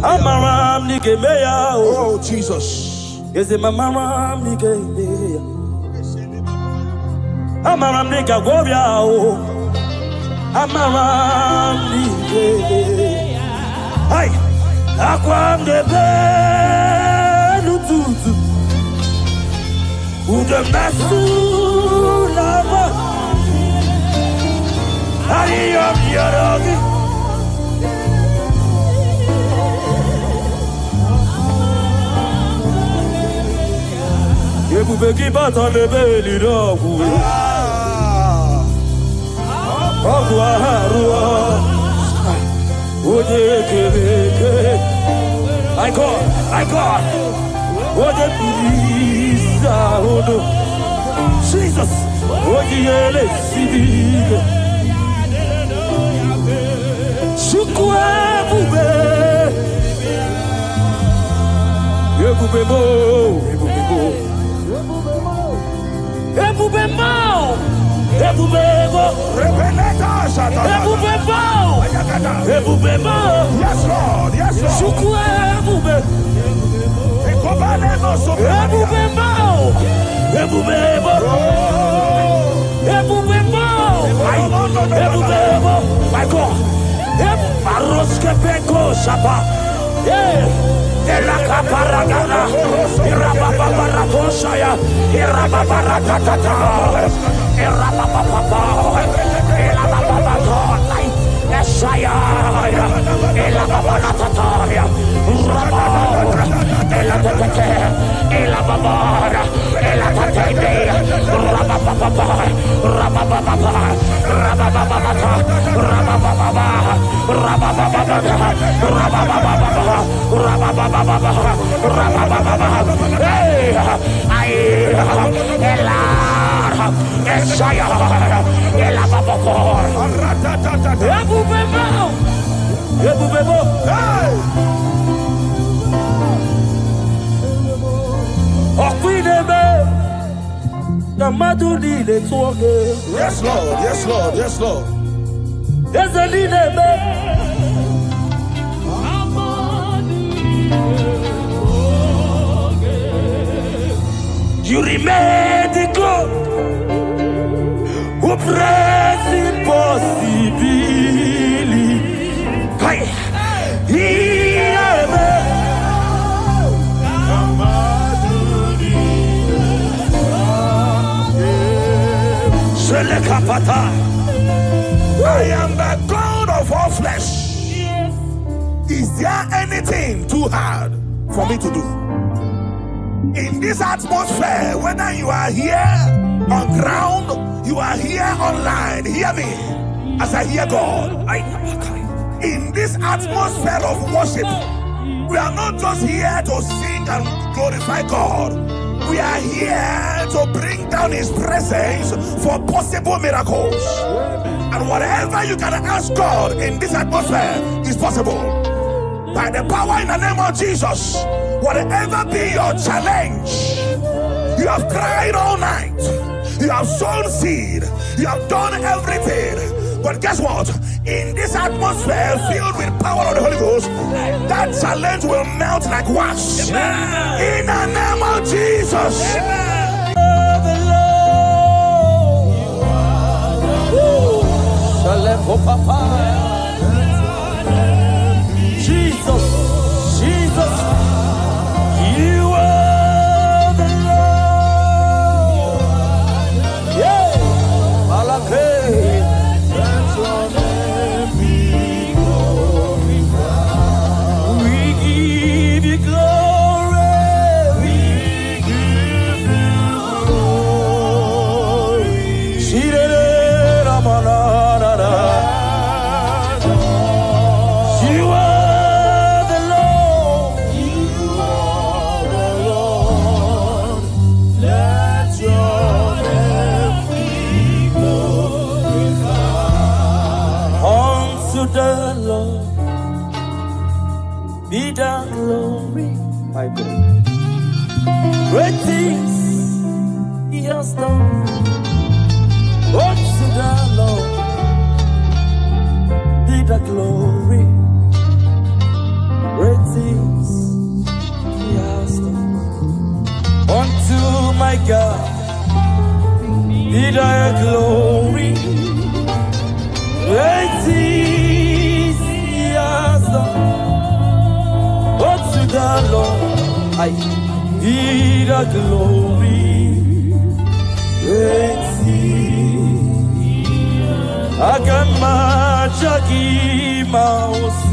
Amaram nige meya. Oh, Jesus. Is it mamaram nige meya? Amaram nige gobya. Amaram nige. Hey, akwam de be lututu. Ude masu lava. Ariyam yarogi. Yebu beki bata lebeli rogu. Ogu aharua. Oje kebeke. I God. Oje pilisa odo. Jesus. Oje yele sibike. Shukwe bube. Yebu bebo. Yes, Lord. Yes, Lord. My God. Maroske peko shapa. Yeah. Elaka paragana, irababara toshaya, irababara tatata, irabababa, elabababa, Esaya, elababara tataya, rababara, elatate, elababara, elatate, rabababa, rabababa, rabababa, Yes, Lord. Yes, Lord. Yes, Lord. There's a leader. You remain the God who prays impossibility. Hey, I am the God of all flesh. Is there anything too hard for me to do? In this atmosphere, whether you are here on ground, you are here online, hear me as I hear God. In this atmosphere of worship, we are not just here to sing and glorify God. We are here to bring down His presence for possible miracles. And whatever you can ask God in this atmosphere is possible. By the power in the name of Jesus, whatever be your challenge, you have cried all night, you have sown seed, you have done everything. But guess what? In this atmosphere filled with power of the Holy Ghost, that challenge will melt like wax. In the name of Jesus. Jesus, you are the Lord. Yeah, Malake. Let your name be glorified. We give you glory. We give you glory. You are the Lord. Let your name be glorified. Unto the Lord be the glory, my God. Great things He has done. Unto the Lord be the glory. Great things He has done. Unto my God be thy glory. Great things He has done. Unto the Lord be the glory. Great things Agamajagi Mausi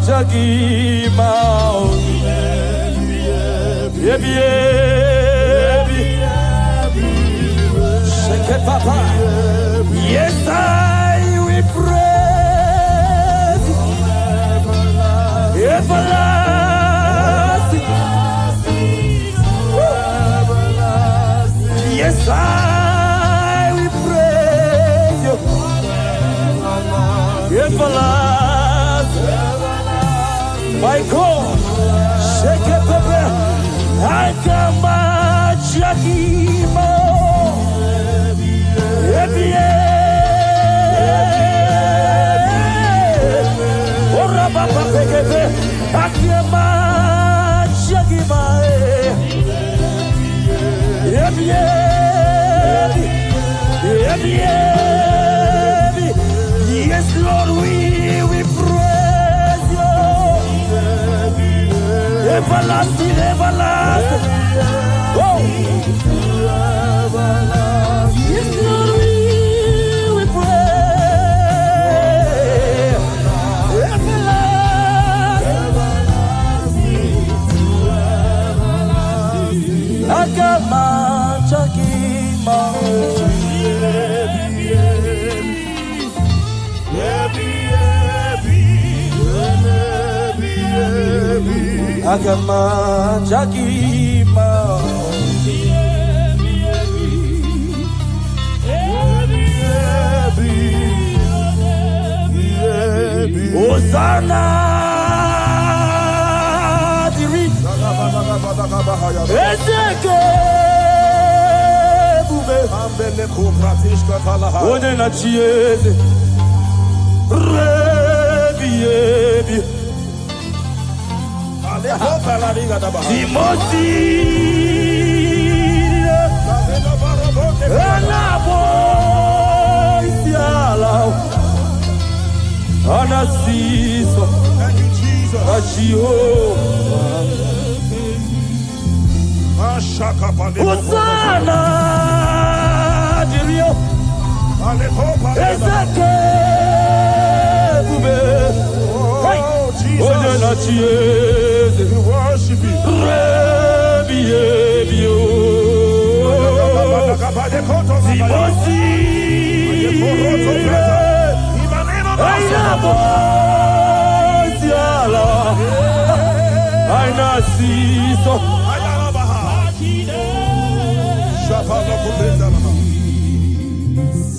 Agamajagi Mausi Shake it, Papa. Yes, I will praise everlasting. Yes, I will praise you. Everlasting. My God, shake it, Papa. I come at Shakimo. Ora Papa Pekete, Akiama Shakima. Yes, Lord, we praise you. Everlasting, everlasting. Oh. Yes, Lord, we praise. Everlasting. Agama Chakima. Agama Chakima. Hosanna diri Ezeke bube ambele kupratishka talaha One na chieze Rebi Aleho palariga daba Timothy Anabo Isiala Anasiso, Thank you, Jesus. Hosanna, Dirio, Ezeke, Bube, Jesus, we worship you.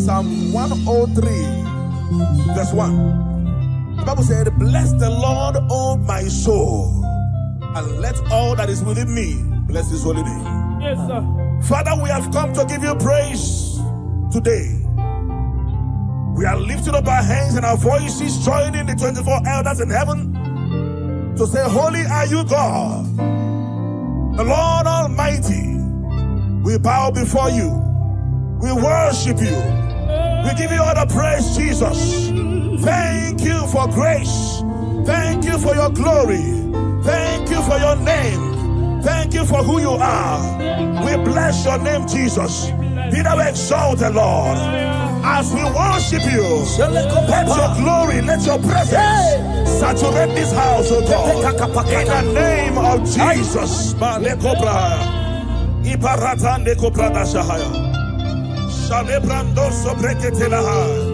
Psalm 103, verse 1. The Bible said, bless the Lord, O my soul, and let all that is within me bless his holy name. Yes, sir. Father, we have come to give you praise today. We are lifting up our hands and our voices, joining the 24 elders in heaven to say, holy are you, God, the Lord Almighty. We bow before you. We worship you. We give you all the praise, Jesus. Thank you for grace. Thank you for your glory. Thank you for your name. Thank you for who you are. We bless your name, Jesus. Be thou exalted, Lord. As we worship you, let your glory, let your presence saturate this house, oh God. In the name of Jesus.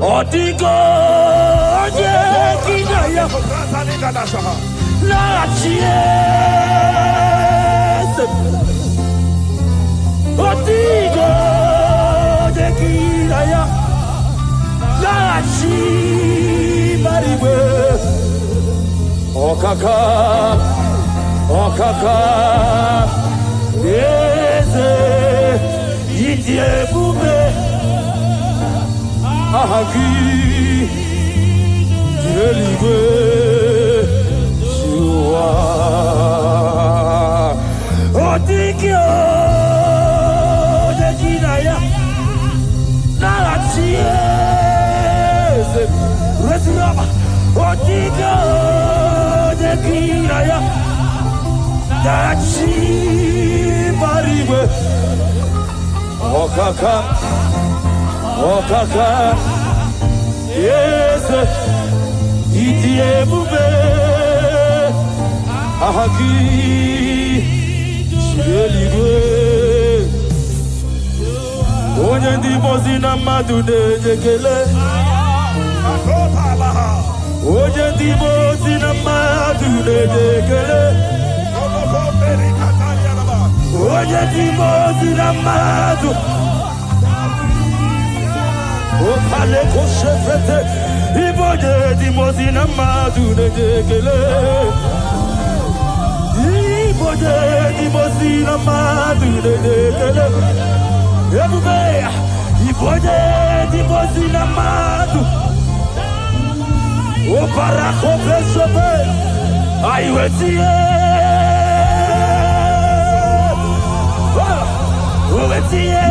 Odigo, Kinaya, La Chies, Odigo, Kinaya, La Chimariwe, Okaka, Idiye bube ahagi Eligwe Shua Otikyo Dekinaya Narachies Resinaba Otikyo Dekinaya Narachi Mariwe Okaka Okaka Yes Idiye bube ahagi Eligwe onye ndị mozi na mmadụ na-ejekele onye ndị mozi na mmadụ na-ejekele onye ndị mozi na mmadụ okale koshefete iboje ndị mozi na mmadụ na-ejekele iboje ndị mozi na mmadụ na-ejekele ebube iboje ndị mozi na mmadụ opara kopesebe aiwetie owetie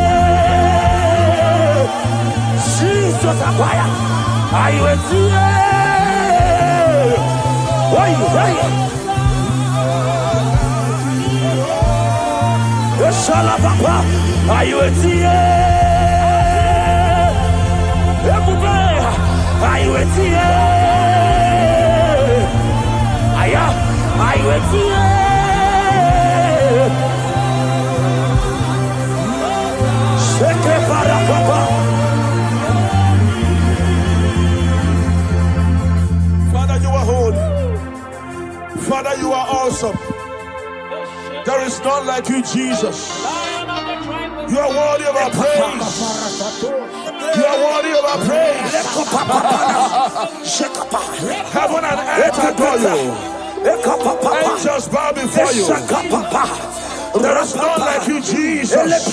Jesus akwaya aiwetie oi Shala papa, ayuetie, ebube, ayuetie, aya, ayuetie, sheke para papa. Father, you are holy. Father, you are awesome. There is none like you, Jesus. You are worthy of our praise. You are worthy of our praise. Heaven and earth adore you. Angels bow before you. There is none like you, Jesus.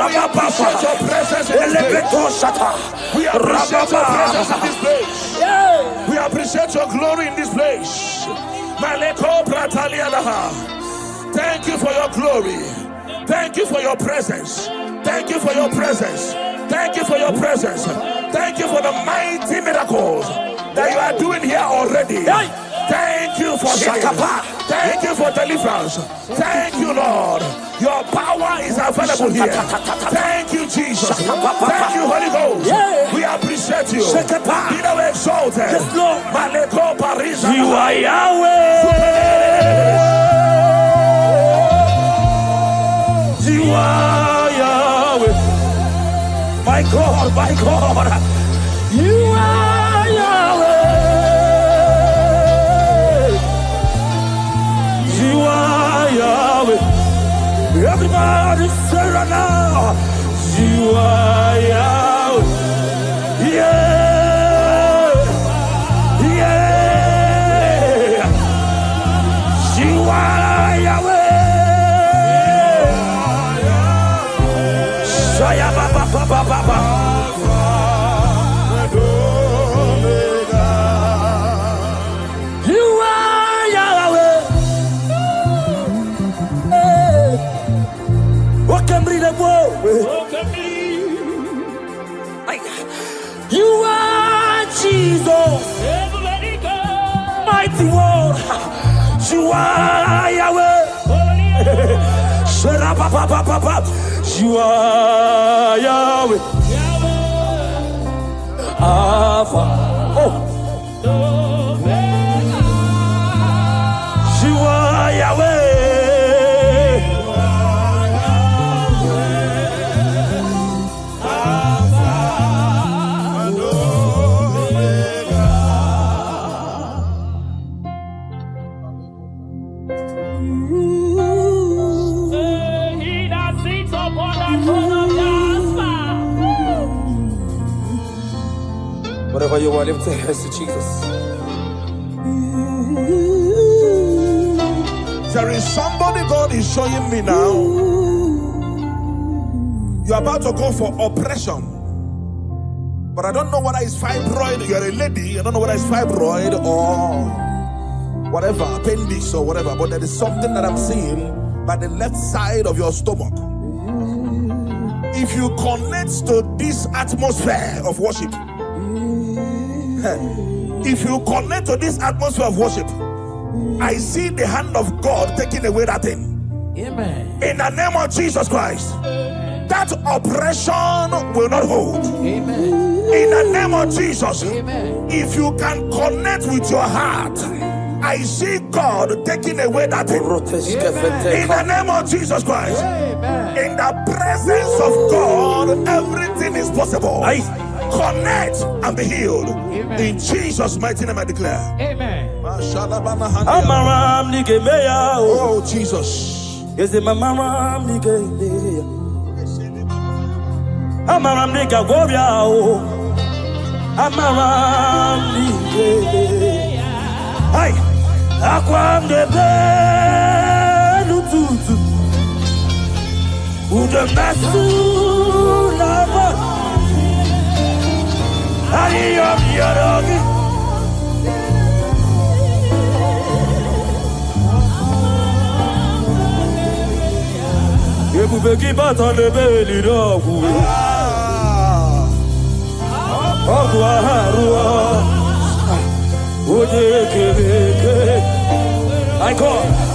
We appreciate your presence in this place. We appreciate your presence in this place. We appreciate your glory in this place. Thank you for your glory. Thank you for your presence. Thank you for your presence. Thank you for your presence. Thank you for the mighty miracles that you are doing here already. Thank you for healing. Thank you for deliverance. Thank you, Lord. Your power is available here. Thank you, Jesus. Thank you, Holy Ghost. We appreciate you. Be thou exalted. You are Yahweh. You are Yahweh. My God, my God. You are Yahweh. You are Yahweh. Everybody say right now. You are Yahweh. Yeah. Yeah. You are Yahweh. Shaya baba baba baba. You are Jesus, mighty one. You are Yahweh. You are Yahweh. Alpha. Oh. You are Yahweh. Whatever you want, lift your hands to Jesus. There is somebody God is showing me now. You're about to go for operation. But I don't know whether it's fibroid. You're a lady. I don't know whether it's fibroid or whatever, appendix or whatever. But there is something that I'm seeing by the left side of your stomach. If you connect to this atmosphere of worship, if you connect to this atmosphere of worship, I see the hand of God taking away that thing. Amen. In the name of Jesus Christ, that oppression will not hold. Amen. In the name of Jesus, amen. If you can connect with your heart, I see God taking away that thing. Amen. In the name of Jesus Christ, amen. In the presence of God, everything is possible. Connect and be healed. Amen. In Jesus' mighty name I declare. Amen. Oh Jesus.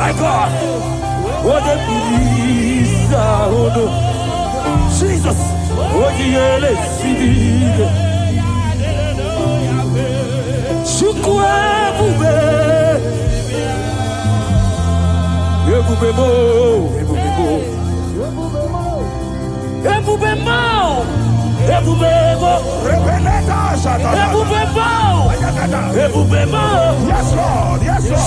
I God. What a Jesus. Yes, Lord. Yes, Lord.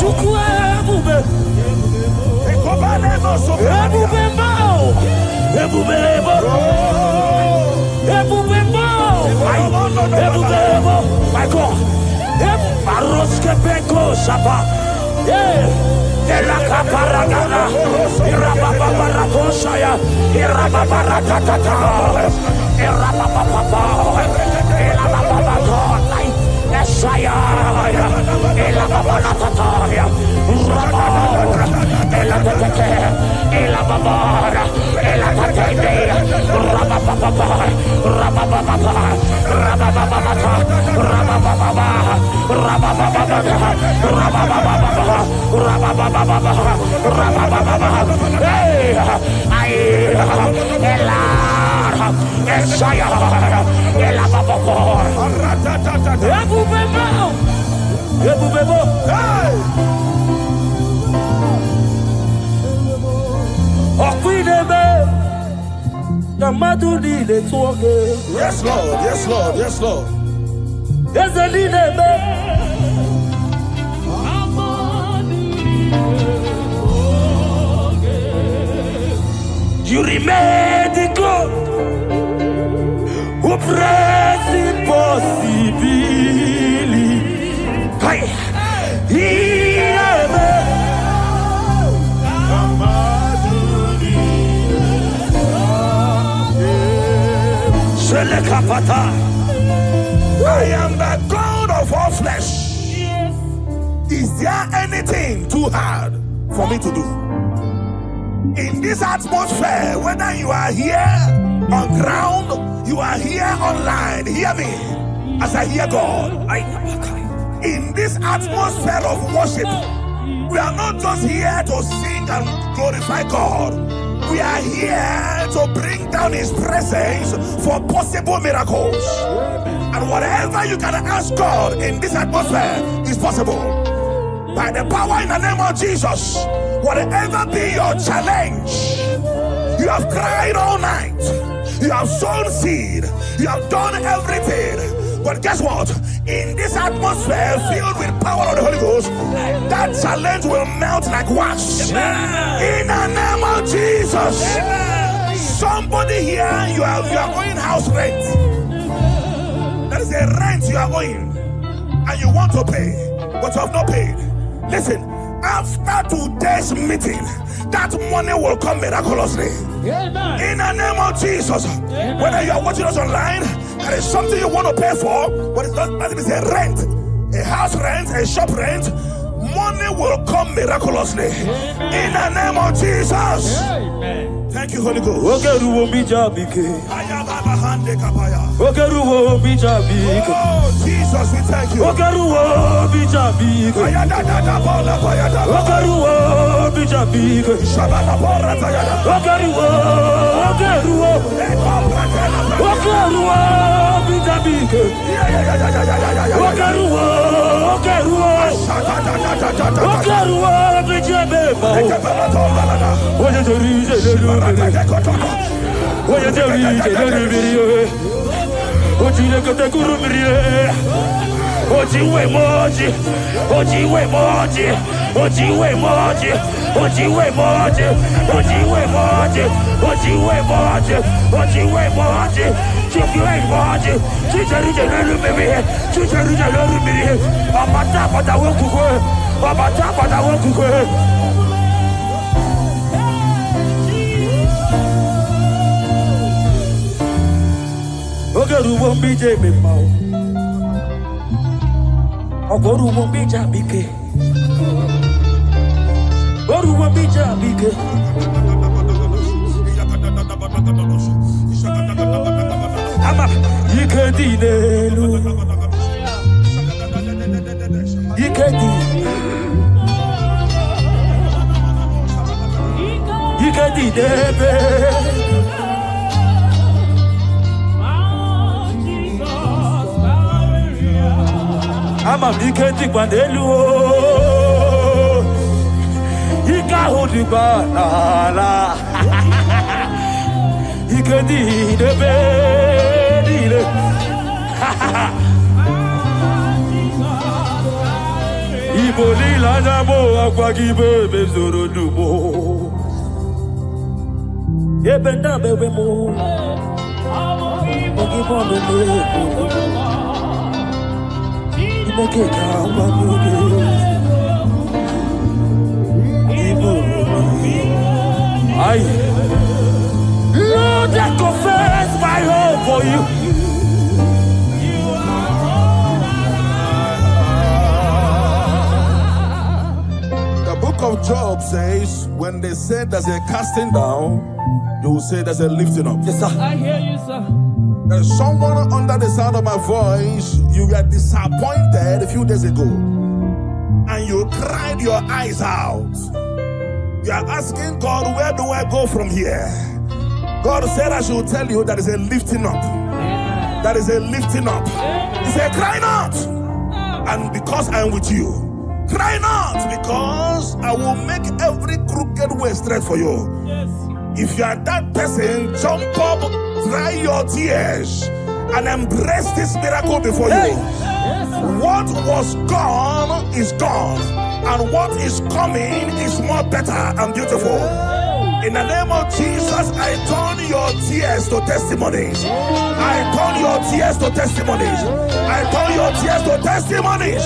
My God. Yes, Lord. Yes, Lord. Yes, Lord. You remain the God who prays impossibly. I am the God of all flesh. Is there anything too hard for me to do? In this atmosphere, whether you are here on ground, you are here online, hear me as I hear God. In this atmosphere of worship, we are not just here to sing and glorify God. We are here to bring down His presence for possible miracles. And whatever you can ask God in this atmosphere is possible. By the power in the name of Jesus, whatever be your challenge, you have cried all night, you have sown seed, you have done everything. But guess what? In this atmosphere filled with power of the Holy Ghost, that challenge will melt like wax. In the name of Jesus. Somebody here, you are owing house rent. There is a rent you are owing and you want to pay, but you have not paid. Listen, After today's meeting, that money will come miraculously. Amen. In the name of Jesus. Amen. Whether you are watching us online, there is something you want to pay for, but it's not that it is a rent, a house rent, a shop rent. Money will come miraculously. Amen. In the name of Jesus. Amen. Thank you, Holy Ghost. Oh, Jesus, we thank you. Lord, I confess my hope for you. The book of Job says, when they say there's a casting down, you will say there's a lifting up. Yes, sir. I hear you, sir. There's someone under the sound of my voice, you were disappointed a few days ago, and you cried your eyes out. You are asking God, where do I go from here? God said I should tell you that is a lifting up. That is a lifting up. He said, cry not. And because I am with you, cry not, because I will make every crooked way straight for you. Yes. If you are that person, jump up, dry your tears, and embrace this miracle before you. Yes. What was gone is gone, and what is coming is more better and beautiful. In the name of Jesus, I turn your tears to testimonies. I turn your tears to testimonies. I turn your tears to testimonies.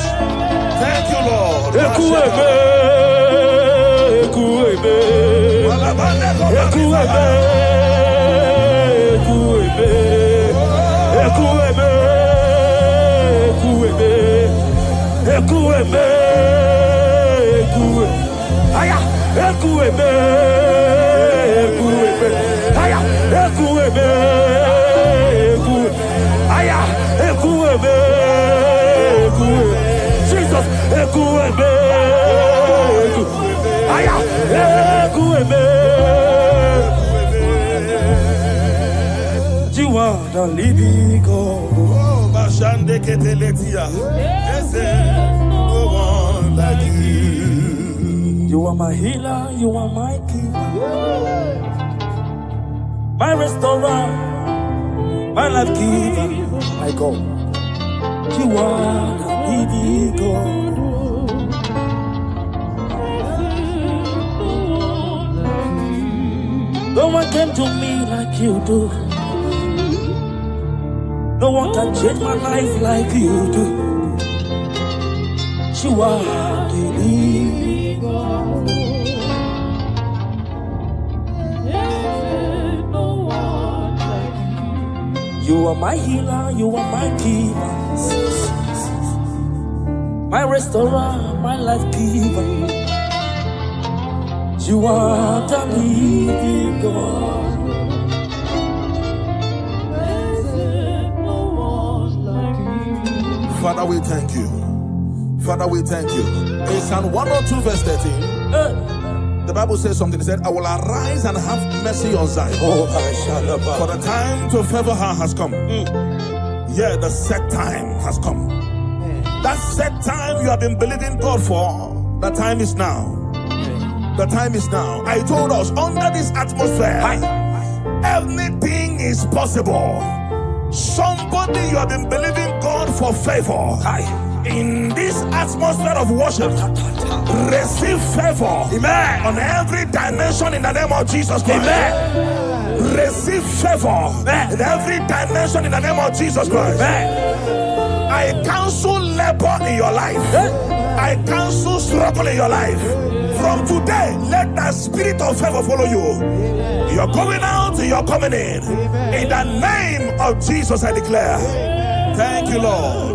Thank you, Lord. You are the living God. Oh, Bashande Keteletia. Yes, no one like you. You are my healer, you are my keeper, my restorer, my life giver, my God. You are the living God. No one came to me like you do. No one can change my life like you do. You are the living God. You are my healer, you are my keeper, my restorer, my life giver. You are the living God. Father, we thank you. Father, we thank you. In Psalm 102 verse 13, the Bible says something. It said, I will arise and have mercy on Zion. For the time to favor her has come. Yeah, the set time has come. That set time you have been believing God for, the time is now. The time is now. I told us, under this atmosphere, everything is possible. Somebody, you have been believing God for favor. In this atmosphere of worship, receive favor. Amen. On every dimension in the name of Jesus Christ. Amen. Receive favor. In every dimension in the name of Jesus Christ. Amen. I cancel labor in your life. I cancel struggle in your life. From today, let the spirit of favor follow you. You're going out, you're coming in. In the name of Jesus, I declare. Thank you, Lord.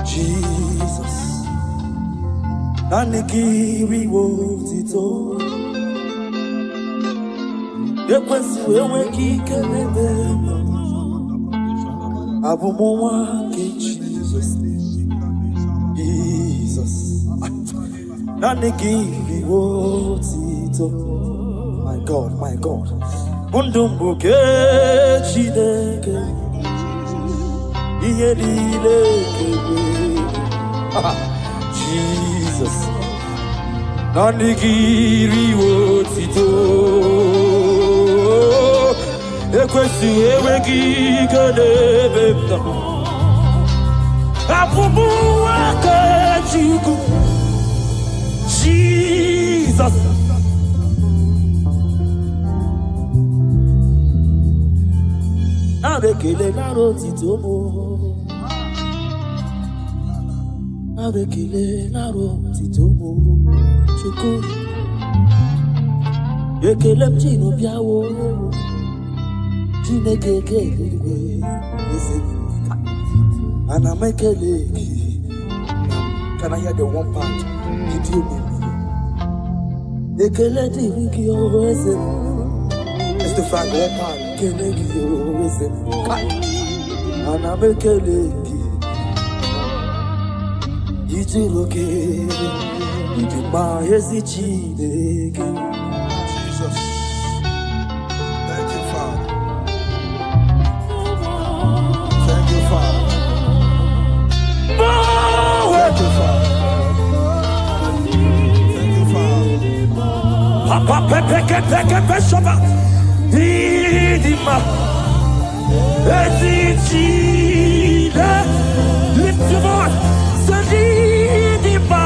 Jesus. Nanikiri wotito. Ekwensu eweki kelebe. Abumowa ke Jesus. Jesus. Nanikiri wotito. My God, my God. Mundumbuke chideke. Jesus. Nanikiri wotito. Ekwesu eweki kelebe. Abumowa ke Jesus. Abekele naro titomo. Abekele naro titomo. Chiko. Ekele mchino biawo. Chineke. And I make a can I hear the one part? Did you Ekele diviki owese. It's the fact one part. Kenegi owese. And I make a lady. Ichiroke. Idima yesichi deke. Jesus. Thank you, Father. Thank you, Father. Thank you, Father. Thank you, Father. Papa pepe shaba. Idima. Yesichi de. Lift your voice. Idima.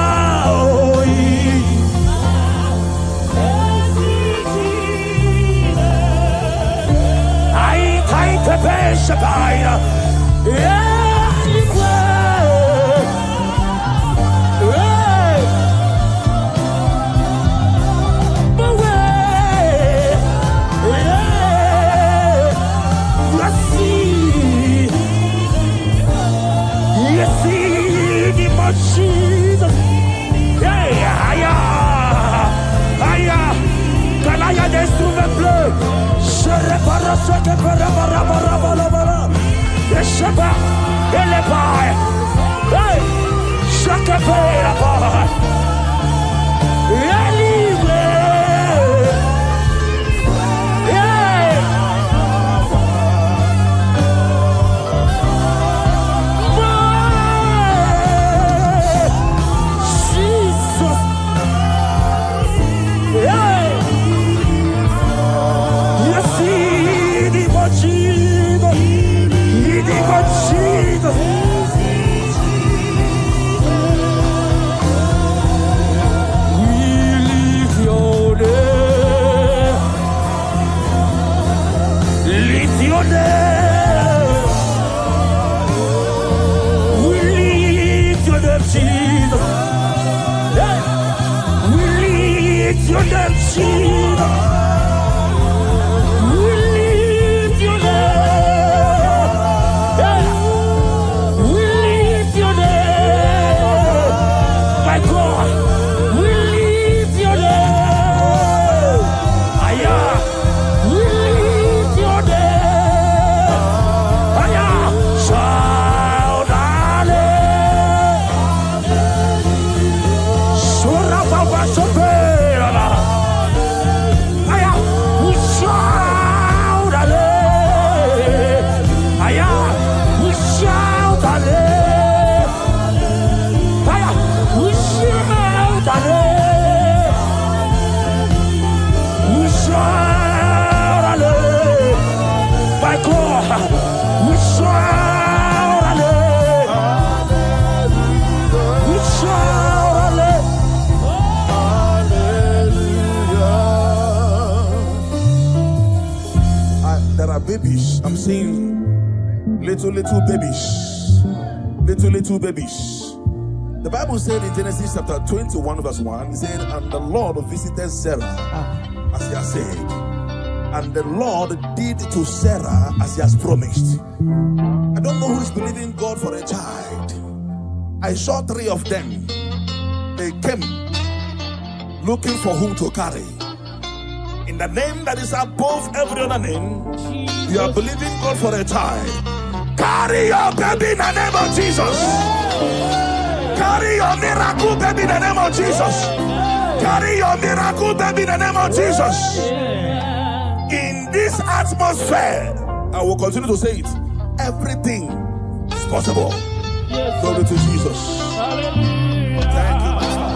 little babies. Little babies. The Bible said in Genesis chapter 21 verse 1, it said, and the Lord visited Sarah as he has said, and the Lord did to Sarah as he has promised. I don't know who is believing God for a child. I saw 3 of them. They came looking for whom to carry. In the name that is above every other name, you are believing God for a child. Carry your baby in the name of Jesus. Carry your miracle baby in the name of Jesus. Carry your miracle baby in the name of Jesus. In this atmosphere, I will continue to say it. Everything is possible. Glory to Jesus. Thank you, Master.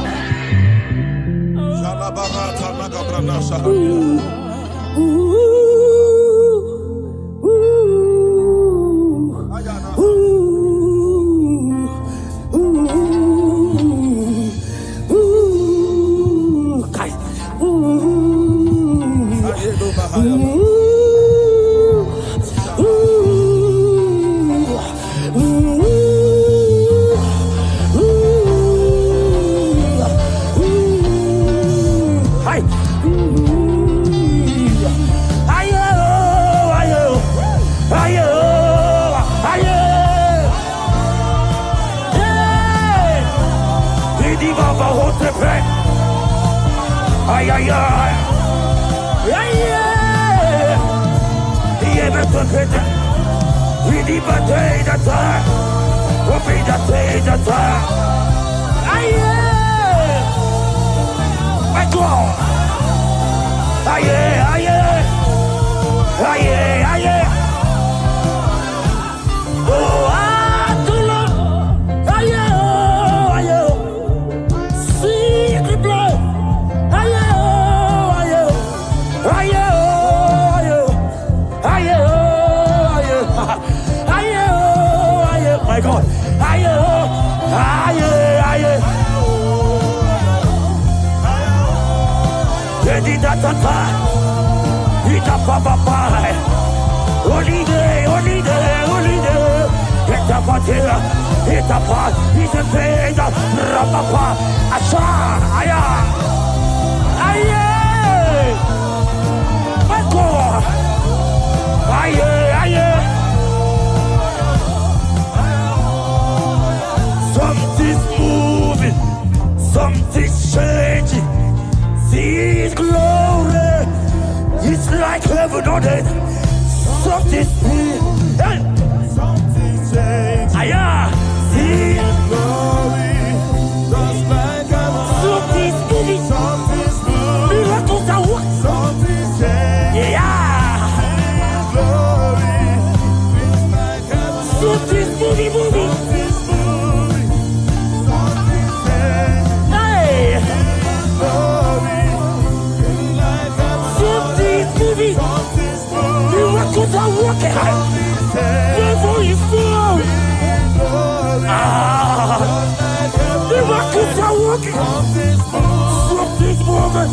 Something's moving, something's changing. See His glory, it's like heaven on earth. Something's moving, something's changing. See His glory, just like heaven. Something's moving, something's moving. Miracles are what? Something's changing. His glory, it's like heaven. Something's moving, moving. Miracles are working. Devil is flowing. Miracles are working. Something's moving.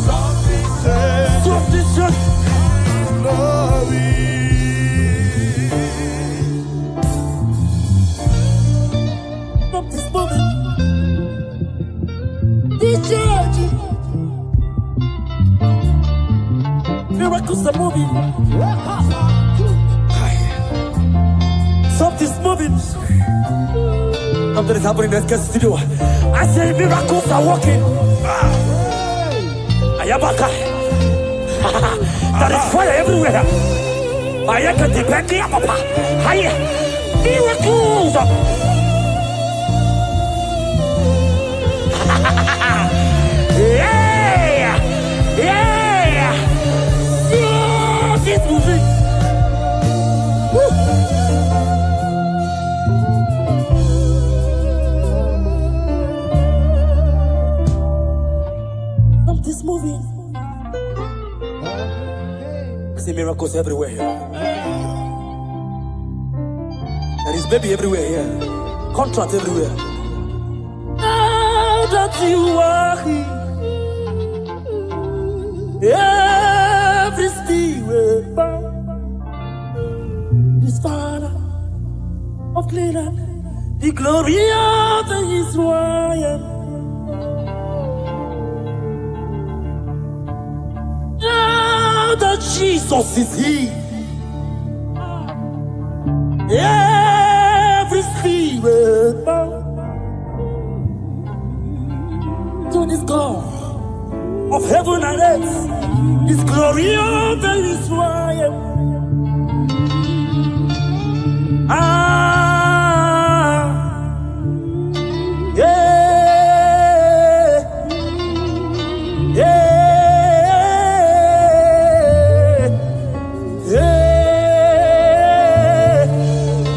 Something's just glory. Something's moving. This church. Miracles are moving. Something's moving. Something is happening in the studio. I say miracles are working. Ayabaka. There is fire everywhere. I can depend on Papa. Miracles. Yeah. Yeah. Something's moving. Something's moving. I see miracles everywhere here. There is baby everywhere here. Contract everywhere. Now that you are here, every steel will bow. This Father of Canaan, the glory of Israel. Now that Jesus is here, every spirit bow to this God of heaven and earth, this glory of Israel.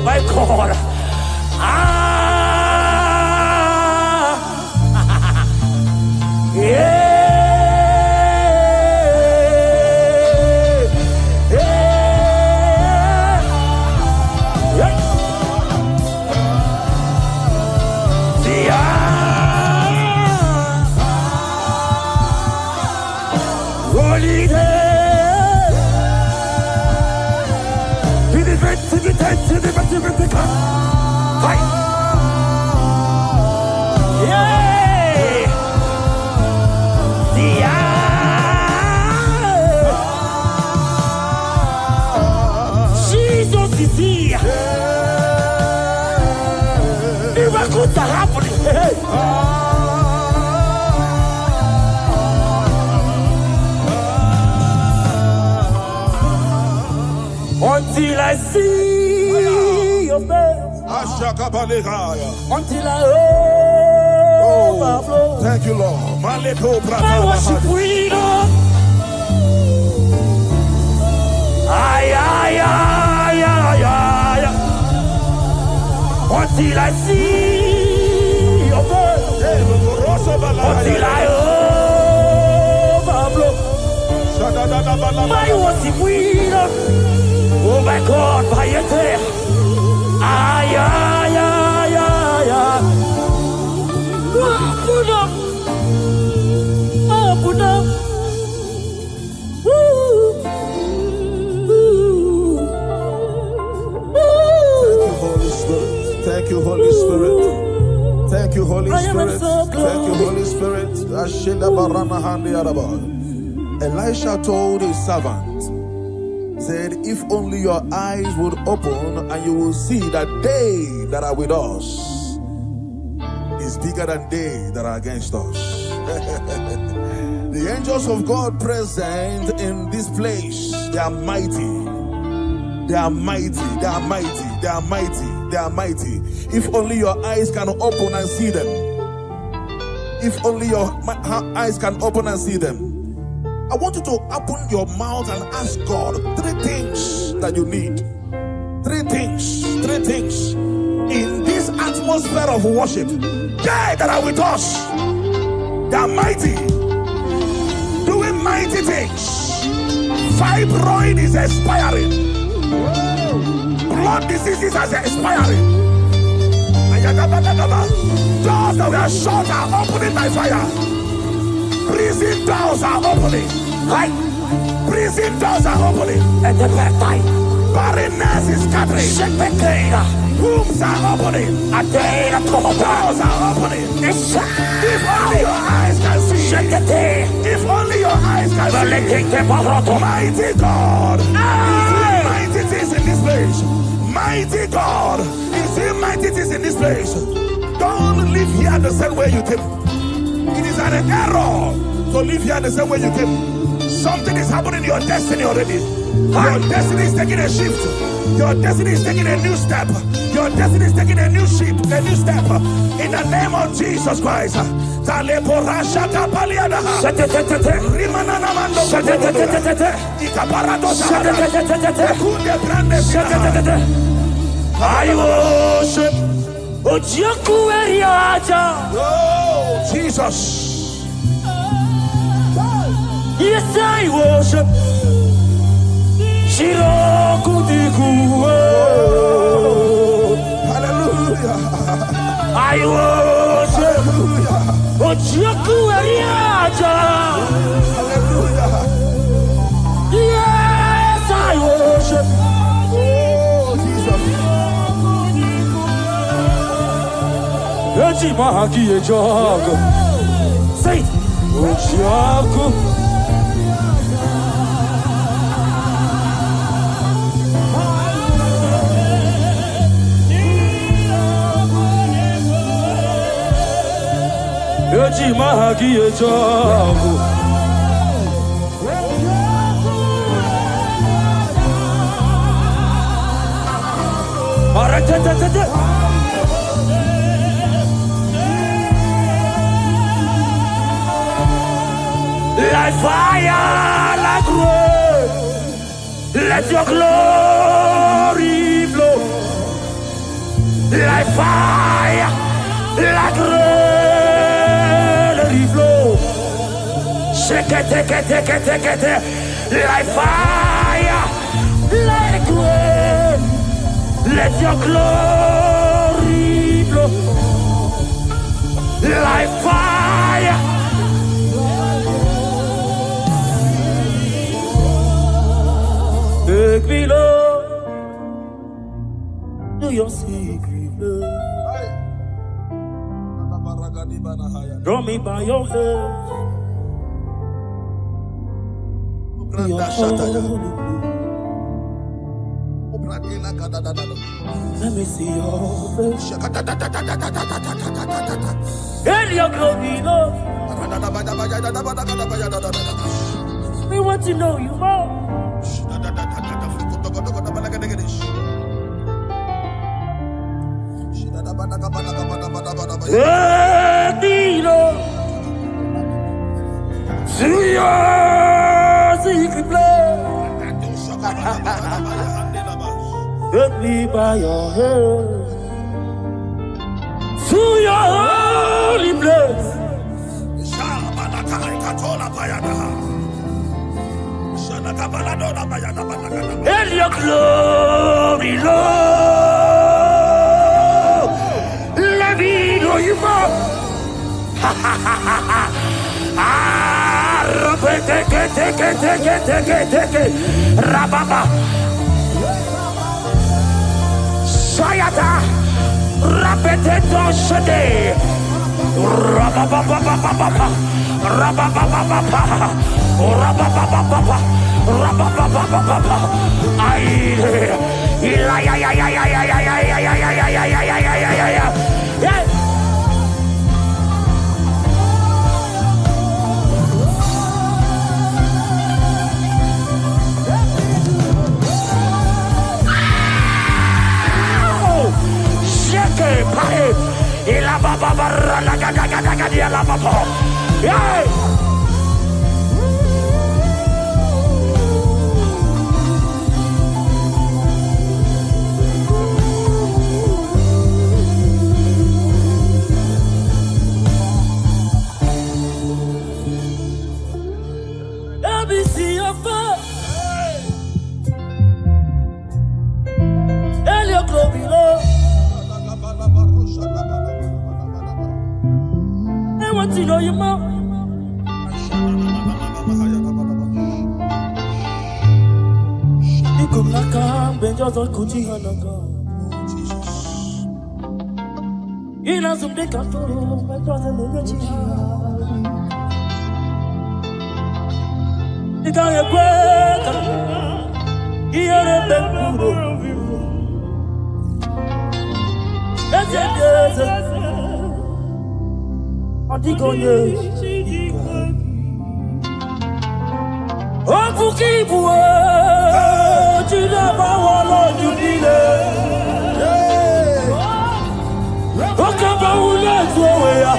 My God. Jesus is here. Miracles are happening. Until I see your face, until I overflow. Thank you, Lord. I worship freedom. Until I see your face, until I overflow. My worship freedom. Oh my God, by your day. Put up. Put up. Thank you, Holy Spirit. Thank you, Holy Spirit. Thank you, Holy Spirit. Elisha told his servant, said, if only your eyes would open and you will see that they that are with us is bigger than they that are against us. The angels of God present in this place, they are mighty. They are mighty. They are mighty. They are mighty. They are mighty. If only your eyes can open and see them. If only your eyes can open and see them. I want you to open your mouth and ask God 3 things that you need. 3 things. 3 things. In this atmosphere of worship, they that are with us, they are mighty. Doing mighty things. Fibroid is expiring. Blood diseases are expiring. Doors that were shut are opening by fire. Prison doors are opening. Right? Prison doors are opening. At the back time. Barrenness is scattering. Wombs are opening. Doors are opening. If only your eyes can see. If only your eyes can see. Mighty God is doing mighty things in this place. Mighty God is doing mighty things in this place. Don't live here the same way you came. It is an error to live here the same way you came. Something is happening in your destiny already. Your destiny is taking a shift. Your destiny is taking a new step. Your destiny is taking a new step. In the name of Jesus Christ. I worship. Oh, Jesus. Yes, I worship. Hallelujah. I worship. Hallelujah. Yes, I worship. Oh, Jesus. Eji mahaki ejogo. Say, Ochiaku. Eji mahaki ejogo. Like fire, like rain, let your glory flow. Like fire, like rain, let it flow. Shake it, take it, take it, take it. Like fire, like rain, let your glory flow. Like fire. Take me, Lord, to your secret love. Draw me by your hand to your holy place. Let me see your face and your glory, Lord. We want to know you more. To your secret place. Take me by your hand to your holy place. And your glory, Lord, let me know you more. Take it, Rababa, Sayata, Rapeteto Shade, Rababa, Let me see your face. And your glory, Lord. I want to know you more. You come like a benjo to kuti hanaga. Ina zumde kafuru, benjo to nugachi. Ika ye kweka, iyere bepuro. Eze. Adigonye Ofukibuwe Chidaba walo judile Okaba ule tuwe ya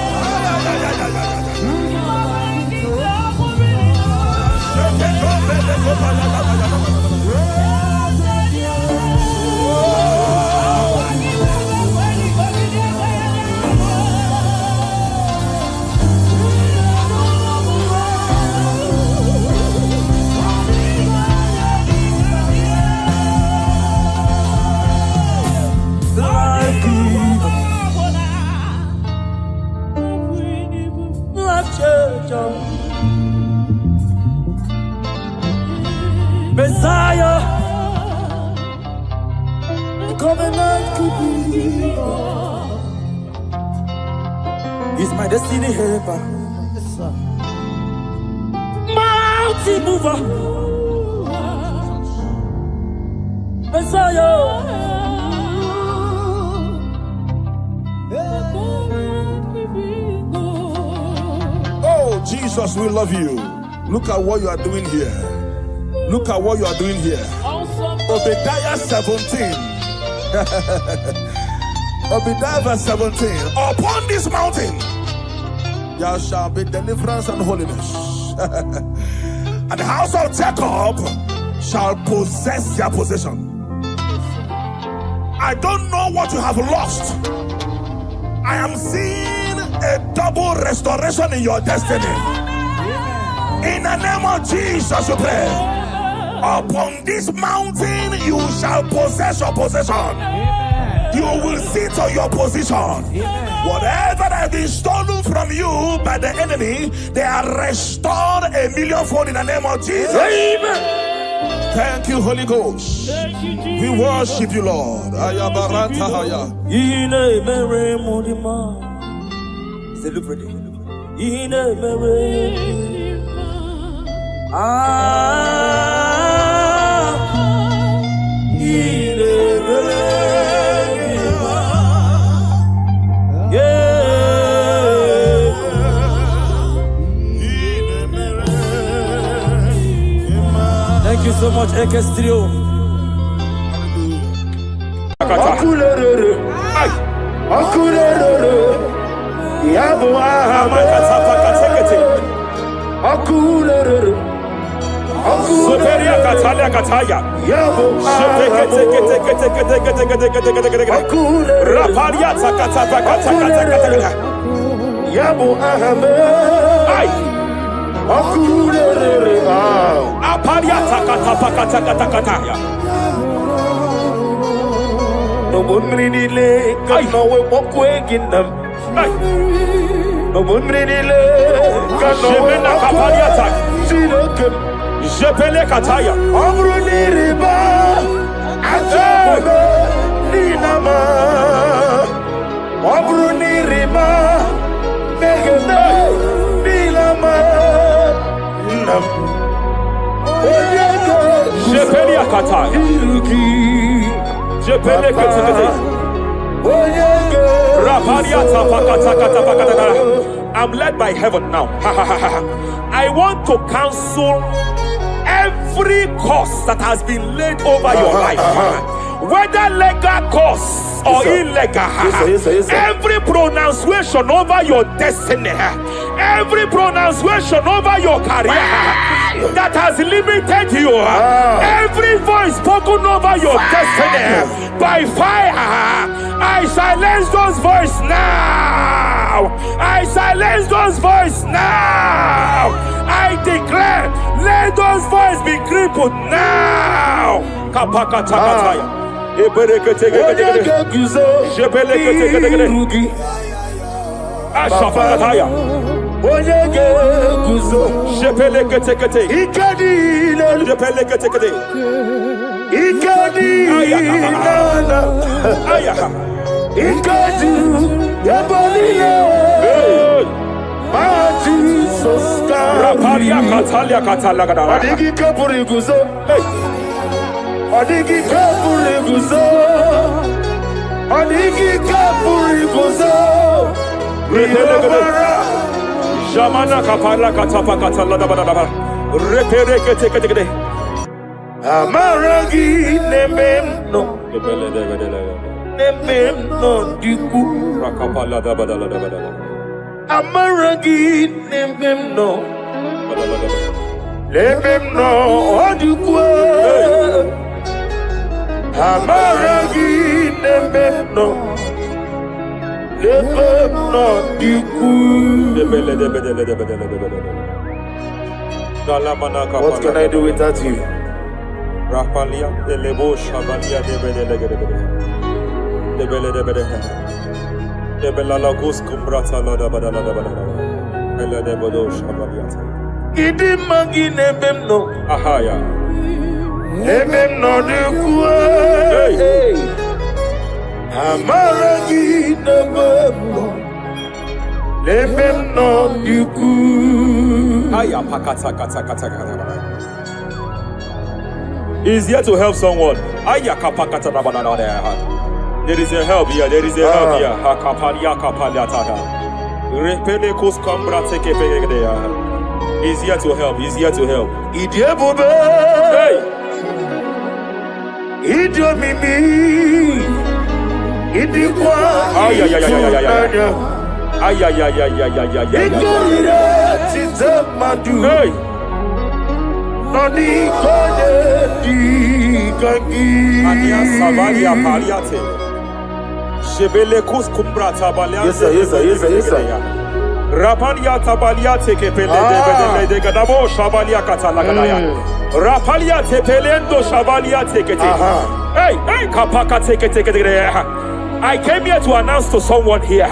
Messiah, the covenant could be. He's my destiny helper. Mountain mover. Messiah. Oh, Jesus, we love you. Look at what you are doing here. Look at what you are doing here. Obadiah 17. Obadiah verse 17. Upon this mountain there shall be deliverance and holiness. And the house of Jacob shall possess their possession. I don't know what you have lost. I am seeing a double restoration in your destiny. In the name of Jesus, you pray. Upon this mountain you shall possess your possession. You will sit on your position. Whatever that has been stolen from you by the enemy, they are restored a millionfold in the name of Jesus. Amen. Thank you, Holy Ghost. We worship you, Lord. Thank you so much, Ekestrio. No one really lay, no one walk away in them. No one really lay, no one walk away. Jepele kataya. Amruni riba, ajabe ninama. Amruni riba, megene nilama. Nam. Jepele kataya. Jepele kataya. I'm led by heaven now. I want to cancel every curse that has been laid over your life, whether legal curse or illegal. Yes, sir. Every pronunciation over your destiny, every pronunciation over your career that has limited you, every voice spoken over your destiny by fire, I silence those voices now. I silence those voices now. I declare, let those voices be crippled now. Kapakatakataya. Ashafakataya. Jepeleketekete. Jepeleketekete. Rapalia Katalia Katalaga. Adigi kapuri guzo. Adigi kapuri guzo. Adigi kapuri guzo. Jamana kapala katapa katala da da da. Repereke teke teke. Amaragi nemeno. Nemeno diku. Rakapala da da da da da. Amaragi nemeno. Nemeno diku. Amaragi nemeno. Nemeno diku. What can I do without you? Rapalia de lebo shavalia de bede de bela lagos kumbrata la da bada bela de bodo shavalia Idi magi nebemno ahaya nebemno de kuwe Amaragi nebemno Remem no yuku. He's here to help someone. There is a help here. There is a help here. He's here to help. He's here to help. Hey. Hey. Yes, sir, yes, sir, yes, sir, yes, sir. Rapalia tabalia teke pele de gadabo shabalia katalagadaya. Rapalia tepelendo shabalia teke. Hey, hey, kapaka teke. I came here to announce to someone here.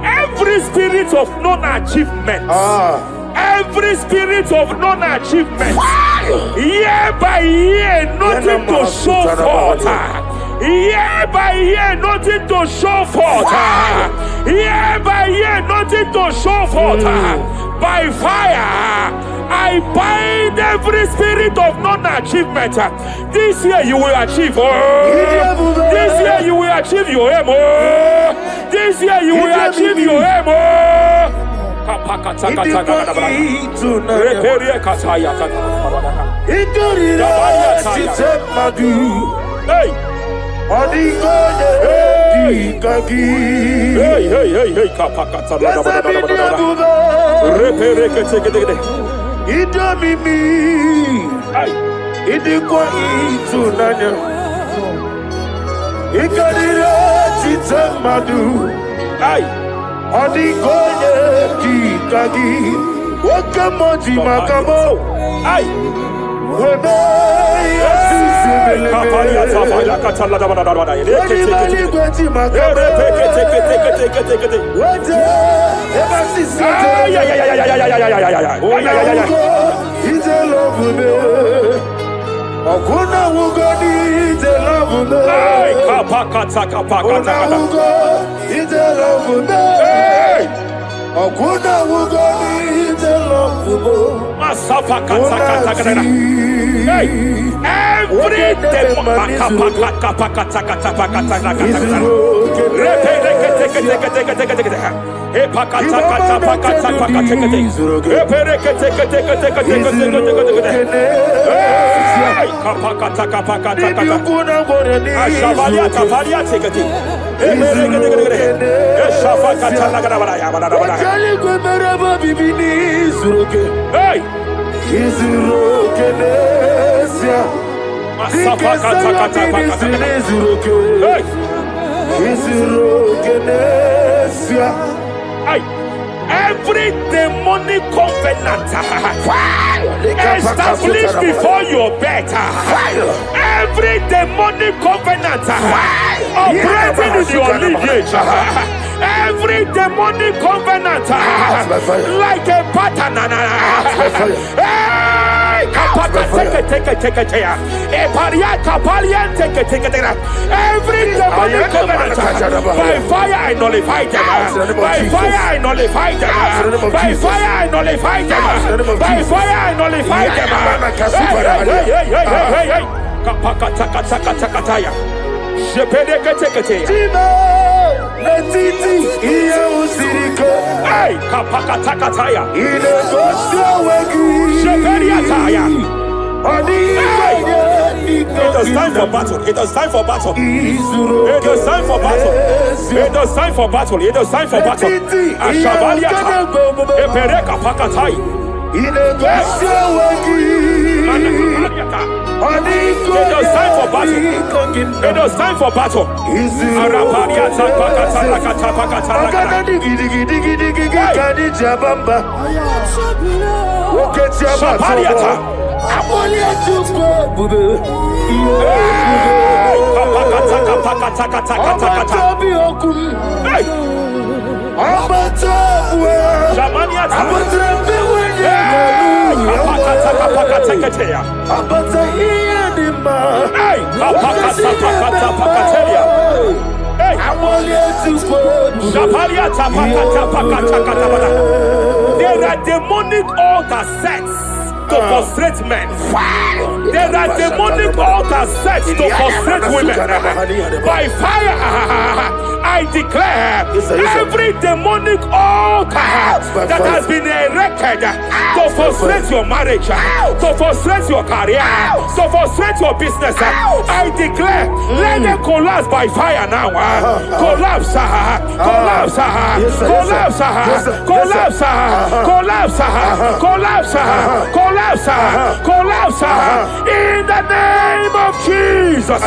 Every spirit of non-achievement. Every spirit of non-achievement, year by year, nothing to show forth. Year by year, nothing to show forth. Year by year, nothing to show forth. By fire, I bind every spirit of non-achievement. This year you will achieve. This year you will achieve your aim. This year you will achieve your aim. Odigoye kikagi wakamoji makamo ai webe kapalia tafala katala da Okuna wugoni ite love me. Ay, kapakata. Ite love me. Okuna wugoni ite love me. Masapa kata. Hey, every day kapakata. Every demonic covenant established before your bed, every demonic covenant operating in your lineage, every demonic covenant like a pattern. Every demonic covenant, by fire I nullify them. By fire I nullify them. By fire I nullify them. By fire I nullify them. Hey, kapakatakataya. It is time for battle. It is time for battle. It is time for battle. It is time for battle. It is time for battle. Ashabaliata. Epereka pakatai. It is time for battle. It is time for battle. Arapariata pakata pakata. Shapariata. There are demonic altar sets to frustrate men. There are demonic altar sets to frustrate women. By fire, I declare every demonic altar that has been erected to frustrate your marriage, to frustrate your career, to frustrate your business, I declare, let them collapse by fire now. Collapse, collapse, collapse, collapse, collapse, collapse, collapse, collapse, in the name of Jesus.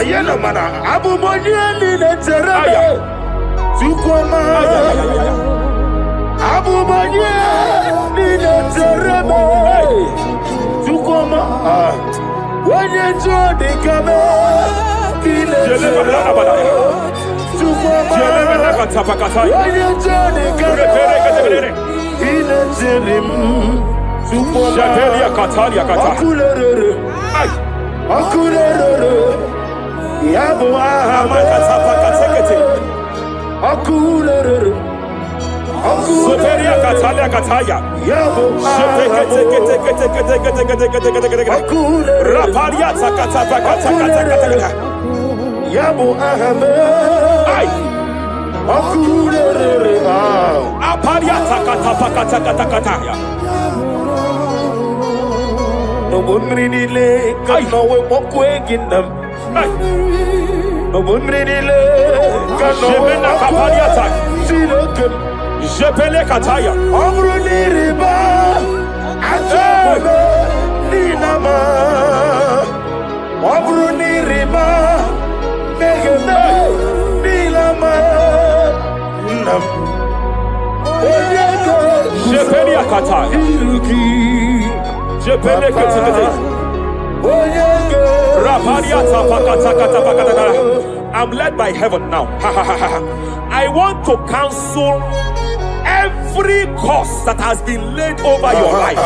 I'm led by heaven now. I want to counsel every curse that has been laid over your life,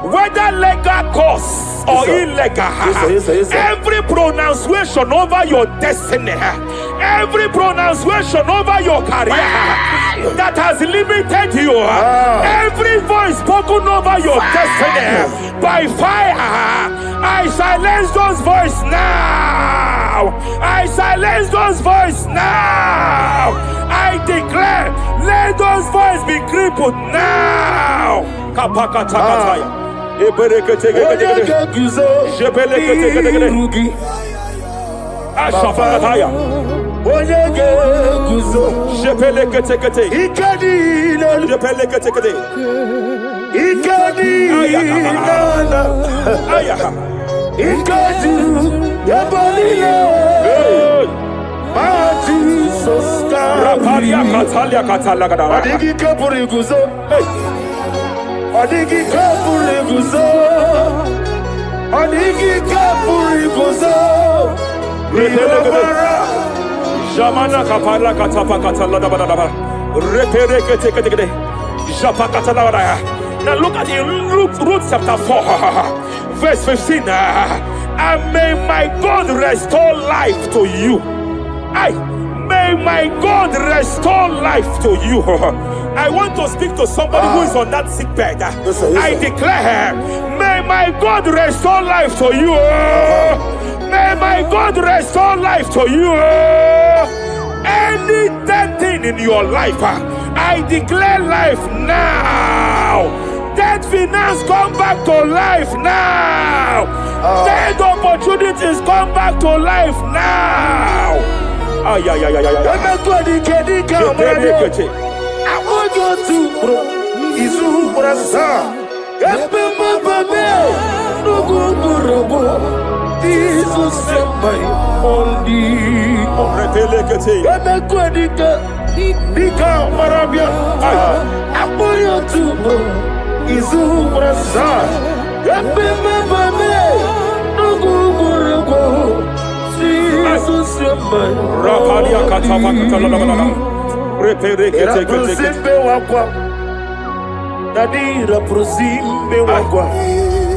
whether legal curse or illegal. Every pronunciation over your destiny, every pronunciation over your career that has limited you, every voice spoken over your destiny, by fire, I silence those voices now. I silence those voices now. I declare, let those voices be crippled now. Jamana kapala katapa katala da da da. Repere kete kete kete. Japa katala da. Now look at the Ruth chapter 4, verse 15. And may my God restore life to you. May my God restore life to you. I want to speak to somebody who is on that sick bed. I declare, may my God restore life to you. May my God restore life to you. Any dead thing in your life, I declare life now. Dead finance come back to life now. Dead opportunities come back to life now. I want you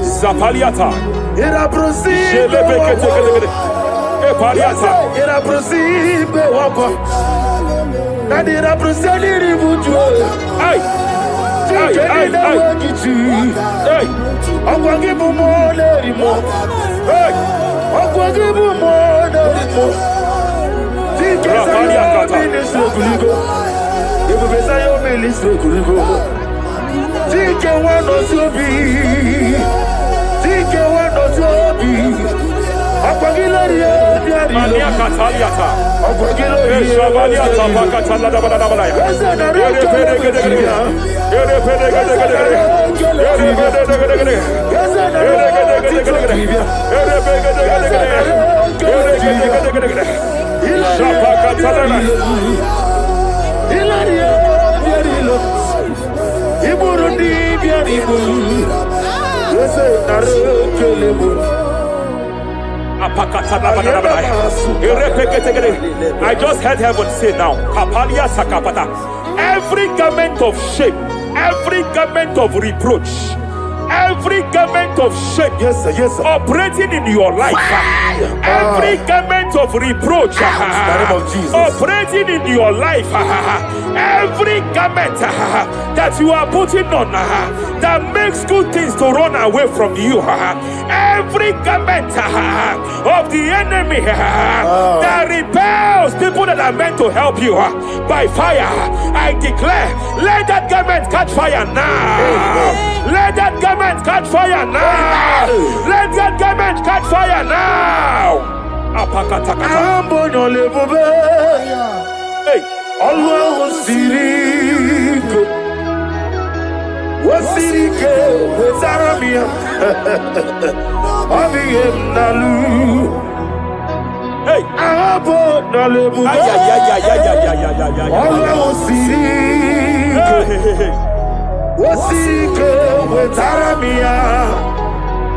Zapaliata. Era prosime wakwa. Nadi representi ributu. Ay. Ay. Hey. Akwagibu mo lerimo. Hey. Akwagibu mo lerimo. Rapalia kata. Ministre kuligo. Ibu besa yo ministre kuligo. Tike wano sobi. Tike wano sobi. Akwagila rie biari. Mania kataliata. Akwagila rie. Shabalia tabaka talada bada bada ya. Ere pede gede gede. Ere pede gede gede. Ere pede gede gede. Ere gede gede gede. Ere pede gede gede. Ere gede gede gede. Shabaka talada. Ilaria biarilo. Iburundi biaribu. Yese narekelebo. I just heard heaven say now, Kapalia Sakapata. Every garment of shame, every garment of reproach, every garment of shame, Yes, sir. operating in your life, every garment of reproach, in the name of Jesus. operating in your life, every garment that you are putting on that makes good things to run away from you, every garment of the enemy that repels people that are meant to help you by fire, I declare, let that garment catch fire now. Let that garment catch fire now. Let that garment catch fire now. Hey. Allah Sirike Wasirike Wezaramia Abiyem Nalu Hey. Abo Nalebu Allah Sirike Wasirike Wezaramia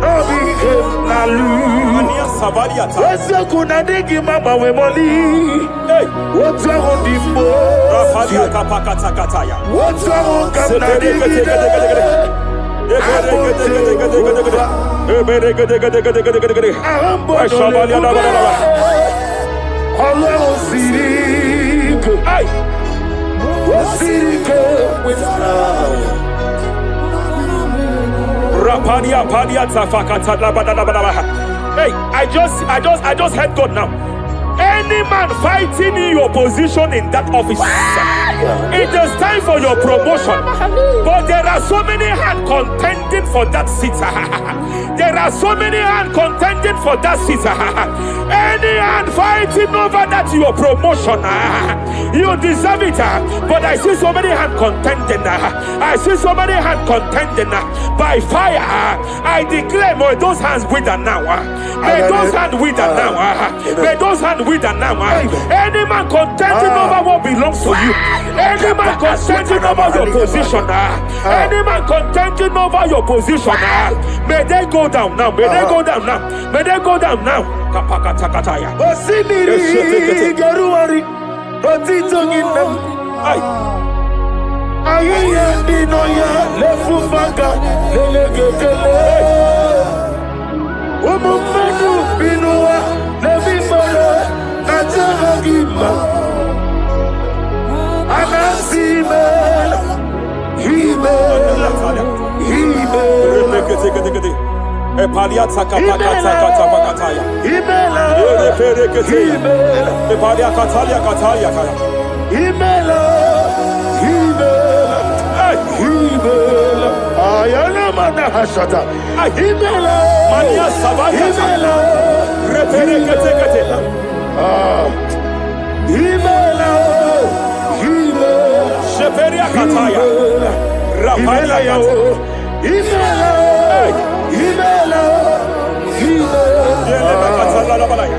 Abiyem Nalu Wese kuna digi mama we moli. Hey. What's wrong with the Rafalia kapakata kataya. What's wrong with the Hey, I just heard God now. Any man fighting in your position in that office, it is time for your promotion. But there are so many hands contending for that seat. There are so many hands contending for that seat. Any hand fighting over that your promotion, you deserve it. But I see so many hands contending. I see so many hands contending by fire. I declare, may those hands wither now. May those hands wither now. May those hands wither now. Any man contending over what belongs to you. Any man contending over your position. Any man contending over your position. May they go down now. May they go down now. May they go down now. Kapakatakataya. Osimiri Garuari Otitongina Ayaya Dinoya Lefufaga Lelegele Umumenu Binua Levimala Najaragima Anasimela Himela Epalia takapakata pakataya. Himela Epalia katalia katalia kaya. Himela Ayana mana hashata Himela Mania sabaya. Himela Reperekete. Himela Sheperia kataya. Rapalia yao. Himela Yelebe katala la balaya.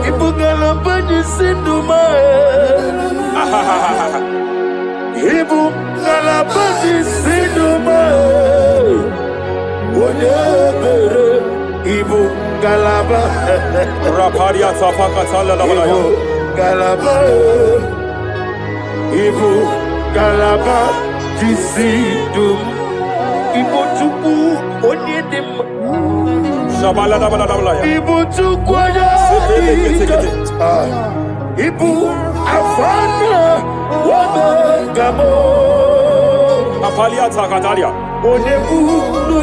Ibugala bani sinduma Ibugala bani sinduma Onebere Ibugalaba Raparia tapakatala la balaya. Ibugalaba Ibugalaba Jisidum Ibotuku Onyedim Ibu tukwaya Ibu afana wabengamo Apalia Takatalia. Onebu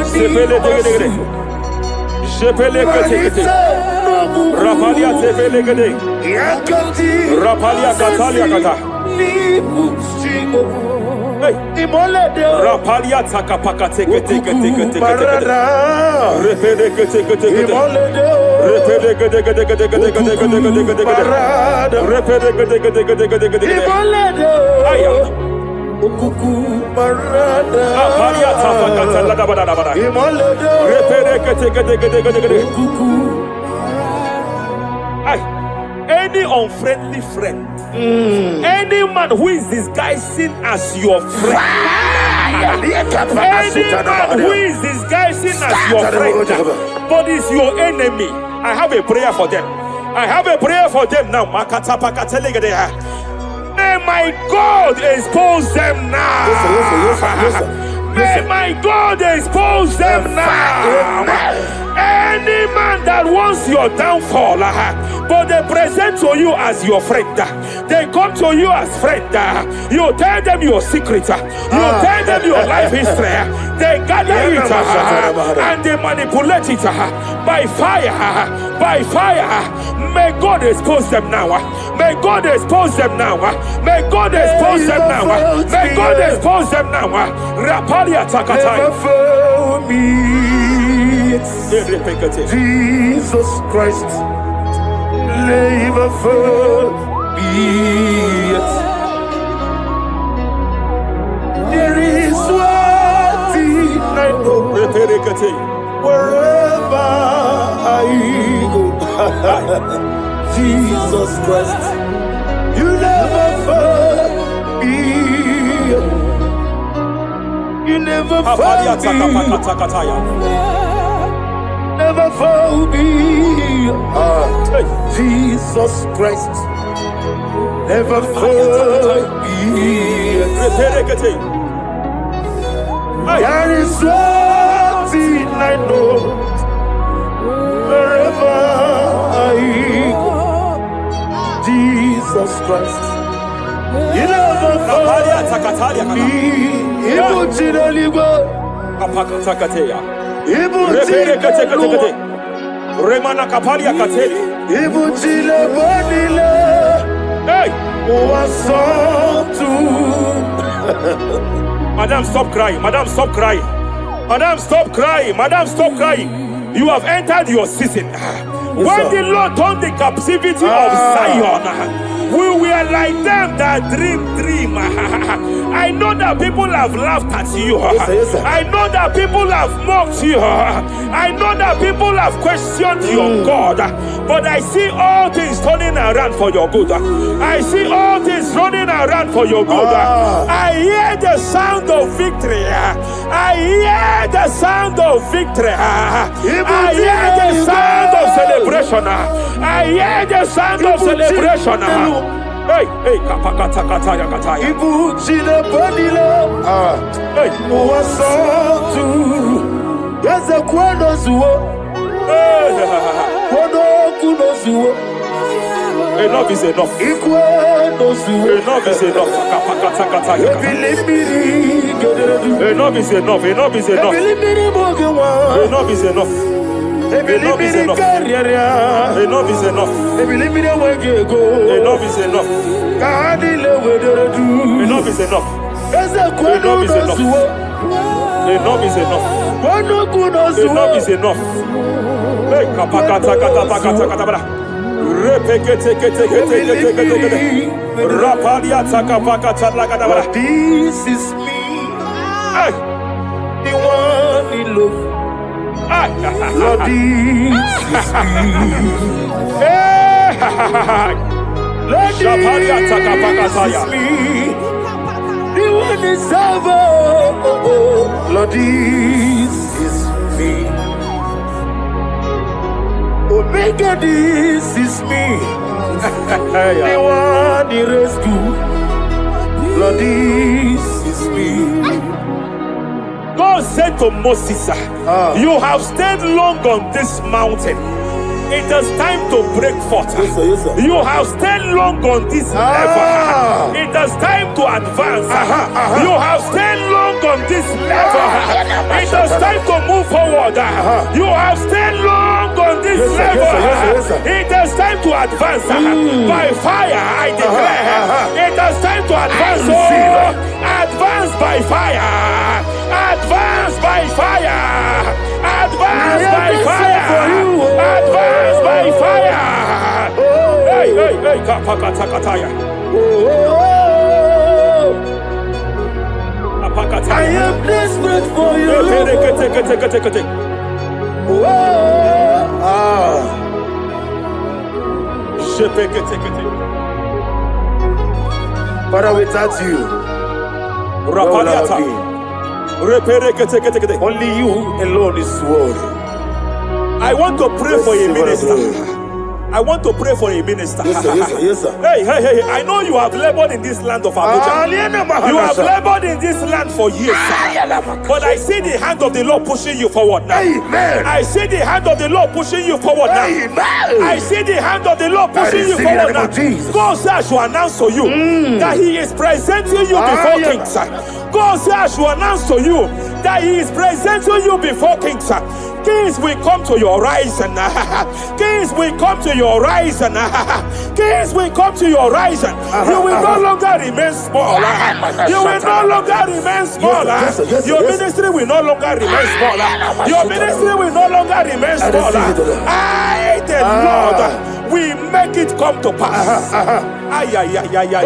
Sepele degede. Sepele kete. Rapalia tepele gede. Yakati Rapalia katalia kata. Ibu simo Hey. Imolede Rapalia takapaka teke. Barada Repele kete. Imolede Repele gede. Barada Repele gede. Imolede Aya. Ukuku Barada Apalia tapaka bada. Imolede Repele gede. Ukuku Ay. Any unfriendly friend, any man who is disguising as your friend, any man who is disguising as your friend, but is your enemy, I have a prayer for them. I have a prayer for them now. May my God expose them now. May my God expose them now. Any man that wants your downfall, but they present to you as your friend, they come to you as friend, you tell them your secret, you tell them your life history, they gather it and they manipulate it by fire. May God expose them now. May God expose them now. May God expose them now. May God expose them now. Rapalia Takatai. Jesus Christ, never for me. There is one thing I know. Wherever I go, Jesus Christ, you never fail me. You never fail me. Never fail me. Jesus Christ, never fail me. There is one thing I know. Wherever I go, Jesus Christ, you never fail me. Remana kapalia kateli. Hey! Madam, stop crying. Madam, stop crying. Madam, stop crying. Madam, stop crying. You have entered your season. When the Lord turned the captivity of Zion, we were like them that dream. I know that people have laughed at you. I know that people have mocked you. I know that people have questioned your God. But I see all things turning around for your good. I see all things running around for your good. I hear the sound of victory. I hear the sound of victory. I hear the sound of celebration. I hear the sound of celebration. Hey, kapakata kataya kataya. Ibu chile panile. Hey, Muwasotu. Yeze kweno zuo. Kweno kuno zuo. enough is enough. Ikweno zuo. Enough is enough. Kapakata kataya. Ebilimiri gederedu. Enough is enough. Enough is enough. Ebilimiri mogewa. Enough is enough. Enough is enough. Enough is enough. Ebilimiri wegego. Enough is enough. Kahadile wederedu. Enough is enough. Eze kweno zuo. Enough is enough. Kweno kuno zuo. Enough is enough. Hey, kapakata katapakata katabara. Repekete kete. Rapalia takapakata lagadabara. This is me. Hey, The one in love. Lord, this is me. Lord, Shapalia this takapakataya. is me. The one is over. Lord, this is me. Omega, this is me. The one in rescue. Lord, this is me. God said to Moses, you have stayed long on this mountain. It is time to break forth. Yes, sir, yes, sir. You have stayed long on this level. It is time to advance. You have stayed long on this level. It is time to move forward. You have stayed long on this level. It is time to advance. By fire, I declare. It is time to advance. Advance by fire. Advance by fire. Advance by fire. Advance by fire. Hey, hey, hey, kapakatakataya. I am desperate for you. Father, without you, only you alone is worthy. I want to pray for a minister. I want to pray for a minister. Yes, sir, yes, sir, yes, sir. Hey, hey, hey, I know you have labored in this land of Abuja. You have labored in this land for years. But I see the hand of the Lord pushing you forward now. Amen. I see the hand of the Lord pushing you forward now. Amen. I see the hand of the Lord pushing you forward now. God says I should announce to you that He is presenting you before kings. God says I should announce to you that He is presenting you before kings. Kings will come to your horizon. Kings will come to your horizon. Kings will come to your horizon. You will no longer remain small. You will no longer remain small. Your ministry will no longer remain small. Your ministry will no longer remain small. I, the Lord, will make it come to pass. Ay, ay, ay, ay, ay,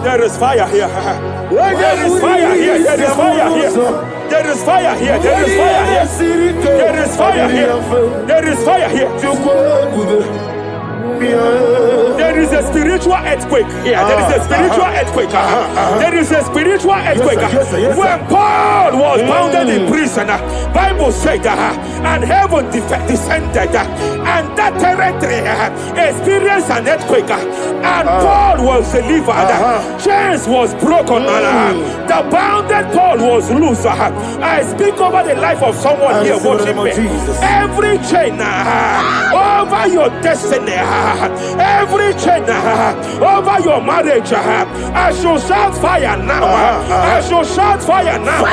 there is fire here. There is fire here. There is fire here. There is fire here. There is fire here. There is fire here. There is fire here. There is a spiritual earthquake here. There is a spiritual earthquake. There is a spiritual earthquake. When Paul was bounded in prison, Bible said, and heaven descended, and that territory experienced an earthquake, and Paul was delivered. Chains was broken. The bounded Paul was loose. I speak over the life of someone here watching me. Every chain over your destiny, every chain over your marriage, I shall shout fire now. I shall shout fire now.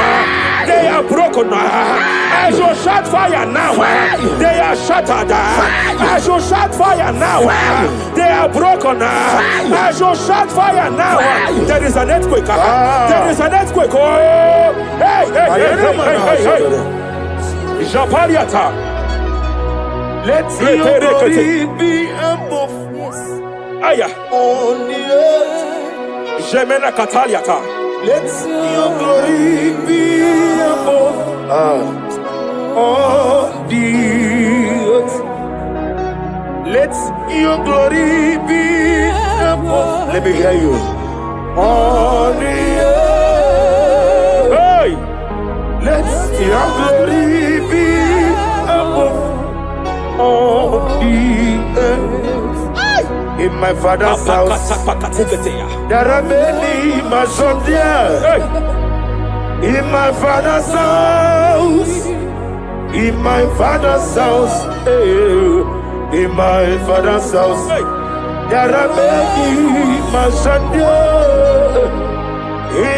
They are broken. I shall shout fire now. They are shattered. I shall shout fire now. They are broken. I shall shout fire now. There is an earthquake. There is an earthquake. Oh, hey, hey, hey, hey, hey, hey. Japariata. Let your glory be above Aya. on the earth. Jemena Kataliata. Let your glory be above on the earth. Let your glory be above. Let me hear you. On the earth. Hey. Let your glory be above on the earth. In my father's house, there are many mansions there. In my father's house, in my father's house, in my father's house, there are many mansions there.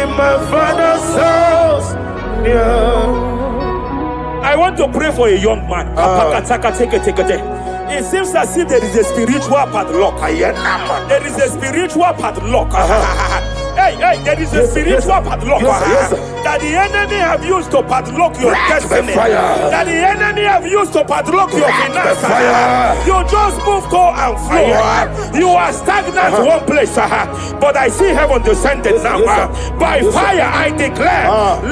In my father's house, I want to pray for a young man. It seems as if there is a spiritual padlock. There is a spiritual padlock. Hey, hey, there is a spiritual padlock that the enemy have used to padlock your destiny. That the enemy have used to padlock your finances. You just move to and fro. You are stagnant one place, but I see heaven descended now. By fire, I declare,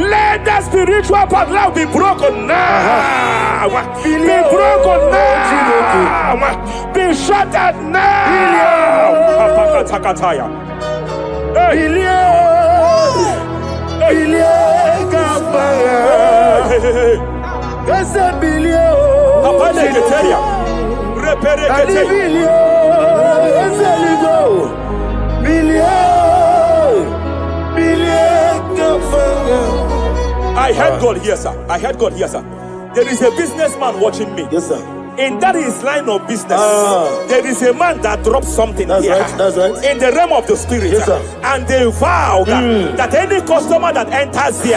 let that spiritual padlock be broken now. Be broken now. Be shattered now. I heard God here, sir. I heard God here, sir. There is a businessman watching me. Yes, sir. In that his line of business, there is a man that dropped something That's here. right, that's right. In the realm of the spirit. Yes, sir. And they vow that any customer that enters here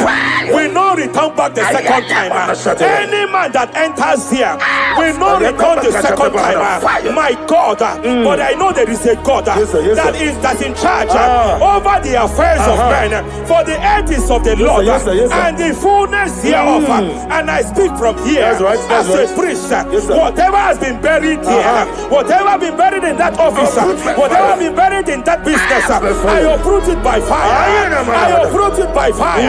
will not return back the second time. Any man that enters here will not return the second time. My God, but I know there is a God Yes, sir. that's in charge over the affairs of men. For the earth is of the Lord Yes, sir. Yes, sir. and the fullness hereof. And I speak from here That's right, that's as right. a priest. Yes, sir. Whatever has been buried here, whatever been buried in that office, whatever been buried in that business, I uproot it by fire. I uproot it by fire.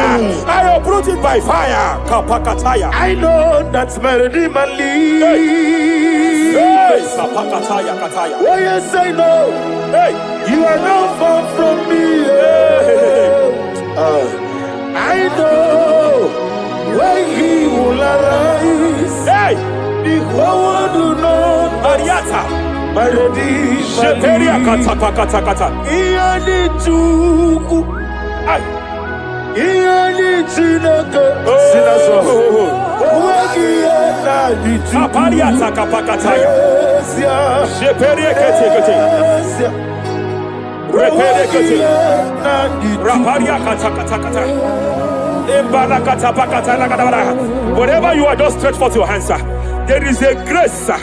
I uproot it by fire. Kapakataya. I know that's melody man leave. Hey, Kapakataya, Kataya. Oh yes, I know. Hey, You are not far from me. I know when he will arise. hey, The whole world will know Ariata. melody Sheperia man kata kata kata. Iyani chuku, Ay. iyani chinaka, Oh. wagi yana di chuku. Kapariata kapakataya. Esia, Sheperia kete kete. esia, Repere wagi kete. yana di chuku. Raparia kata kata kata. Embarakata pakata lakata. Wherever you are, just stretch forth your hands, sir. There is a grace, sir,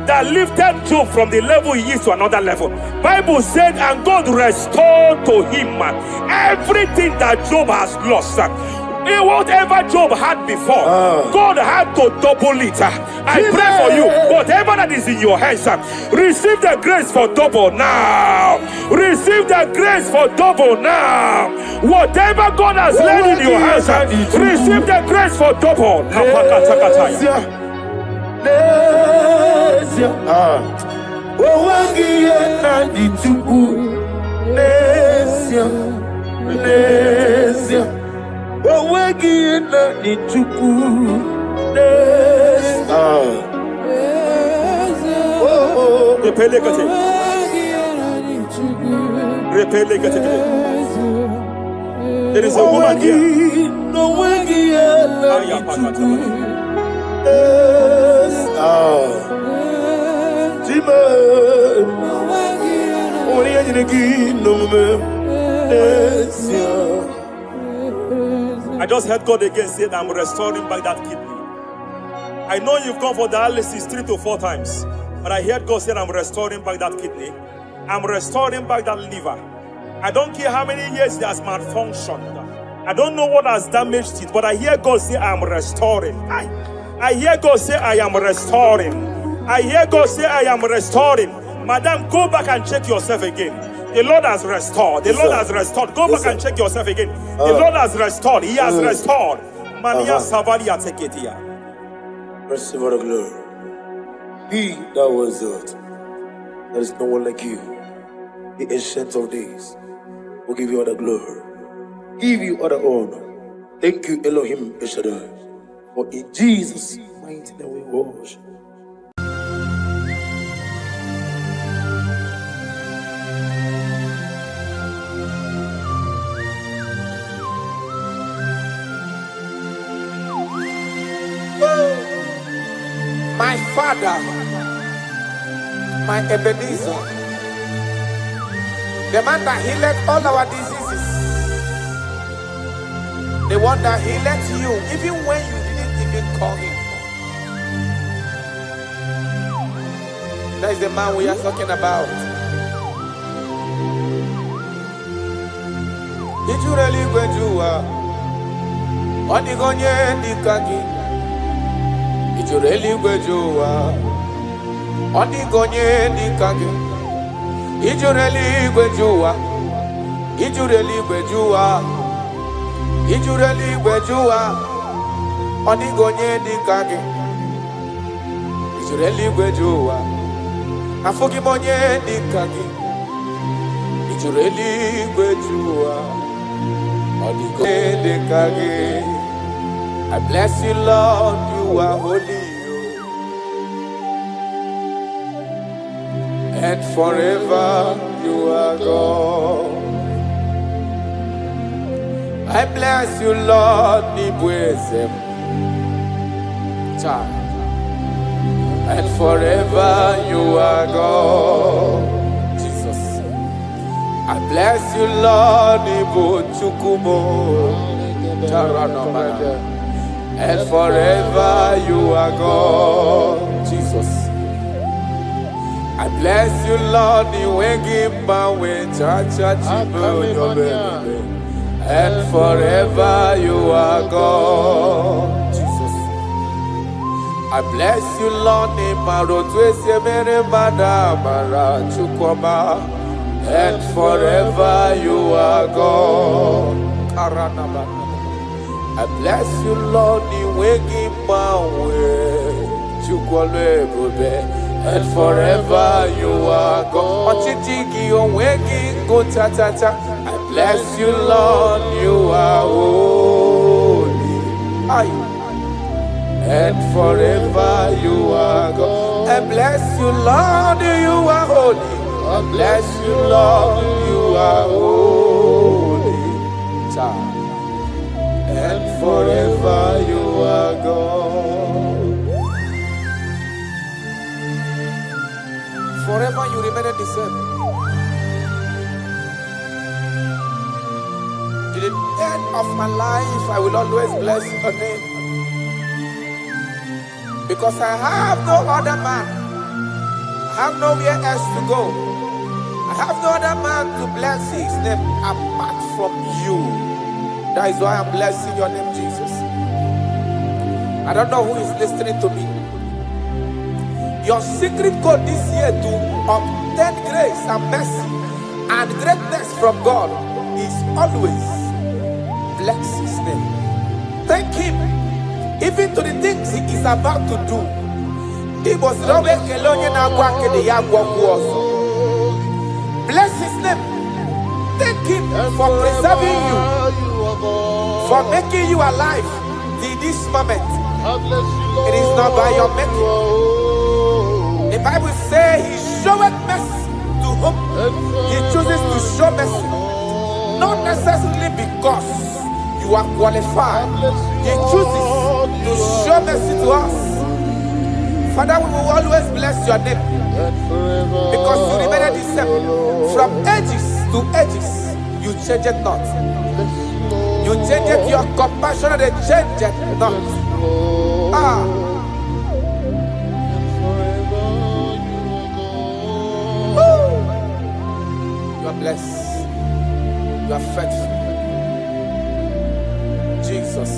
that lifted Job from the level he is to another level. Bible said, and God restored to him everything that Job has lost. Whatever Job had before, God had to double it. I pray for you, whatever that is in your hands, receive the grace for double now. Receive the grace for double now. Whatever God has laid in your hands, receive the grace for double. Esia, esia, wagi yana di chuku. Esia, esia, wagi yana di chuku. Esia. Repele kete. Repele kete. There is a woman here. No wagi yana Aya di pakata. chuku. Jima, only I didn't no I just heard God again say that I'm restoring back that kidney. I know you've gone for dialysis 3 to 4 times, but I heard God say I'm restoring back that kidney. I'm restoring back that liver. I don't care how many years it has malfunctioned. I don't know what has damaged it, but I hear God say I'm restoring. I hear God say I am restoring. I hear God say I am restoring. Madam, go back and check yourself again. The Lord has restored. The Lord has restored. Go back and check yourself again. The Lord has restored. He has restored. Mania Savalia Teketia. receive all the glory. He that was it. There is no one like you. The ancient of days will give you all the glory. Give you all the honor. Thank you, Elohim Eshadai. For in Jesus' mighty name we worship. My Father, my Ebenezer, the man that healed all our diseases, the one that healed you even when you didn't even call him. That is the man we are talking about. Did you really go to Onigonye Nikaki? Ijureli gwejuwa Onigonye Nikaki. Ijureli gwejuwa Ijureli gwejuwa Ijureli gwejuwa Onigonye Nikaki. Ijureli gwejuwa Afogimonye Nikaki. Ijureli gwejuwa Onigonye Nikaki. I bless you, Lord, you are holy. and forever you are God. I bless you, Lord, Nibwezem. And forever you are God. Jesus. I bless you, Lord, Ibu Chukumo. And forever you are God. Jesus. I bless you, Lord, and forever you are God. Jesus. I bless you, Lord, and forever you are God. I bless you, Lord, and forever you are God. I bless you, Lord, you are holy. And forever you are God. I bless you, Lord, you are holy. I bless you, Lord, you are holy. And forever you are God. Forever you remain the same. To the end of my life, I will always bless your name. Because I have no other man. I have nowhere else to go. I have no other man to bless his name apart from you. That is why I'm blessing your name, Jesus. I don't know who is listening to me. Your secret code this year to obtain grace and mercy and greatness from God is always bless his name. Thank him even to the things he is about to do. Bless his name. Thank him for preserving you, for making you alive till this moment. It is not by your making. The Bible says he showeth mercy to whom he chooses to show mercy. Not necessarily because you are qualified. He chooses to show mercy to us. Father, we will always bless your name because you remain the same. From ages to ages, you change it not. You change it, your compassion, they change it not. You are blessed. You are faithful. Jesus.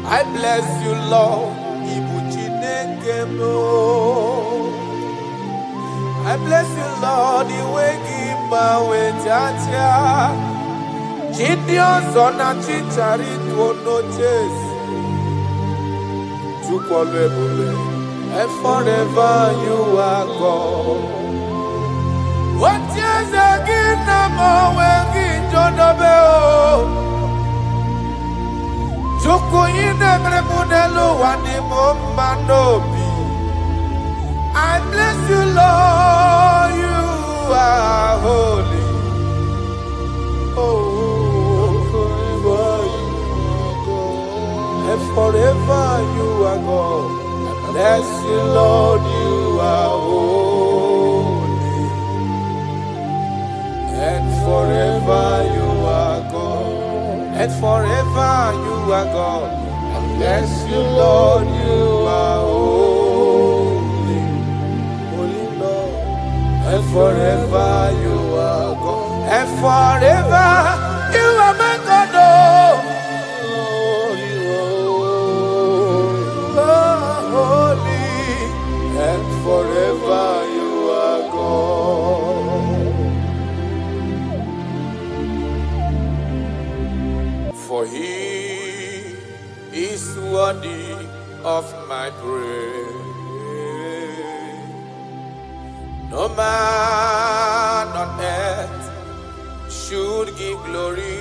I bless you, Lord. I bless you, Lord. And forever you are God. What is again? I bless you, Lord, you are holy. And forever you are God. I bless you, Lord, you are holy. And forever you are God. And forever you are God. I bless you, Lord, you are holy. Holy Lord. And forever you are God. And forever you are my God. And forever you are God. For he is worthy of my praise. No man on earth should give glory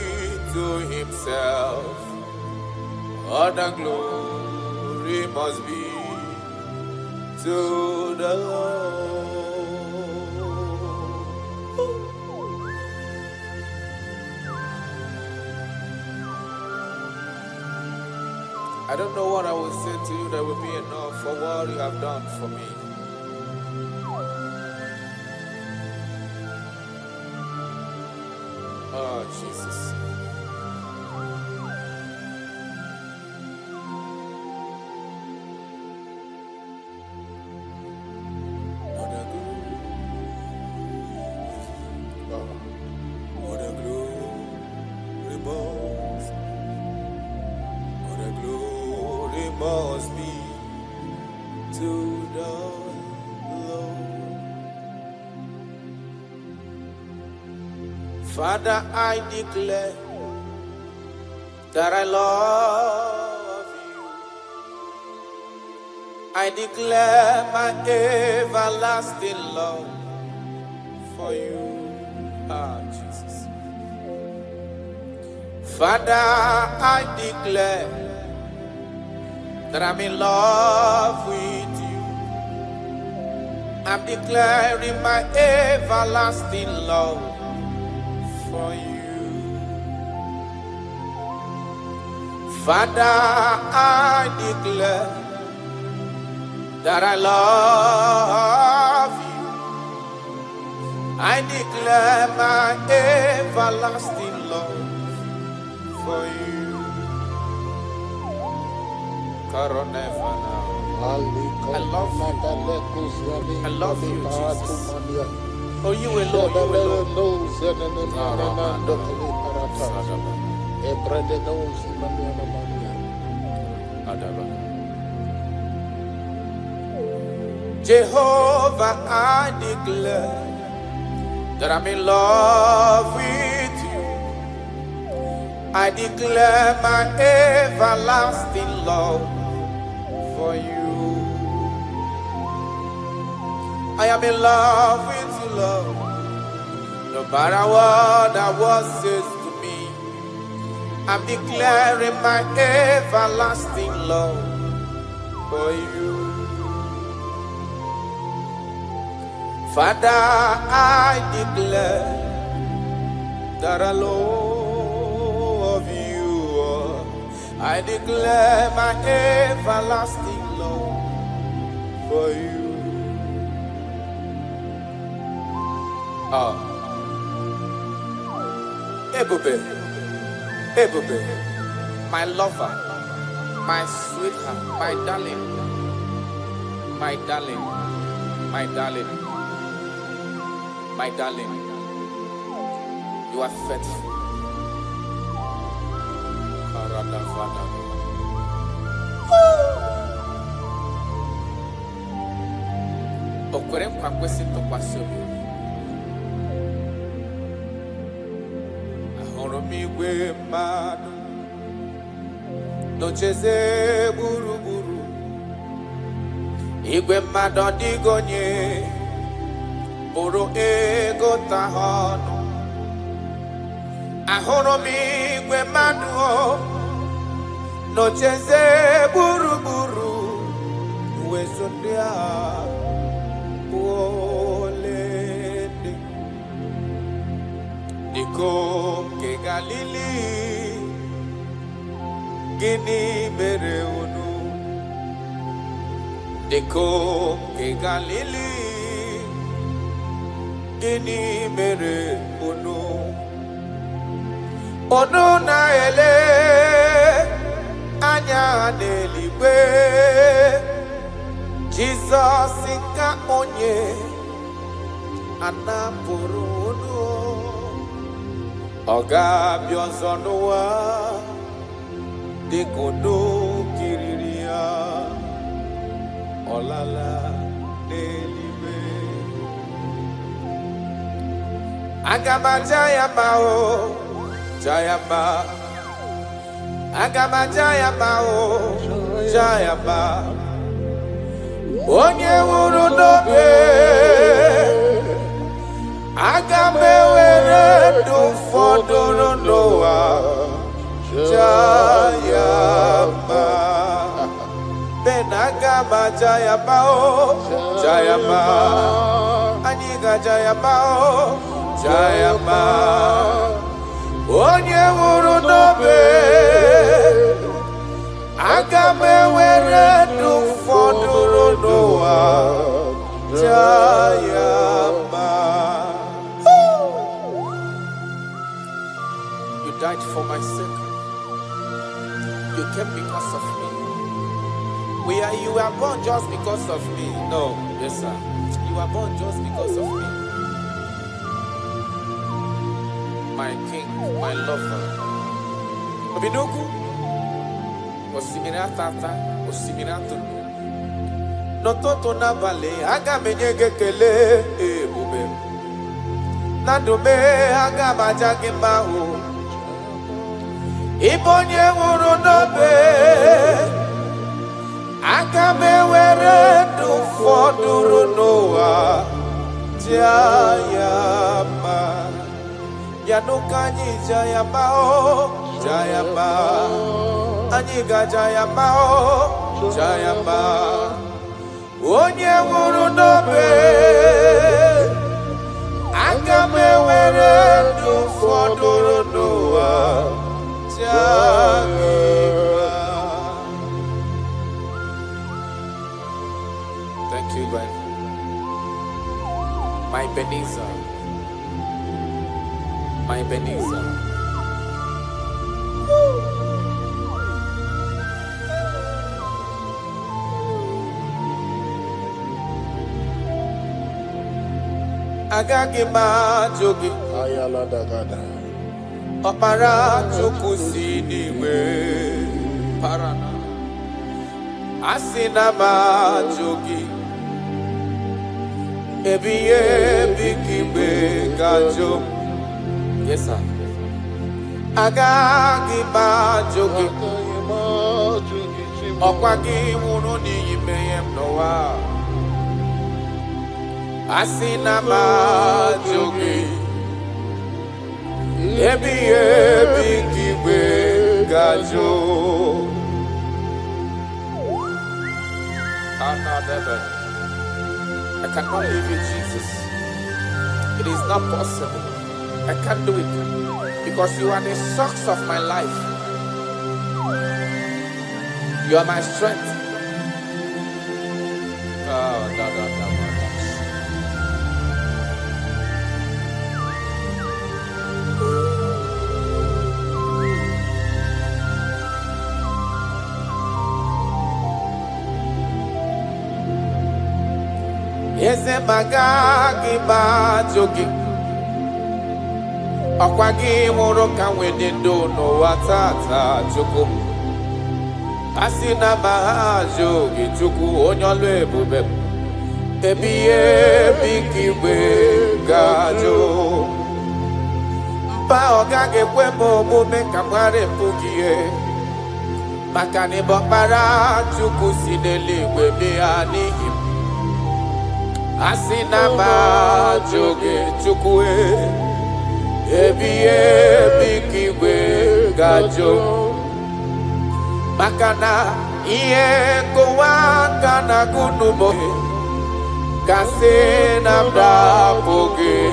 to himself. All the glory must be to the Lord. I don't know what I will say to you that will be enough for what you have done for me. Oh, Jesus. Must be to the Lord. Father, I declare that I love you. I declare my everlasting love for you. Ah, Jesus. Father, I declare that I'm in love with you. I'm declaring my everlasting love for you. Father, I declare that I love you. I declare my everlasting love for you. I love you. I love you, Jesus. Oh, you alone, you alone. Jehovah, I declare that I'm in love with you. I declare my everlasting love for you. I am in love with you, Lord. No matter what the world says to me, I'm declaring my everlasting love for you. Father, I declare that I love you. I declare my everlasting love for you. Ebube, Ebube, my lover, my sweetheart, my darling, my darling, my darling, my darling, you are faithful. Okwere nkwa kwesị ntụkwasị obi. Ahụrụ m igwe mmadụ n'ocheze gburugburu. Igwe mmadụ ọdịghị onye bụrụ ego ta ha ọnụ. Ahụrụ m igwe mmadụ n'ocheze gburugburu. Uwezo ndị a olede dịkom ke Galili, gịnị mere unu? Dịkom ke Galili, gịnị mere unu? Unu na-ele anya n'eluigwe, Jizọs ka onye anapụrụ unu. Ọ ga-abịa ọzọ n'ụwa dịka unu kiriri ya, ọ lala n'eluigwe. Aga m aja ya mma o, ja ya mma. Aga m aja ya mma o, ja ya mma. Onye nwụrụ n'obe, aga m ewere ndụ fọdụrụ n'ụwa, ja ya mma. Jayabao, Jayaba, Aniga Jayabao, Jayaba, Onye Wuru Nobe, Agame Were Du Foduru Noa, Jayaba. You died for my sake. You came because of me. You were born just because of me. No, yes, sir. You were born just because of me. My king, my lover. Obidoku. Osimira tata, osimira tunu. Nototo na vale, aga menyege kele, bube. Nadume, aga bajage mahu. Ibonye wuru nobe. Agabe were du foduru noa Jayama Yanukanyi Jayama o Jayama Aniga Jayama o Jayama Onye wuru nobe Agabe were du foduru noa Jayama. Thank you, God. My Ebenezer. My Ebenezer. Agagi ma jogi. Ayala dagada. Opara chukusi niwe. Parana. Asina ma jogi. Ebiye bikimbe gajo. Yes, sir. Agagi ma jogi. Okwagi wunu ni yimeyem noa. Asina ma jogi. Ebiye bikimbe gajo. Another. I cannot live with Jesus. It is not possible. I can't do it because you are the source of my life. You are my strength. Eze magagi bajogi Okwagi wuru ka wedendo no watata chuku Asina mahajogi chuku onyolu ebube Ebiye bikiwe gajo Mpa ogage kwemo omume kamware mpugie Makani bokpara chuku sineliwe bianihi Asina ma joge chukwe Ebiye bikiwe gajo Makana iye kowa kana gunumo Kase namda poge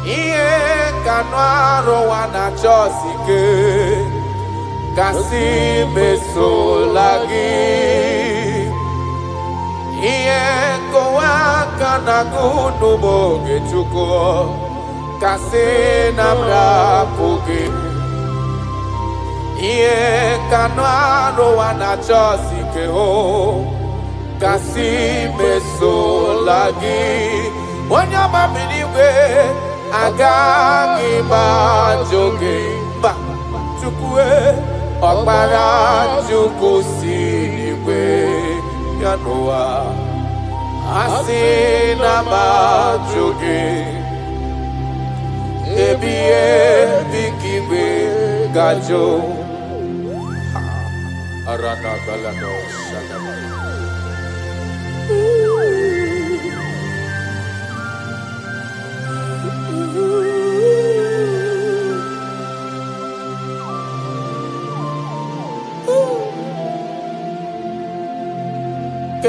Iye kanwaro wana chosike Kasi meso lagi Iye kowa kana gunumo gechuko Kase namda poge Iye kanwaro wana chosike ho Kasi meso lagi Wanyama miniwe agagi ba joge ba chukwe Okpara chukwu siriwe Yanoa Asina ma joge Ebiye bikiwe gajo Arana balano shadaba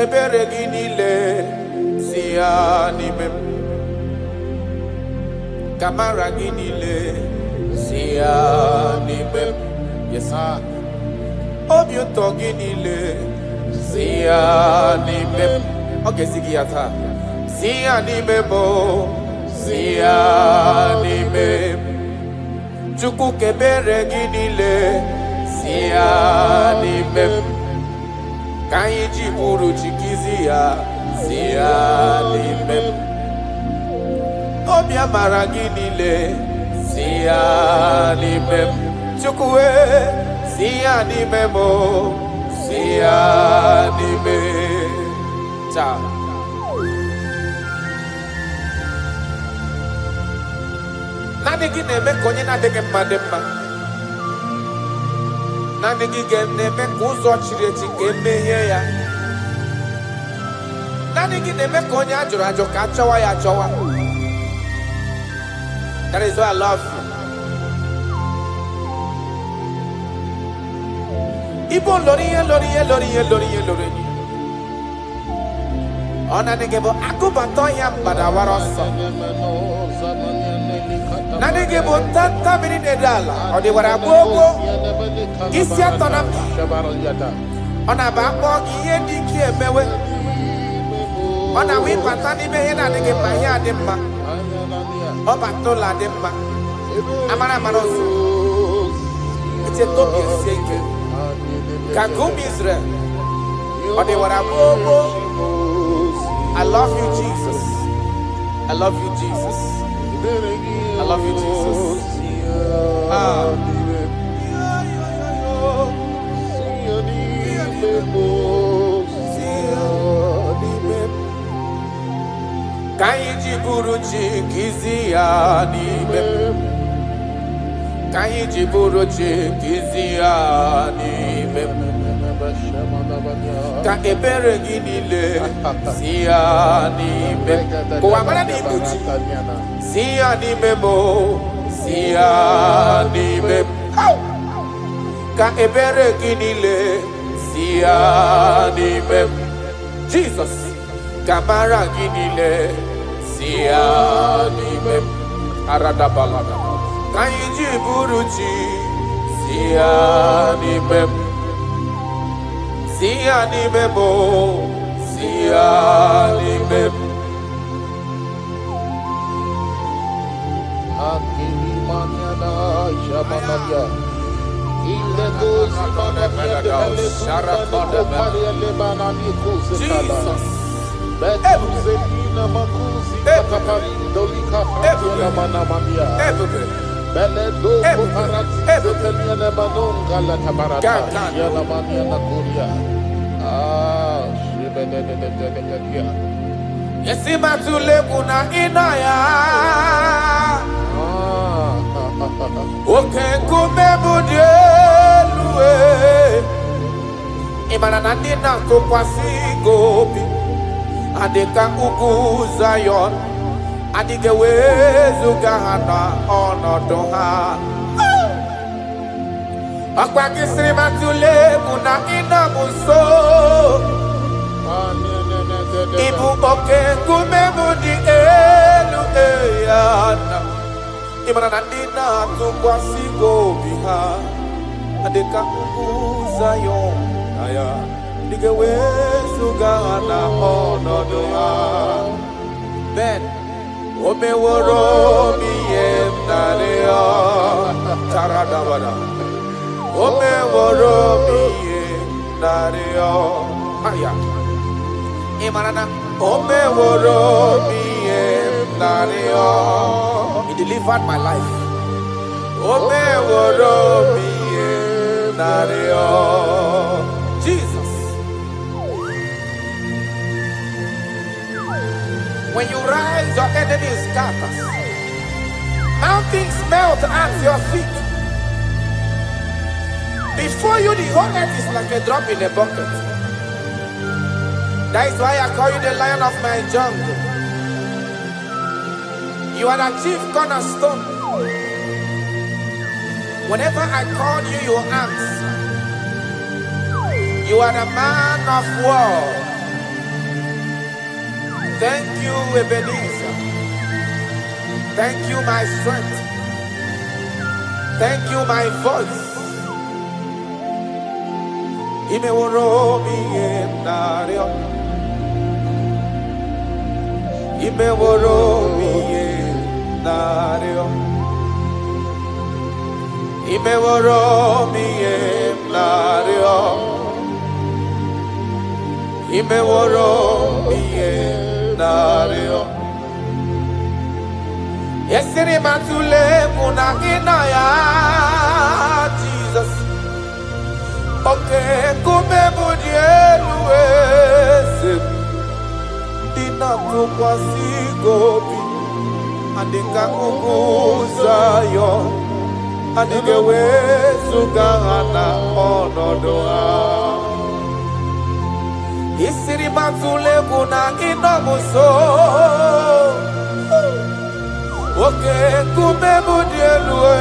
kebere ginile sia nime kamara ginile sia nime yes sir obiuto ginile sia nime okay sigiata sia nime mo sia nime chuku kebere ginile sia nime Kaiji buru chikizia sia nime Obia maraginile sia nime Chukwe sia nime mo sia nime Cha Nani gine me konye na dege madema Nani gine me kuzo chireti kemeye ya Nani gine me konye ajura joka chawa ya chawa That is why I love you Ibo lori Ona negebo akubato ya mbadawaroso Nanegebo tanta minute dala Ode waragogo Isi atona Ona bako iye diki emewe Ona wipatani mehe na nege mahia demma Oba tola demma Amara marosu Ite tobi eseke Kagumi Israel Ode waragogo I love you, Jesus. I love you, Jesus. I love you, Jesus. Kaiji buruchi kizia nibe. Kaiji buruchi kizia nibe. Ka ebere ginile sia nime ko amara ni buti sia nime mo sia nime ka ebere ginile sia nime Jesus kamara ginile sia nime arada balada kaiji buruchi sia nime Sia nime mo, sia nime. Akili maniana shamanabia. Ile gozi manabia de hele kumbani kupari ele banani kuzekala. Betu zelina makuzi katapari dolika fatiela manamania. Bele do kuparati zetelia ne manonga la tabarata. Yala maniana kuria. Yesima tule kuna inaya Oke kume budielue Imana nandina kukwasi gobi Adeka ugu Zion Adige wezu gahana onodoha Akwa kisrima tule kuna ina muso Ibu oke kumemudi elu eyana Imana nandina tukwa sigo biha Adeka ugu Zion Aya Dige wezu gana onodoha Ben Ome woro miyem nareo Charadabada Ome woro miyem nareo Maya Imanana Ome woro miyem nareo He delivered my life Ome woro miyem nareo Jesus When you rise, your enemy scatters. Mountains melt at your feet. Before you, the whole earth is like a drop in a bucket. That is why I call you the lion of my jungle. You are the chief cornerstone. Whenever I call you, you answer. You are the man of war. Thank you, Ebenezer. Thank you, my strength. Thank you, my voice. Imeworomi enario. Imeworomi enario. Imeworomi enario. Imeworomi enario. Yesiri matule munagina ya Jesus. Okay, kume mudielwese. Dina tukwasi gobi. Andika kukuzayo. Andike wesu gana onodoa. Yesiri matule munagina muso. Okay, kume mudielwe.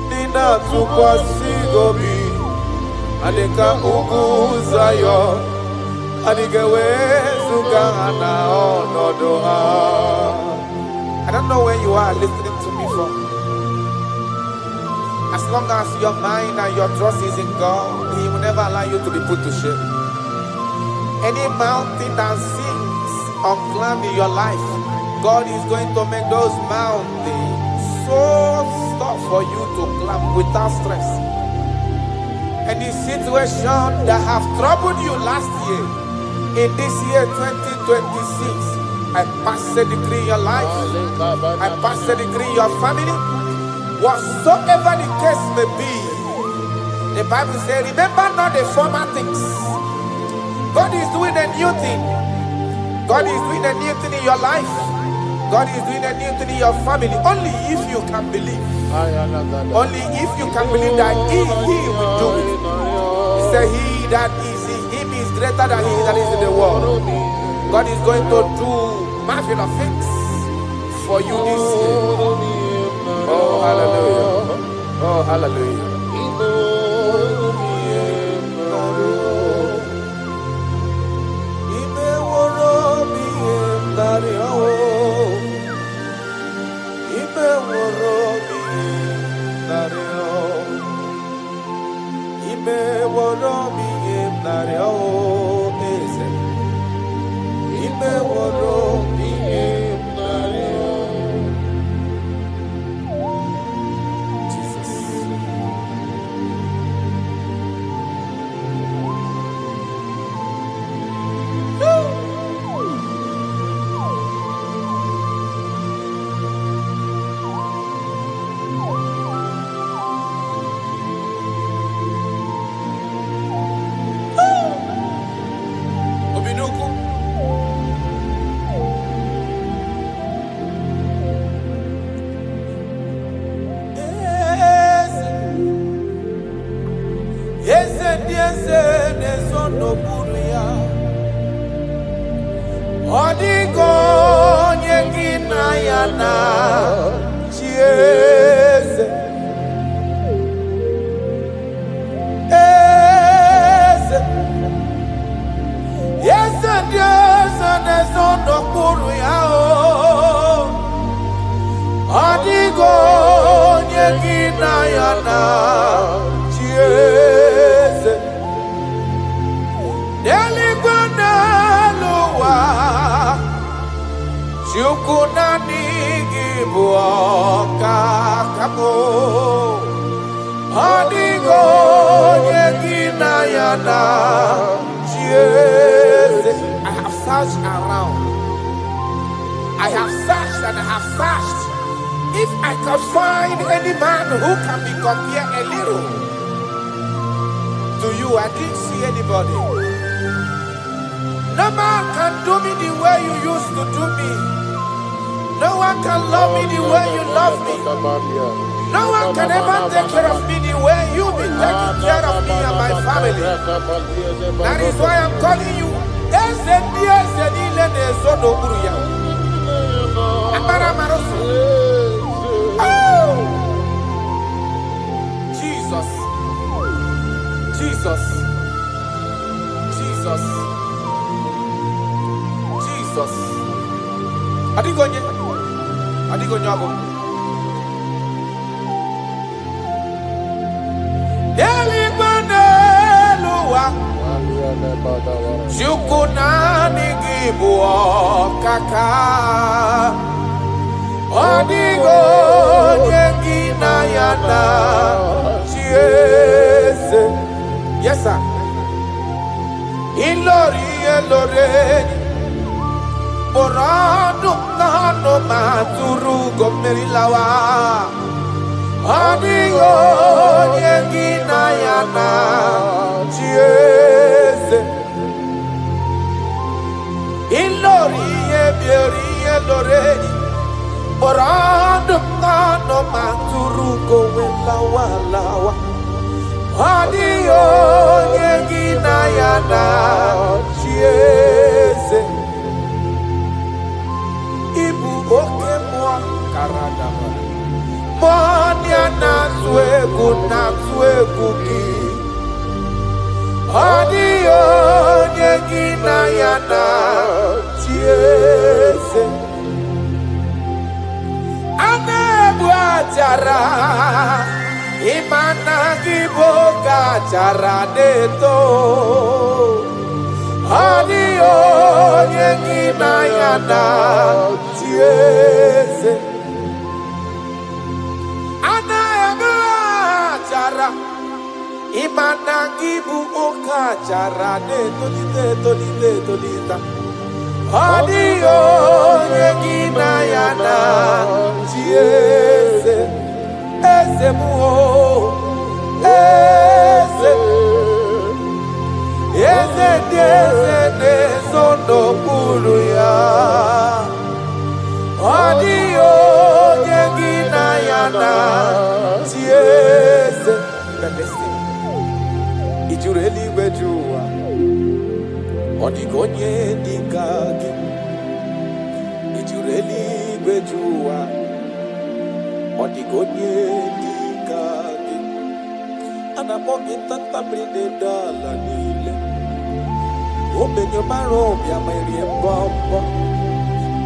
Nina tukwasi gobi. Adeka uguzayo. Adigewe sugana onodoha. I don't know where you are listening to me from. As long as your mind and your trust is in God, He will never allow you to be put to shame. Any mountain that seems unclimbed in your life, God is going to make those mountains so tough for you to climb without stress. Any situation that have troubled you last year, in this year 2026, I pass a decree in your life, I pass a decree in your family, whatsoever the case may be. The Bible says, remember not the former things. God is doing a new thing. God is doing a new thing in your life. God is doing a new thing in your family. Only if you can believe. Only if you can believe that He will do it. He said, He that is in Him is greater than he that is in the world. God is going to do marvelous things for you this year. Oh, hallelujah. Oh, hallelujah. That is why I'm calling you. Jesus. Jesus. Jesus. Jesus. Adigonye ago. Deli banelua. Jukunani IGBO kaka. Adigonye ginayana. Yes, sir. Ilori. Borado nano maturu gomerilawa. Adigo yengina yana chiese. Ilori eloreni. Borado nano maturu gomelawa. Adigo yengina yana chiese. Ibu oke mwa karadaba. Monia na tuegu ki. Adio nyegina yana chiese. Anebu ajara. Imana IGBO kachara deto. Adio nyegina yana chiese. Ana cara imana IGBO kachara tolita. Adio nyegina yana chiese. Eze muo Eze sono pulu ya. Adio nyegina yana chiese. Ijureli wejua. Odigonye dikagi. Ijureli wejua. Odigonye dikagi. Anamogi tanta brinde dala nile. Obenyo maro ya meri mbombo.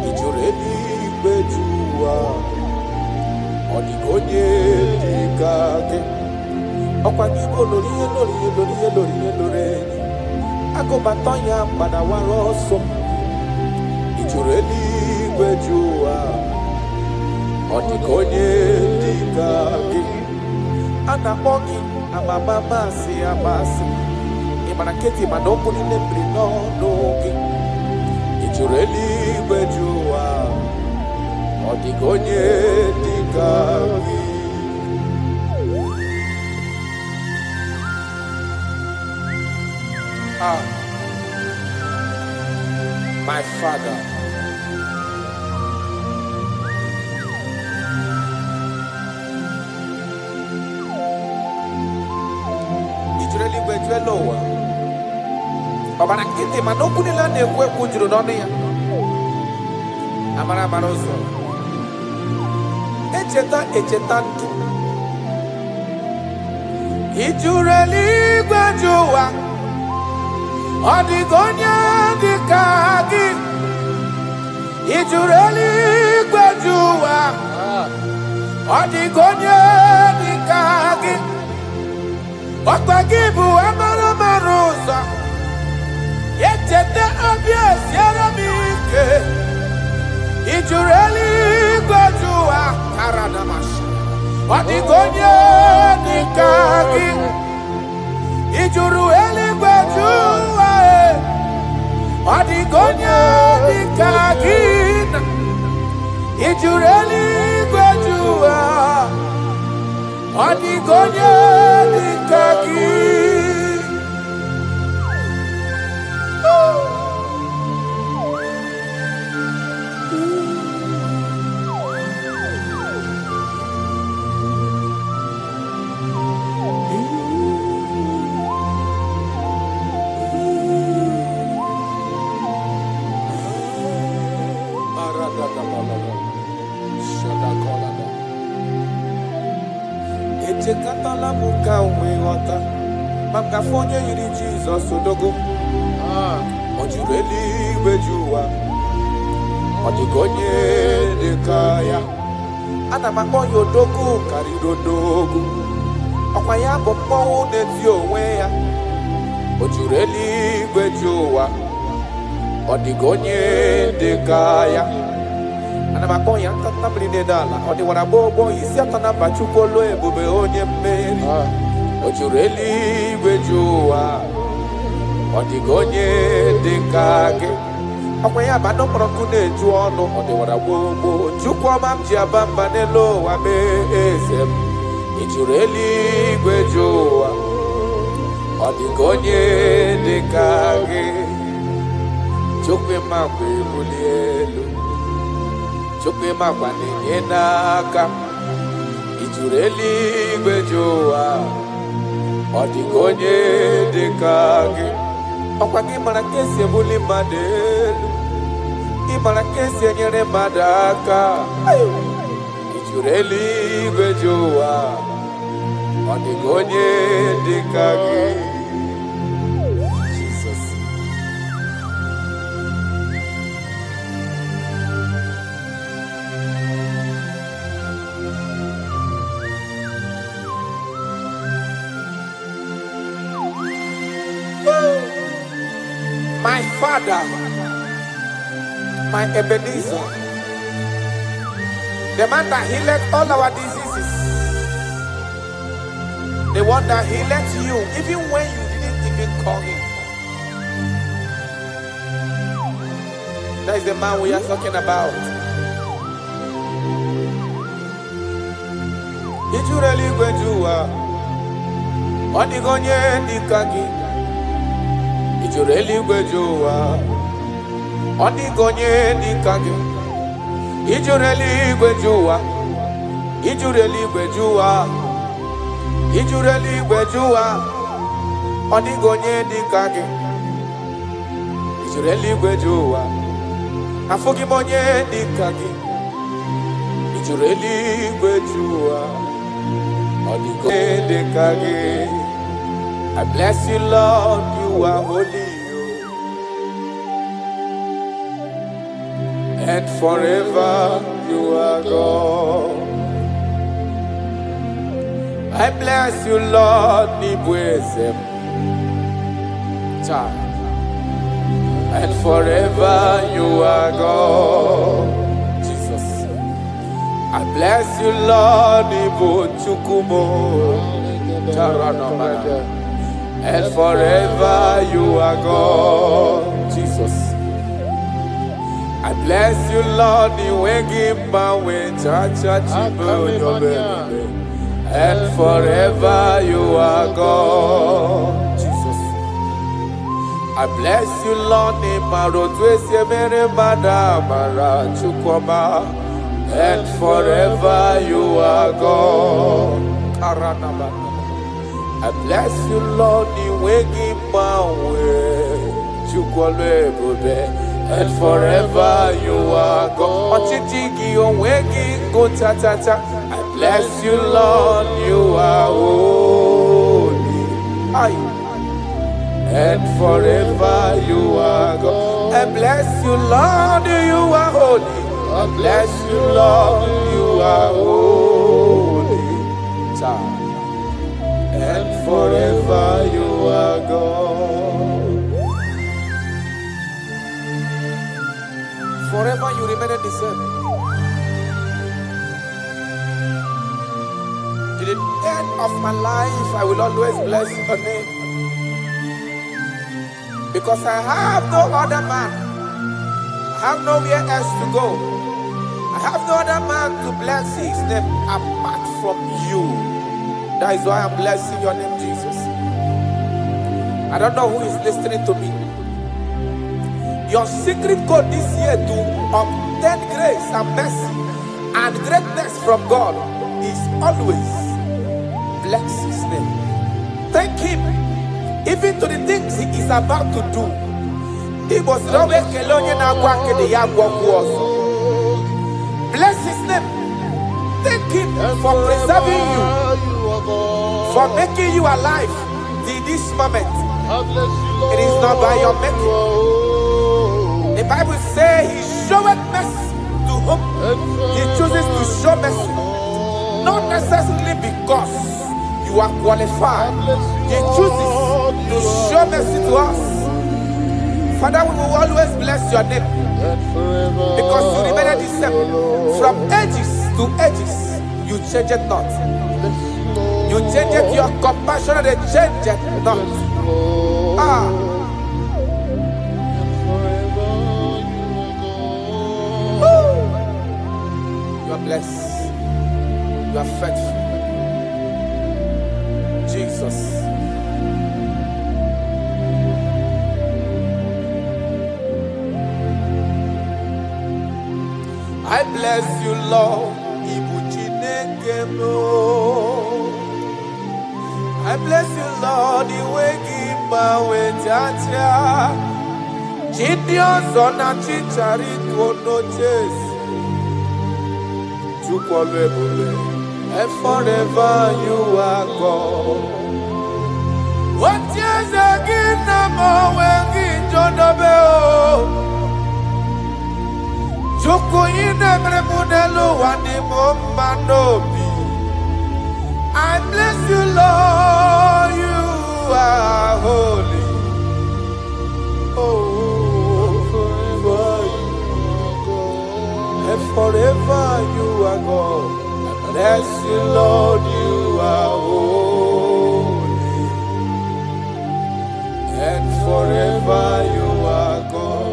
Ijureli wejua. Odigonye dikagi. Okwa IGBO lori. Agobatonya pada waroso. Ijureli wejua. Odigonye dikagi. Anamogi amamamasi amasi. Imanaketi manopu ni nembri no nogi. Ijureli wejua. Odigonye dikagi. My Father, Ijureli wejuelowa. Babana kiti manoku ni lane kwe kujuru noni ya. Amara marozo. Echeta ntu. Ijureli wejuwa. Odigonye dikagi. Ijureli wejuwa. Odigonye dikagi. Okwa IGBO amara maroza. Echete abies yaramike. Ijureli wejuwa. Karadamash. Odigonye dikagi. Ijureli wejuwa. Odigonye dikagi. Ijureli wejuwa. Odigonye dikagi. Echekatala muka umewata. Makafonye yiri Jesus odogo. Ojureli wejuwa. Odigonye dekaya. Ana makonyo dogu karido dogu. Okwaya bombo netio weya. Ojureli gwejowa. Odigonye dekaya. Ana makonya tata brine dala. Odi wana bobo isi atana bachukolo ebube onye mmeri. Ojureli gwejowa. Odigonye dekage. Akwanya bado prokune juono. Odi wana bobo. Chukwa mamji abamba nelo wabe esem. Ojureli gwejowa. Odigonye dekage. Chukwe mambe bulielu. Chukwe mabane nyenaka. Ijureli gwejowa. Odigonye dekage. Okwagi marakesi ebuli madelu. Imarakesi enyere madaka. Ijureli gwejowa. Odigonye dekage. Jesus. My Father, my Ebenezer, the man that healed all our diseases, the one that healed you even when you didn't even call him. That is the man we are talking about. Ijureli gwejuwa, odigonye dikagi. Ijureli gwejuwa, odigonye dikagi. Ijureli gwejuwa, ijureli gwejuwa, ijureli gwejuwa, odigonye dikagi. Ijureli gwejuwa, afugimonye dikagi. Ijureli gwejuwa, odigonye dikagi. I bless you, Lord, you are holy, and forever you are God. I bless you, Lord, Nibwezem, and forever you are God. Jesus. I bless you, Lord, Nibuchukumo, and forever you are God, Jesus. I bless you, Lord, and forever you are God, Jesus. I bless you, Lord, and forever you are God. I bless you, Lord, and forever you are God. I bless you, Lord, you are holy, and forever you are God. I bless you, Lord, you are holy. I bless you, Lord, you are holy, and forever you are God. Forever you remain the same. To the end of my life, I will always bless your name. Because I have no other man. I have nowhere else to go. I have no other man to bless his name apart from you. That is why I'm blessing your name, Jesus. I don't know who is listening to me. Your secret code this year to obtain grace and mercy and greatness from God is always bless his name. Thank him even to the things he is about to do. He was always bless his name. Thank him for preserving you, for making you alive in this moment. It is not by your making. The Bible says he showed mercy He chooses to show mercy, not necessarily because you are qualified. He chooses to show mercy to us. Father, we will always bless your name because you remain the same. From ages to ages, you change it not. You change it, your compassion, and they change it not. You are blessed. You are faithful. Jesus. I bless you, Lord. I bless you, Lord. The way give my way, Jaja. Gideon's on a chichari to no chase. And forever you are God. What years again, I'm always John Abel. Joko ina mremudelo wani mombanobi. I bless you, Lord, you are holy. Oh, forever you are God. And forever you are God. I bless you, Lord, you are holy. And forever you are God.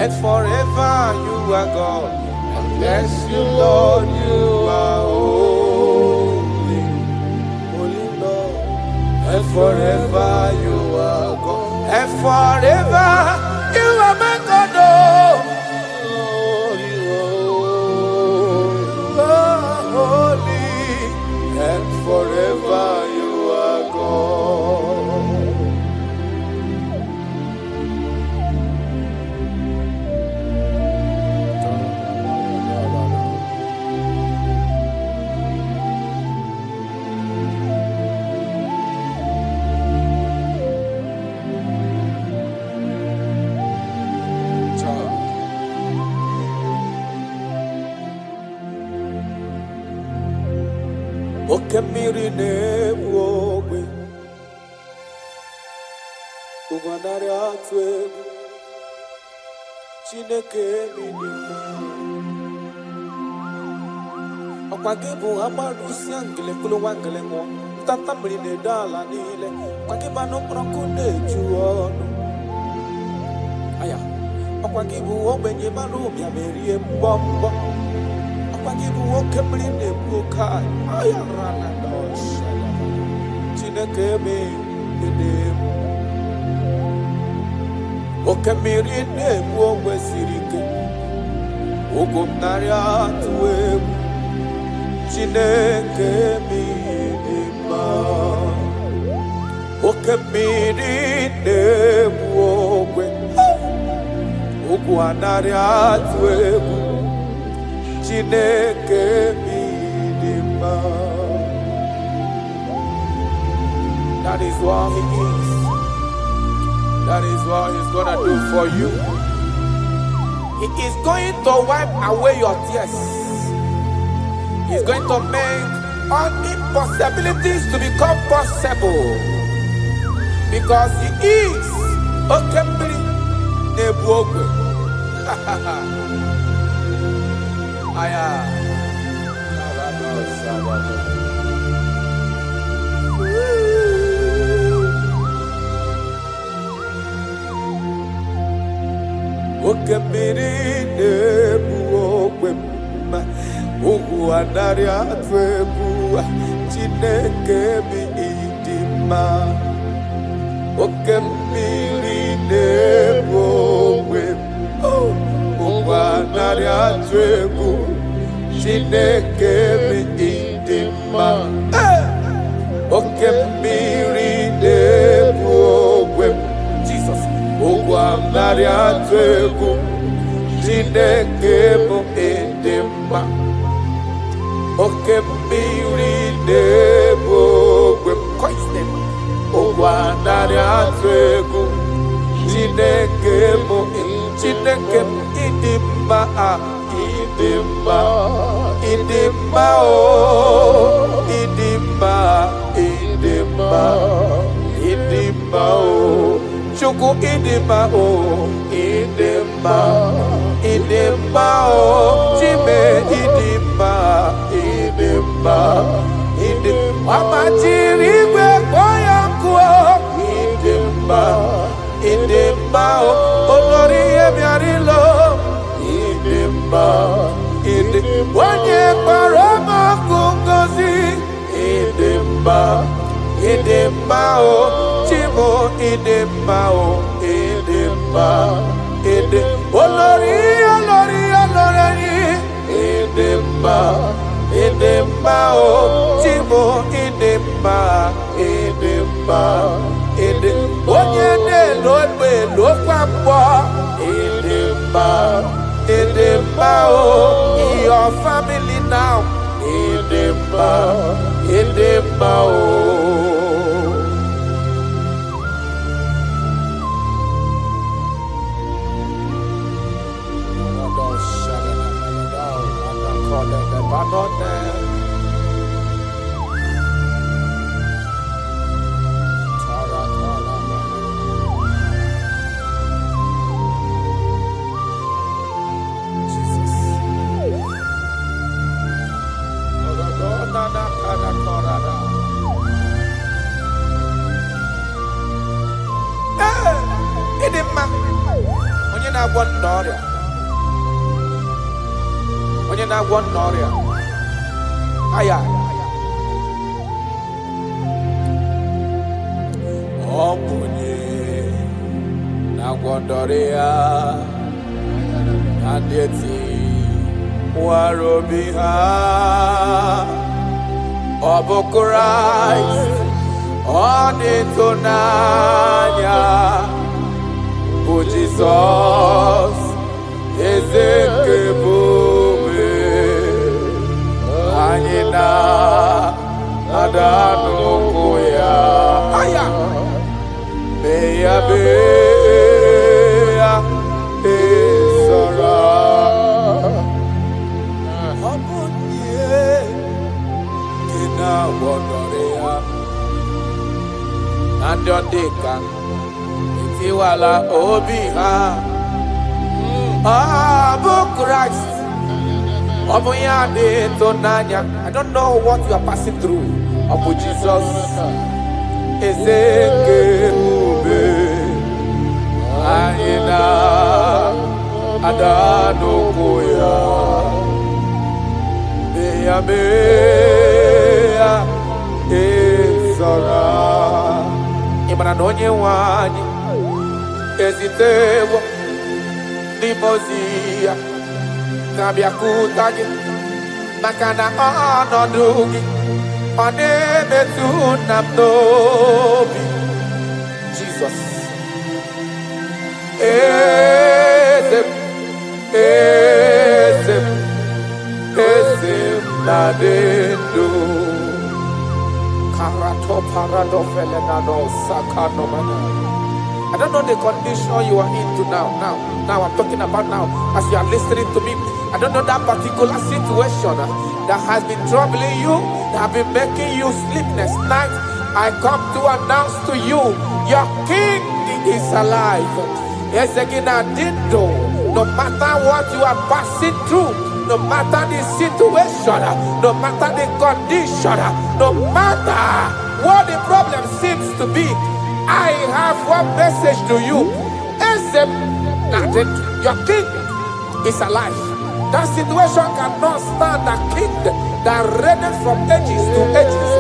And forever you are God. I bless you, Lord, you are holy. Holy Lord. And forever you are God. And forever you are my God. Oh, you are holy. And forever you are God. Okemiri nebwowe Uganare atwe Chineke minima Okwagebu amarusi angele kulu wangele mo Tata mrine dala nile Kwageba no prokune juono Aya Okwagebu obenye marumi amerie mbombo Okwagebu okemrine bukai Aya rana dosha Chineke minima Okemiri nebwo wesirike Ogomnari atwe Chineke minima Okemiri nebwo we Ogwanari atwe Chineke minima That is what he is. That is what he's gonna do for you. He is going to wipe away your tears. He's going to make all impossibilities to become possible. Because he is Okembri Nebuogwe. Aya. Okemiri nebuogwe Ugu anari atwebu Chineke mi idima Okemiri nebuogwe Ugu anari atwebu Chineke mi idima Okemiri nebuogwe Jesus Ogwamnari atwegu Chineke mu edema Okemiri nebogwe Ogwamnari atwegu Chineke mu edema Idima, Idima, oh, Idima, Idima, Idima, oh, Chuku Idima, oh, Idima, Idima, oh, Jime Idima, Idima, Idima, Amachiriwe Koyanko, Idima, Idima, oh, Olori Emiarilo, Idima, Idima, Onye Parama Kungozi, Idima, Idima, oh, Chimo, Idima, oh, Idima, Idima, Olori, Olori, Olori, Idima, Idima, oh, Chimo, Idima, Idima, Idima, Onye ne Lodwe, Lokwambo, Idima, Idima, oh, your family now, Idima, Idima, oh. Onye na-agwọ n'ọrịa, onye na-agwọ n'ọrịa, aya, ọ bụ onye na-agwọ n'ọrịa, ndị eti nwara obi ha, ọ bụ Kraịst, ọ na-eto n'anya. Oh Jesus, Ezekebube, Anyina, Adanukoya, Aya, Beya, Beya, Esara, Amunye, Kina Wodorea, Andodeka. Iwala obi ha, Abu Christ, Abu Yade Tonanya. I don't know what you are passing through. Abu Jesus, Ezekebe, Aina, Adanukoya, Beya Beya, Ezara, Imanonye Wani. Ezitewo Dimozia Kabiakuta gị maka na ọnọdụ gị ọ na-emetụ na m n'obi Jesus Eze m na-adị ndụ Karato parado felenado sakano mana. I don't know the condition you are into now. Now I'm talking about now. As you are listening to me, I don't know that particular situation that has been troubling you, that have been making you sleepless nights. I come to announce to you, your King is alive. Yes, again, I did know. No matter what you are passing through, no matter the situation, no matter the condition, no matter what the problem seems to be, I have one message to you. Your king is alive. That situation cannot stand a king that reigned from ages to ages.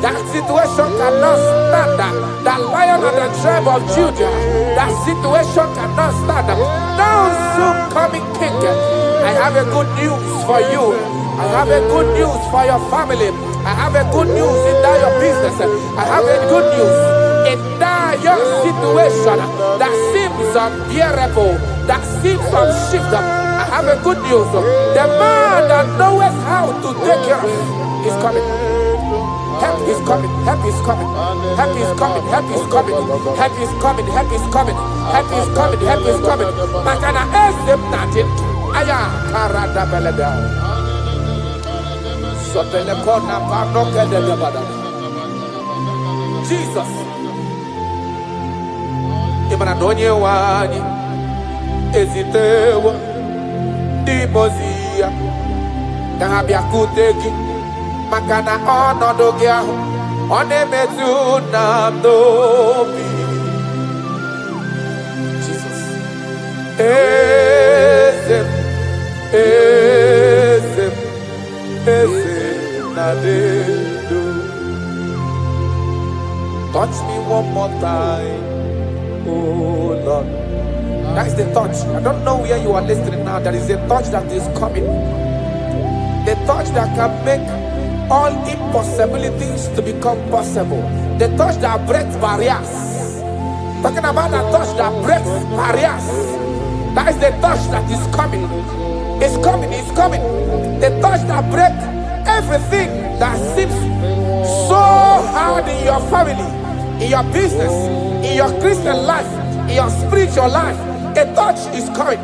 That situation cannot stand the lion of the tribe of Judah. That situation cannot stand. Now soon coming king, I have a good news for you. I have a good news for your family. I have a good news in that your business. I have a good news in that your situation that seems unbearable, that seems unshift. I have a good news. The man that knows how to take care of is coming. Help is coming. Help is coming. Help is coming. Help is coming. Help is coming. Help is coming. Help is coming. Help is coming. Makana esem natin. I Aya, Karada Beleda. Sotelekona Panoke de Gabada. Jesus. Imanadonye wani. Ezitewa. Dimozia. Dahabia kuteki. Makana onodogia. Onemetu namdobi. Jesus. Ezem. Ezem. Ezem. Nadedo. Touch me one more time. Oh Lord. That's the touch. I don't know where you are listening now. There is a touch that is coming. The touch that can make all impossibilities to become possible. The touch that breaks barriers. Talking about the touch that breaks barriers. That is the touch that is coming. It's coming, it's coming. The touch that breaks everything that seems so hard in your family, in your business, in your Christian life, in your spiritual life. A touch is coming.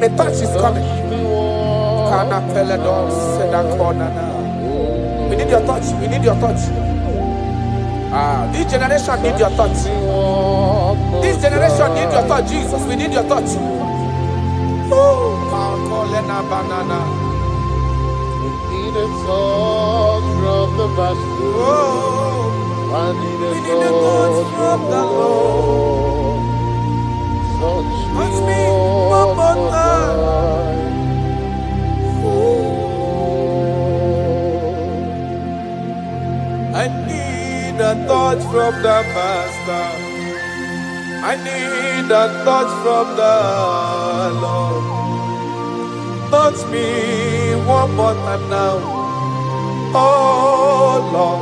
A touch is coming. We need your touch. We need your touch. This generation need your touch. This generation need your touch, Jesus. We need your touch. Banana. We need a touch from the master. I need a touch from the Lord. Touch me one more time. I need a touch from the master. I need a touch from the Lord. Touch me one more time now. Oh Lord.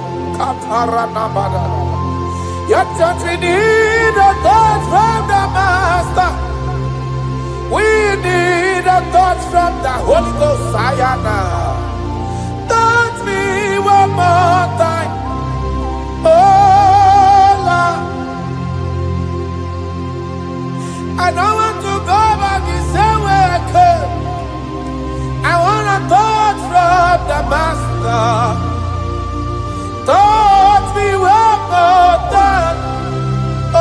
Your touch, we need a touch from the master. We need a touch from the Holy Ghost. Sayana. Touch me one more time. Oh Lord. I don't want to go back the same way I came. I want a touch from the master. Touch me one more time. Oh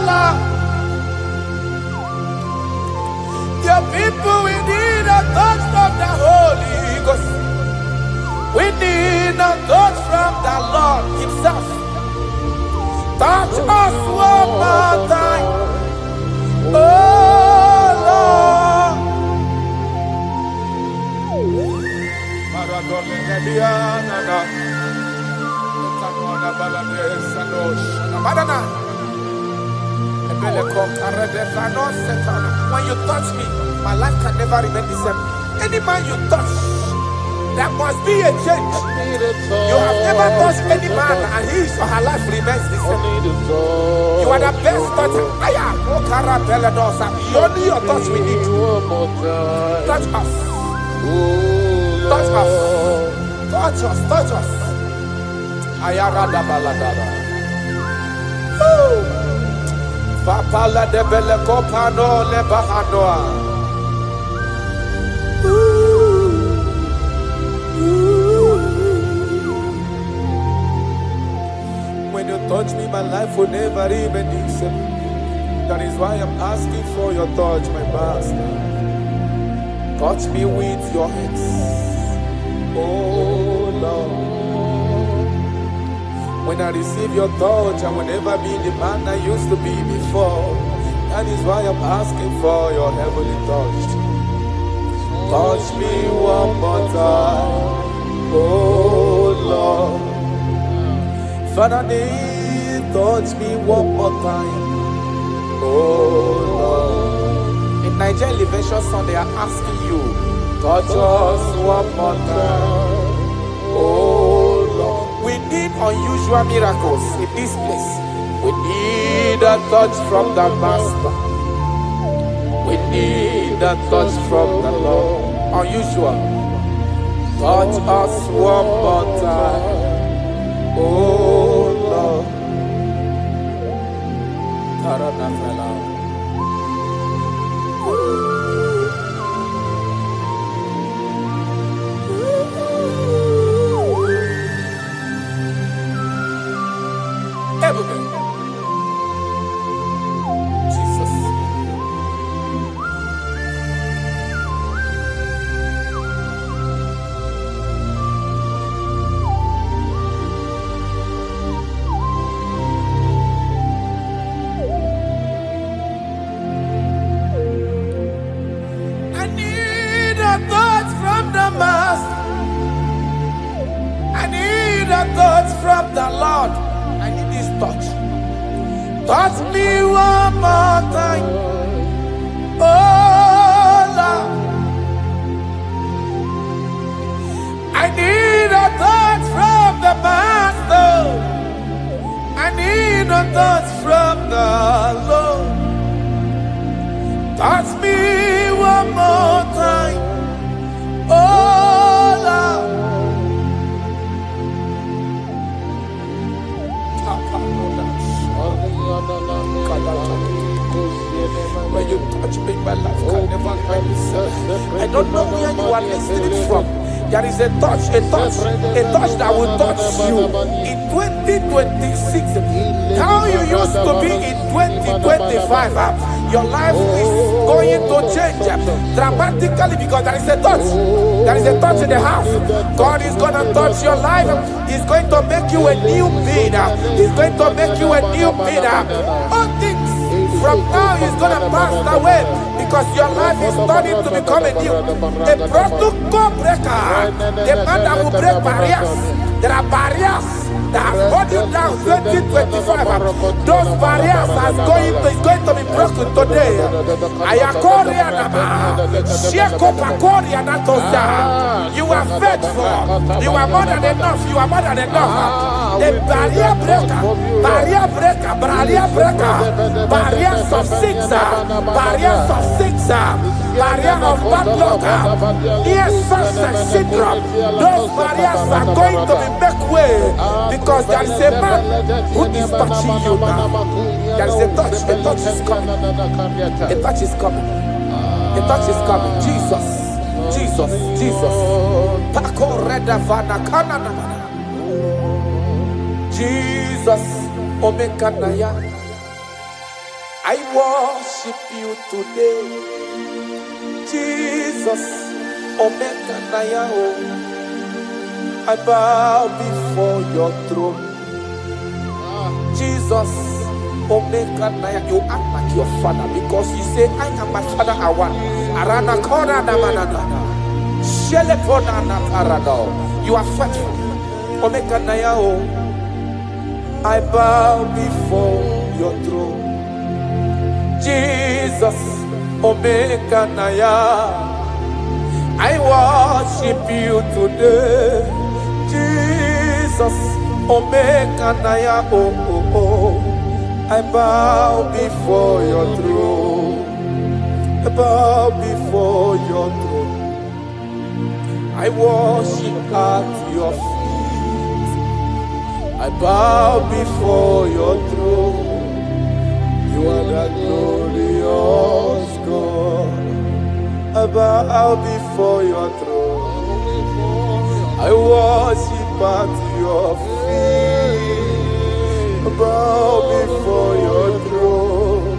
Lord. Your people, we need a touch from the Holy Ghost. We need a touch from the Lord Himself. Touch us one more time. Oh Lord. When you touch me, my life can never remain the same. Any man you touch, there must be a change. You have never touched any man and his or her life remains the same. You are the best toucher. Only your touch we need. Touch us. Touch us. Touch us. Touch us. Ayarada baladada. Papala de bele kopano le bahanoa. When you touch me, my life will never remain the same. That is why I'm asking for your touch, my master. Touch me with your hands. Oh Lord. When I receive your touch, I will never be the man I used to be before. That is why I'm asking for your heavenly touch. Touch me one more time. Oh Lord. Father, touch me one more time. Oh Lord. In Nigeria Elevation Song, they are asking you, touch us one more time. Oh Lord. We need unusual miracles in this place. We need a touch from the Master. We need a touch from the Lord. Unusual. Touch us one more time. Oh Lord. a touch from the Master. I need a touch from the Lord. I need this touch. Touch me one more time. Oh Lord. I need a touch from the Master. I need a touch from the Lord. Touch me one more time. Oh Lord. When you touch me, my life can never end. I don't know where you are listening from. There is a touch that will touch you in 2026. How you used to be in 2025. Your life is going to change dramatically because there is a touch. There is a touch in the house. God is going to touch your life. He's going to make you a new being. He's going to make you a new being. All things from now is going to pass away because your life is starting to become a new. A protocol breaker. The man that will break barriers. There are barriers that have hold you down 2025. Those barriers is going to be broken today. You are faithful. You are more than enough. You are more than enough. The barrier breaker. Barriers of six. Barrier of bad luck. Yes, success syndrome. Those barriers are going to be make way. Because there is a man who is touching you now. There is a touch is coming. A touch is coming. A touch is coming. Jesus. Jesus. Omekanaya. I worship you today. Jesus. Omekanaya. I bow before your throne. Jesus, Omekanaya, you act like your father because you say, I am my father, I want. Arana kona na manana. Shelepona na parado. You are faithful. Omekanaya, I bow before your throne. Jesus, Omekanaya, I worship you today. Jesus, Omekanaya, I bow before your throne. I bow before your throne. I worship at your feet. I bow before your throne. You are the glorious God. I bow before your throne. I worship at your feet. I bow before your throne.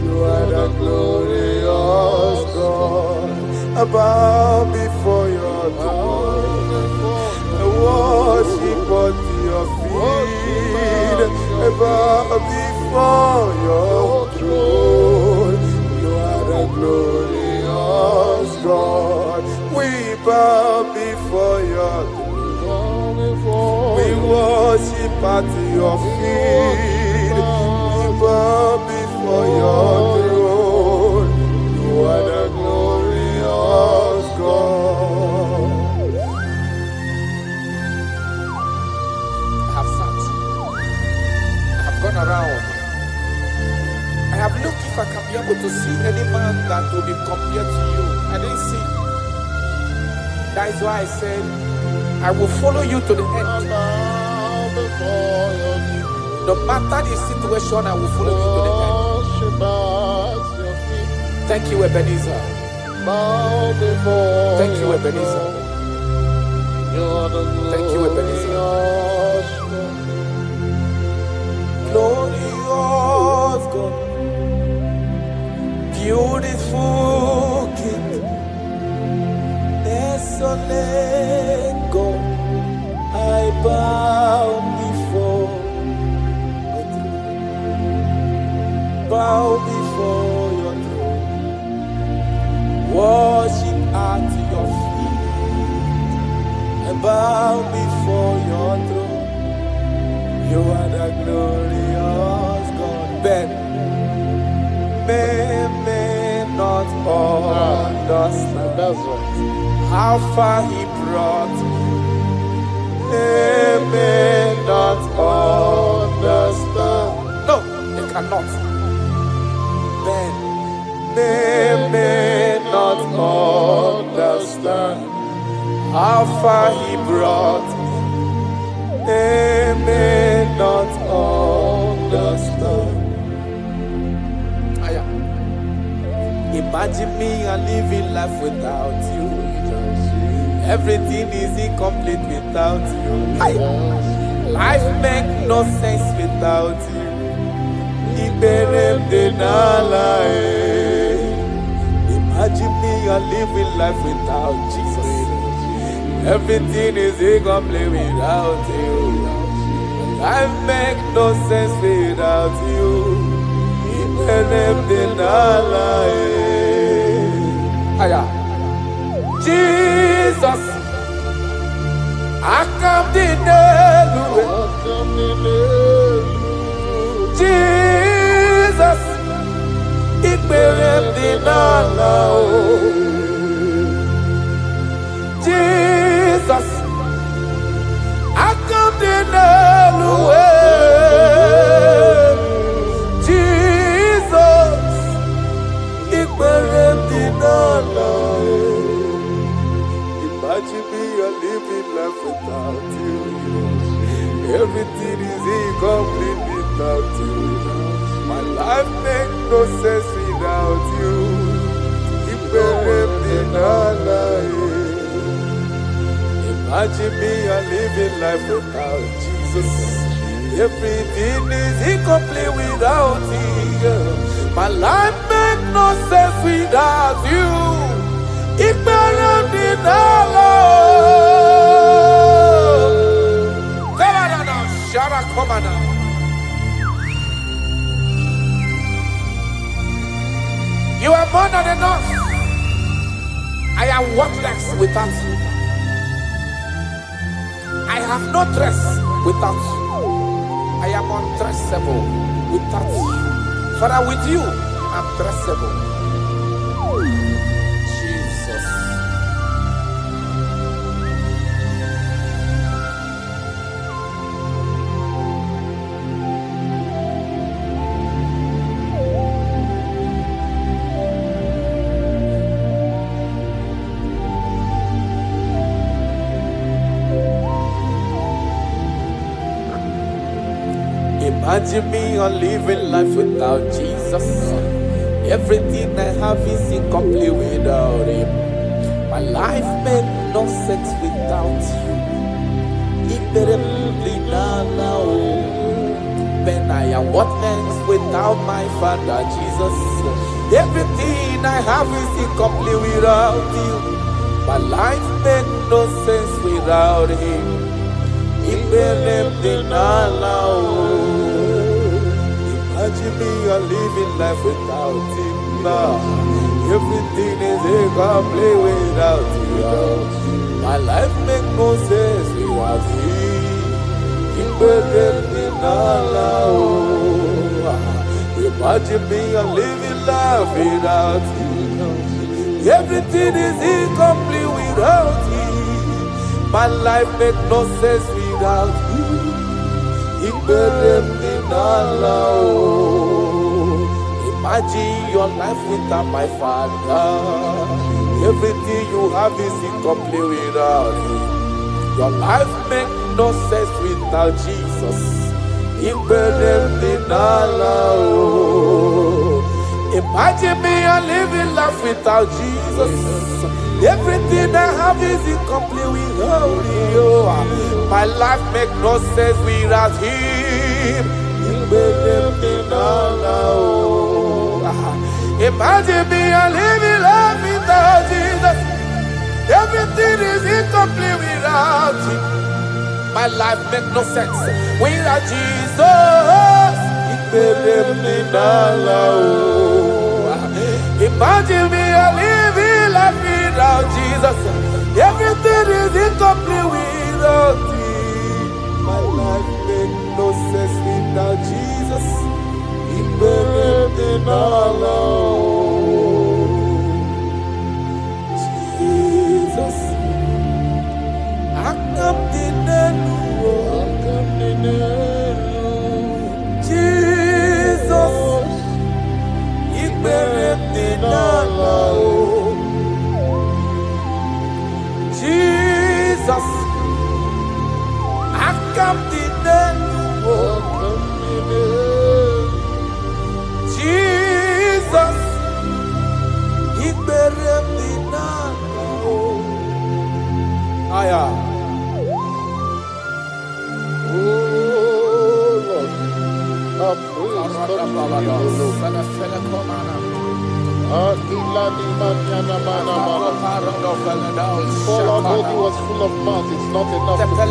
You are the glorious God. I bow before your throne. I worship at your feet. I bow before your throne. You are the glorious God. We bow before your throne. We worship at your feet. We bow before your throne. You are the glorious God. I have sat. I have gone around. I have looked if I can be able to see any man that will be compared to you. I didn't see. That is why I said, I will follow you to the end. No matter the situation, I will follow you to the end. Thank you, Ebenezer. Thank you, Ebenezer. Thank you, Ebenezer. Glorious God, beautiful King, desolate God, I bow before your throne. Bow before your throne. Worship at bow before your throne. You are the glorious God. Ben may not understand. That's right. How far he brought me. They may not understand. No, they cannot. Then they may not understand how far he brought me. They may not understand. Imagine me and living life without you. Everything is incomplete without you. Life makes no sense without you. Imagine me and living life without Jesus. Everything is incomplete without you. Life makes no sense without you. Jesus, I come to Jesus, it Jesus, I come to Jesus, it imagine me a living life without you. Everything is incomplete without you. My life makes no sense without you. Imagine me a living life without Jesus. Everything is incomplete without you. My life makes no sense without you. You are more than enough. I am worthless without you. I have no dress without you. I am undressable without you. Father, with you, I'm dressable. Jesus. Imagine me on living life without Jesus. Everything I have is incomplete without Him. My life makes no sense without you. When I am worthless without my Father Jesus. Everything I have is incomplete without you. My life makes no sense without Him. Imagine me a living life without Him. Everything is incomplete without you. My life makes no sense without Him. Imagine me a living life without you. Everything is incomplete without you. My life makes no sense without you. Imagine your life without my Father. Everything you have is incomplete without Him. Your life makes no sense without Jesus. Imagine me a living life without Jesus. Everything I have is incomplete without you. My life makes no sense without Him. Imagine me a living life without Jesus. Everything is incomplete without Him. My life makes no sense without Jesus. Imagine me a living life without Jesus. Everything is incomplete without Body was full of mud. It's not enough to praise.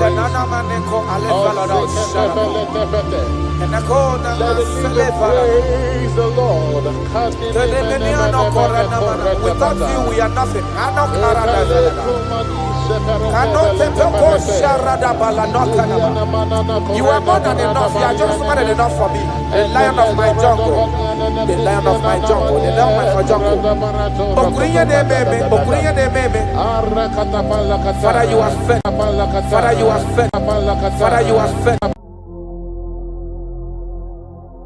Let it praise the Lord. Without you, we are nothing. You are more than enough. You are just more than enough for me. The lion of my jungle. The lion of my jungle. The lion of my jungle. Father, you are fed. Father, you are fed. Father, you are fed.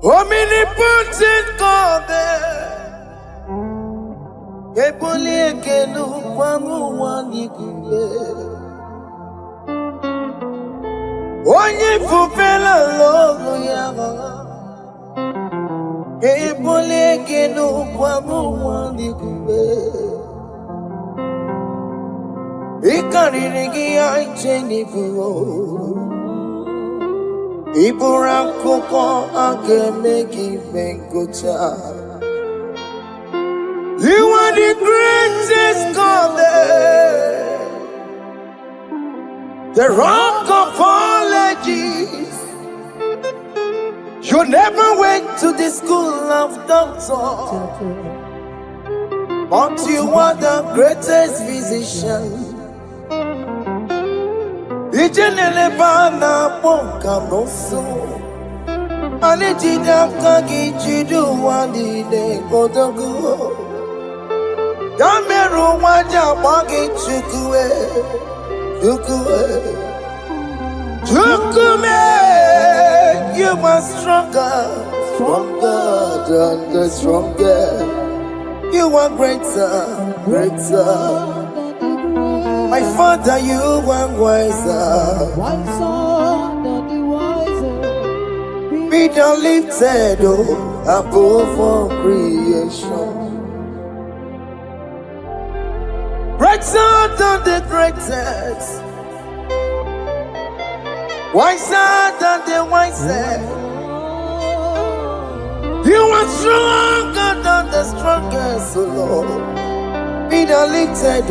Omnipotent God, Ebole Kenu Kwangu Wanikuye, Onye Fupela Logo Yaga, Ebole Kenu Kwangu Wanikuye, Ikarigi Aicheni Buo. Iburakoko akemeki benkocha. You are the greatest God there, the rock of all ages. You never went to the school of doctor, but you are the greatest physician. Ijenele bana ponka noso, anijina kagi chidu wandi ne kodogu. Yameru waja wagi chukue, chukume. You are stronger than the stronger. You are greater. My Father, you are wiser. Be thou lifted above all creation. Greater than the greatest, wiser than the wisest. You are stronger than the strongest, O Lord. Be thou lifted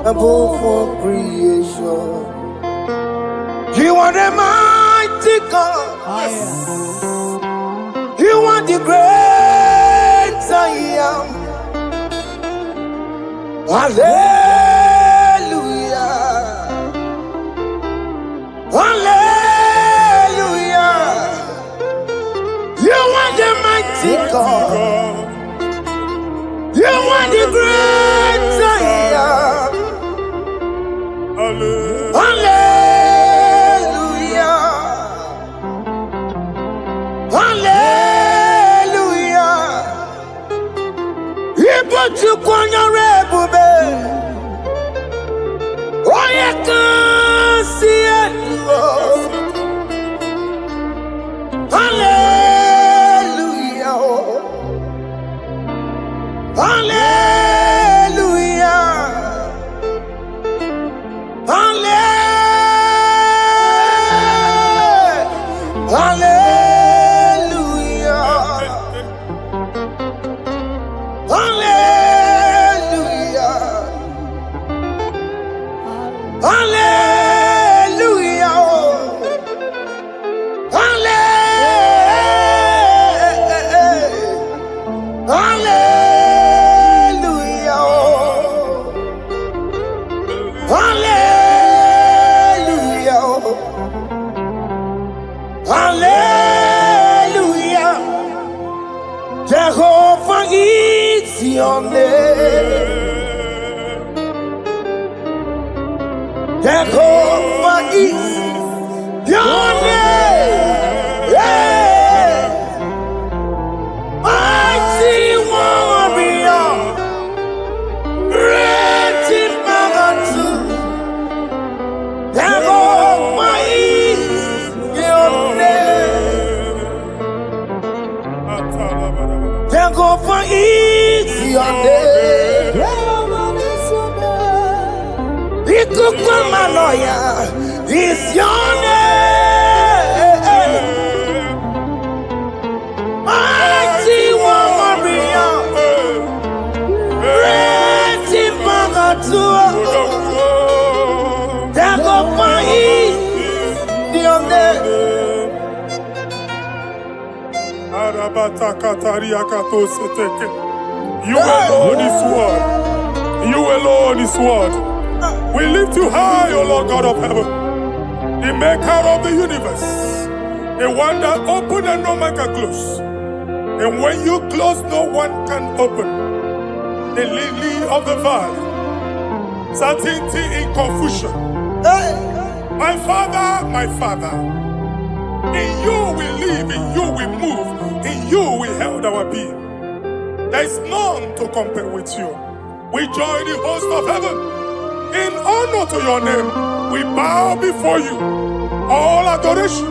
above all creation. You are the mighty God. You are the great I am. Hallelujah. Hallelujah. You are the mighty God. You are the great I am. Hallelujah. Hallelujah. He put you on your rebube. Oh, you can see it. Hallelujah. Hallelujah. Hallelujah. Hallelujah. Hallelujah. Hallelujah. Jehovah is your name. Jehovah is your name. Yeah. Mighty warrior, great in magnitude. Jehovah is your name. Jehovah is your name. Ikukuma fire is your name. Mighty one, Maria. Mighty Magatua. Dago Pai. Dione. You alone is word. You alone is word. We lift you high, O Lord God of heaven, the maker of the universe, the one that opened and no man can close. And when you close, no one can open. The lily of the valley, certainty in confusion. My Father, in you we live, in you we move, in you we held our being. There is none to compare with you. We join the host of heaven. In honor to your name, we bow before you. All adoration,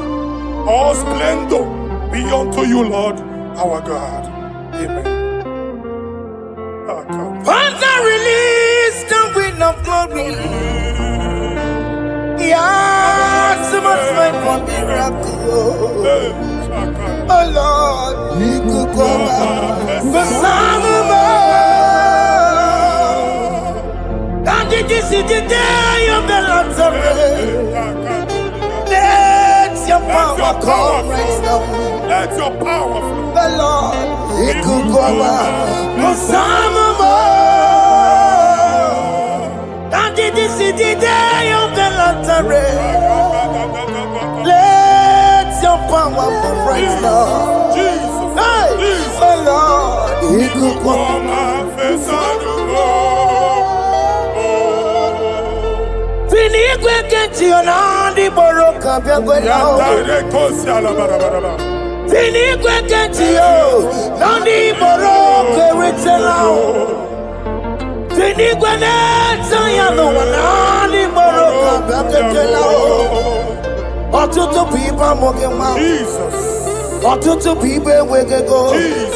all splendor be unto you, Lord, our God. Amen. Father, release the wind of glory. Yeah, so much time for miracle. Oh Lord, you could go back. The Son of God. And this is the day of the Lord's rain. Let your power come right now. Let your power flow. The Lord, you could go back. The Son of God. And this is the day of the Lord's rain. Let your power come right now. Jesus, Hey, Jesus. oh Lord, you could go back. Fini kwekenti onandi boroka byagwela. Fini kwekenti yo nandi boroka ritela. Fini kweneta ya no nandi boroka byagwela. Otutu pipa mogenwa. Jesus, Otutu pipa wegego. Jesus,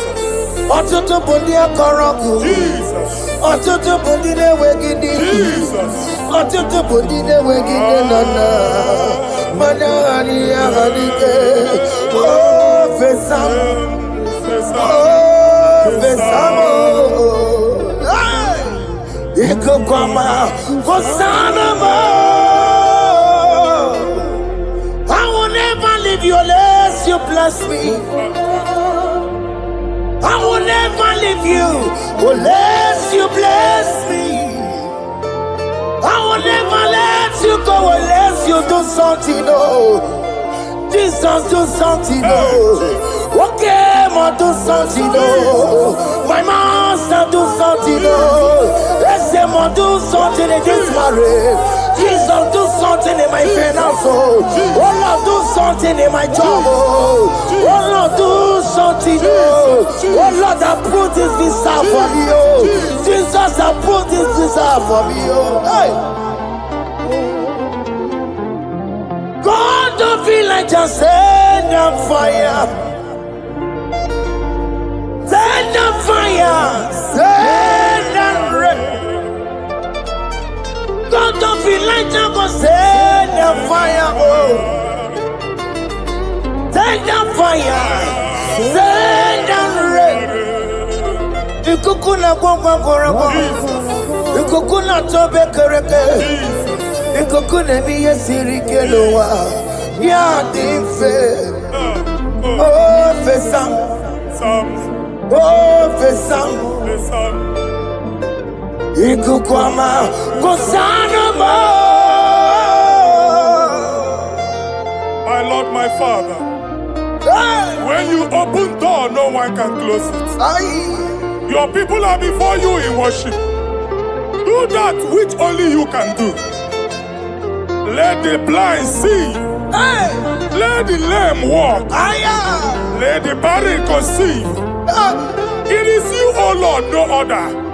Otutu bundia koroku. Jesus, Otutu bundine wegidi. Jesus. Otutu bundine wegidi nana. Manani ahanike. Oh, fesam. Oh, fesam. Iko kwama. Hosanna. I will never leave you unless you bless me. I will never leave you unless you bless me. I will never let you go unless you do something. Oh, Jesus, do something. Oh, okay, ma do something. Oh, my master, do something. Oh, let's say, ma do something in this marriage. Jesus, do something in my finance. Oh, Lord, do something in my job. Oh, Lord, do something. Oh, Lord, approve this visa for me. Oh, Jesus, approve this visa for me. Oh, hey. God, don't feel like just send on fire. Send on fire. Send on rain. God, don't feel like just send on fire. Oh, send on fire. Send on rain. Ikukuna kwa kwa. Ikukuna tobe kereke. Ikukuna miye sirikelowa. Ya dife. Oh, fesam. Oh, fesam. Ikukwama. Kosanama. My Lord, my Father, when you open door, no one can close it. Your people are before you in worship. Do that which only you can do. Let the blind see. Let the lame walk. Let the barren conceive. It is you, O Lord, no other.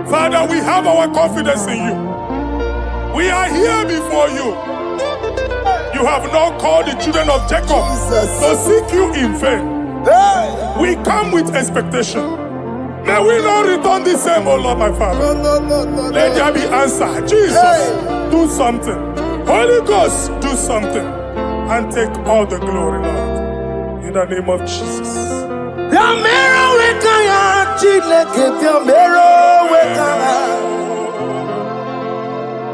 Father, we have our confidence in you. We are here before you. You have not called the children of Jacob to seek you in vain. We come with expectation. May we not return the same, oh Lord, my Father. No. Let there be answer. Jesus, do something. Holy Ghost, do something. And take all the glory, Lord. In the name of Jesus. Yamero wekaya Chineke Yamero wekaya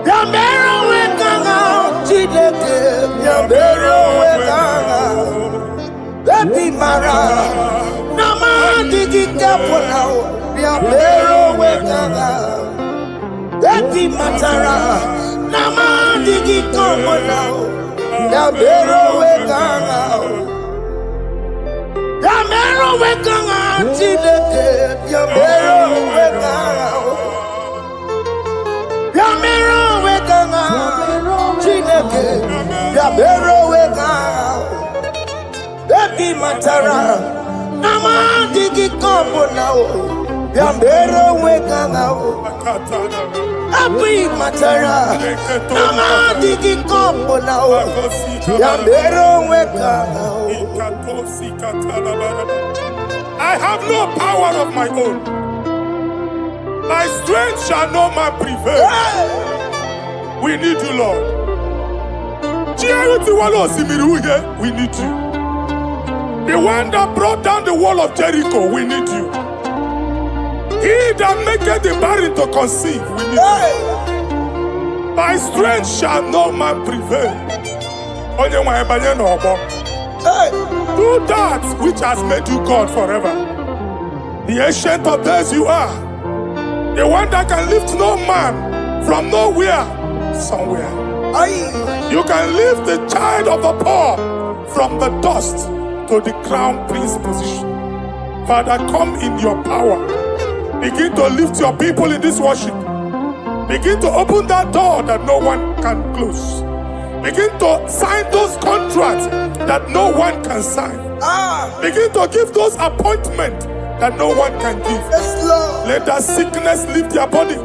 Yamero wekaya Chineke Yamero wekaya Epi mara Nama digi kapona Yamero wekaya Epi matara Nama digi kapona Yamero wekaya Yamero wekanga Chineke Yamero wekanga Yamero wekanga Chineke Yamero wekanga Epi matara Nama digi kombo nao Yamero wekanga Epi matara Nama digi kombo nao Yamero wekanga I have no power of my own. My strength shall no man prevail. We need you, Lord. We need you. The one that brought down the wall of Jericho, we need you. He that maketh the barren to conceive, we need you. My strength shall no man prevail. Do that which has made you God forever. The ancient of days you are. The one that can lift no man from nowhere, somewhere. You can lift the child of the poor from the dust to the crown prince position. Father, come in your power. Begin to lift your people in this worship. Begin to open that door that no one can close. Begin to sign those contracts that no one can sign. Begin to give those appointments that no one can give. Let that sickness leave their body.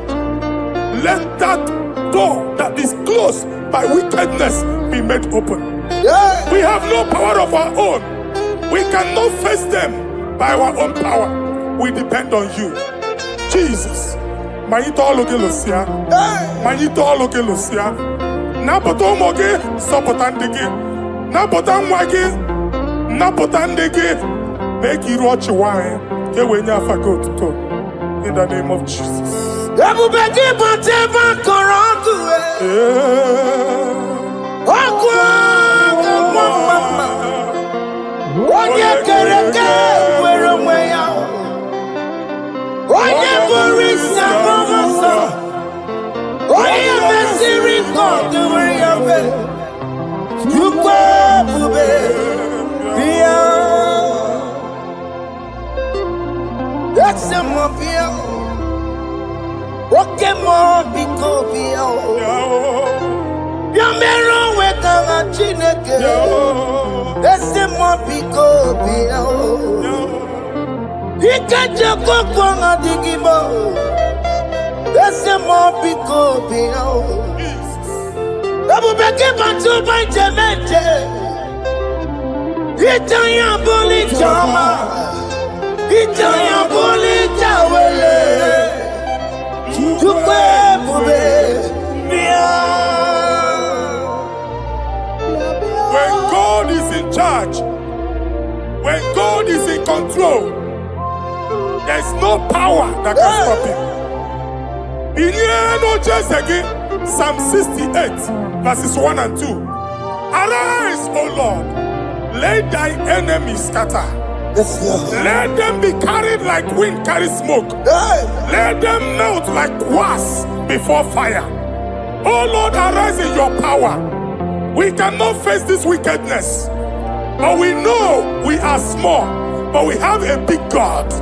Let that door that is closed by wickedness be made open. We have no power of our own. We cannot face them by our own power. We depend on you. Jesus. Manito Logelosia. Manito Logelosia. Napoto moge, sopotandege. Napotan wage, napotandege. Make you watch wine. In the name of Jesus. When God is in charge, when God is in control, there's no power that can stop him. Psalm 68, verses 1 and 2. Arise, O Lord, let thy enemies scatter. Let them be carried like wind carries smoke. Let them melt like wax before fire. Oh Lord, arise in your power. We cannot face this wickedness, but we know we are small, but we have a big God,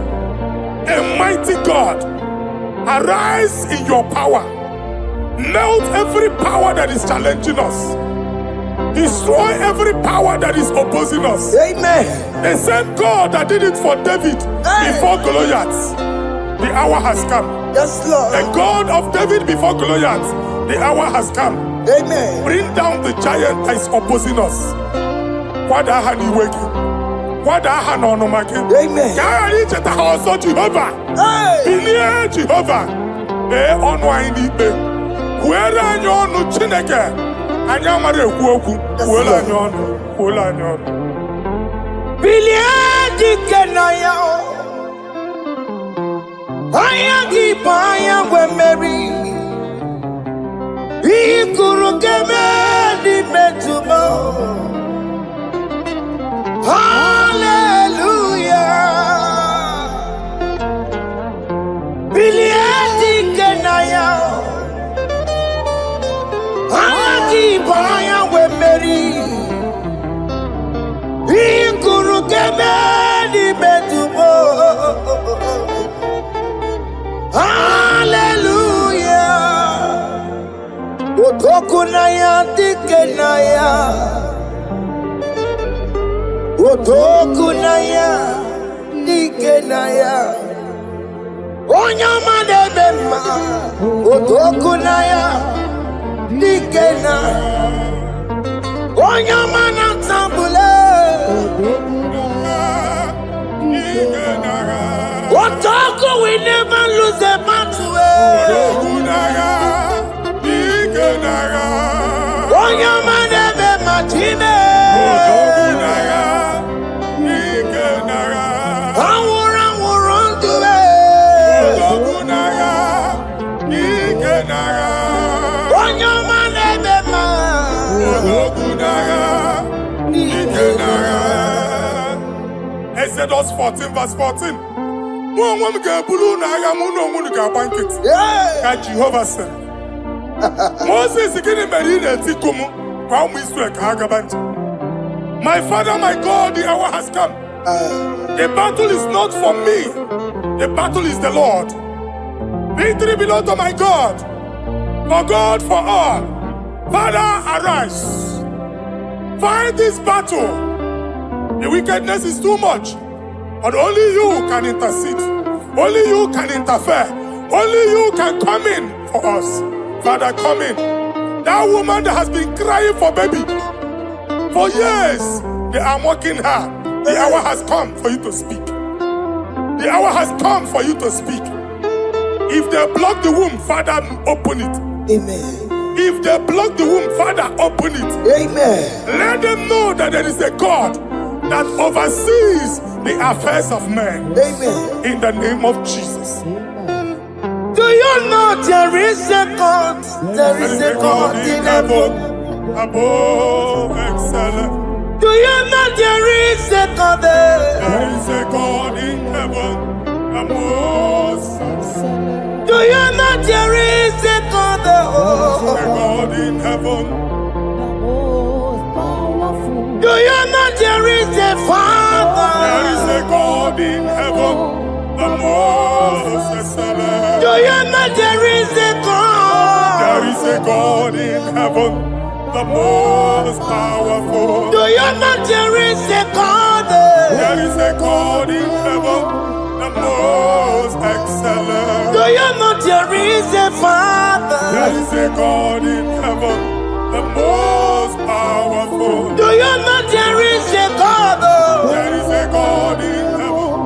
a mighty God. Arise in your power. Melt every power that is challenging us. Destroy every power that is opposing us. Amen. The same God that did it for David before Goliath, the hour has come. Yes, Lord. The God of David before Goliath, the hour has come. Amen. Bring down the giant that is opposing us. What I had on my king. Amen. I reach at the house of Jehovah. Hey. Jehovah. On wine deep. Where are you on Chineke? And you're my woku. Well, I know. Well, I know. Billy Kenaya. I am keep I am when Mary. He could get me tomorrow. Hallelujah. Billy Kenaya. I keep I am when Mary. He could get me tomorrow. Hallelujah. Otokunaya dikenaya. Otokunaya dikenaya. Onyama debema. Otokunaya dikena. Onyama natambule. Otoko we never lose a battle. Onyama debema time. Exodus 14 verse 14. No one can blue naga, no one can bank it. Yeah. Jehovah said. Moses again marine tikumu. My Father, my God, the hour has come. The battle is not for me. The battle is the Lord. Victory belongs to my God. For God, for all. Father, arise. Fight this battle. The wickedness is too much. But only you can intercede. Only you can interfere. Only you can come in for us. Father, come in. That woman that has been crying for baby for years, they are mocking her. The hour has come for you to speak. The hour has come for you to speak. If they block the womb, Father, open it. Amen. If they block the womb, Father, open it. Amen. Let them know that there is a God that oversees the affairs of men. Amen. In the name of Jesus. Do you know there is a God? There is a God in heaven. Above excellent. Do you know there is a God there? There is a God in heaven. The most excellent. Do you know there is a God there? There is a God in heaven. Do you know there is a Father? There is a God in heaven. The most excellent. Do you know there is a God? There is a God in heaven. The most powerful. Do you know there is a God there? There is a God in heaven, the most excellent. Do you know there is a Father? There is a God in heaven, the most powerful. Do you know there is a God there? There is a God in heaven,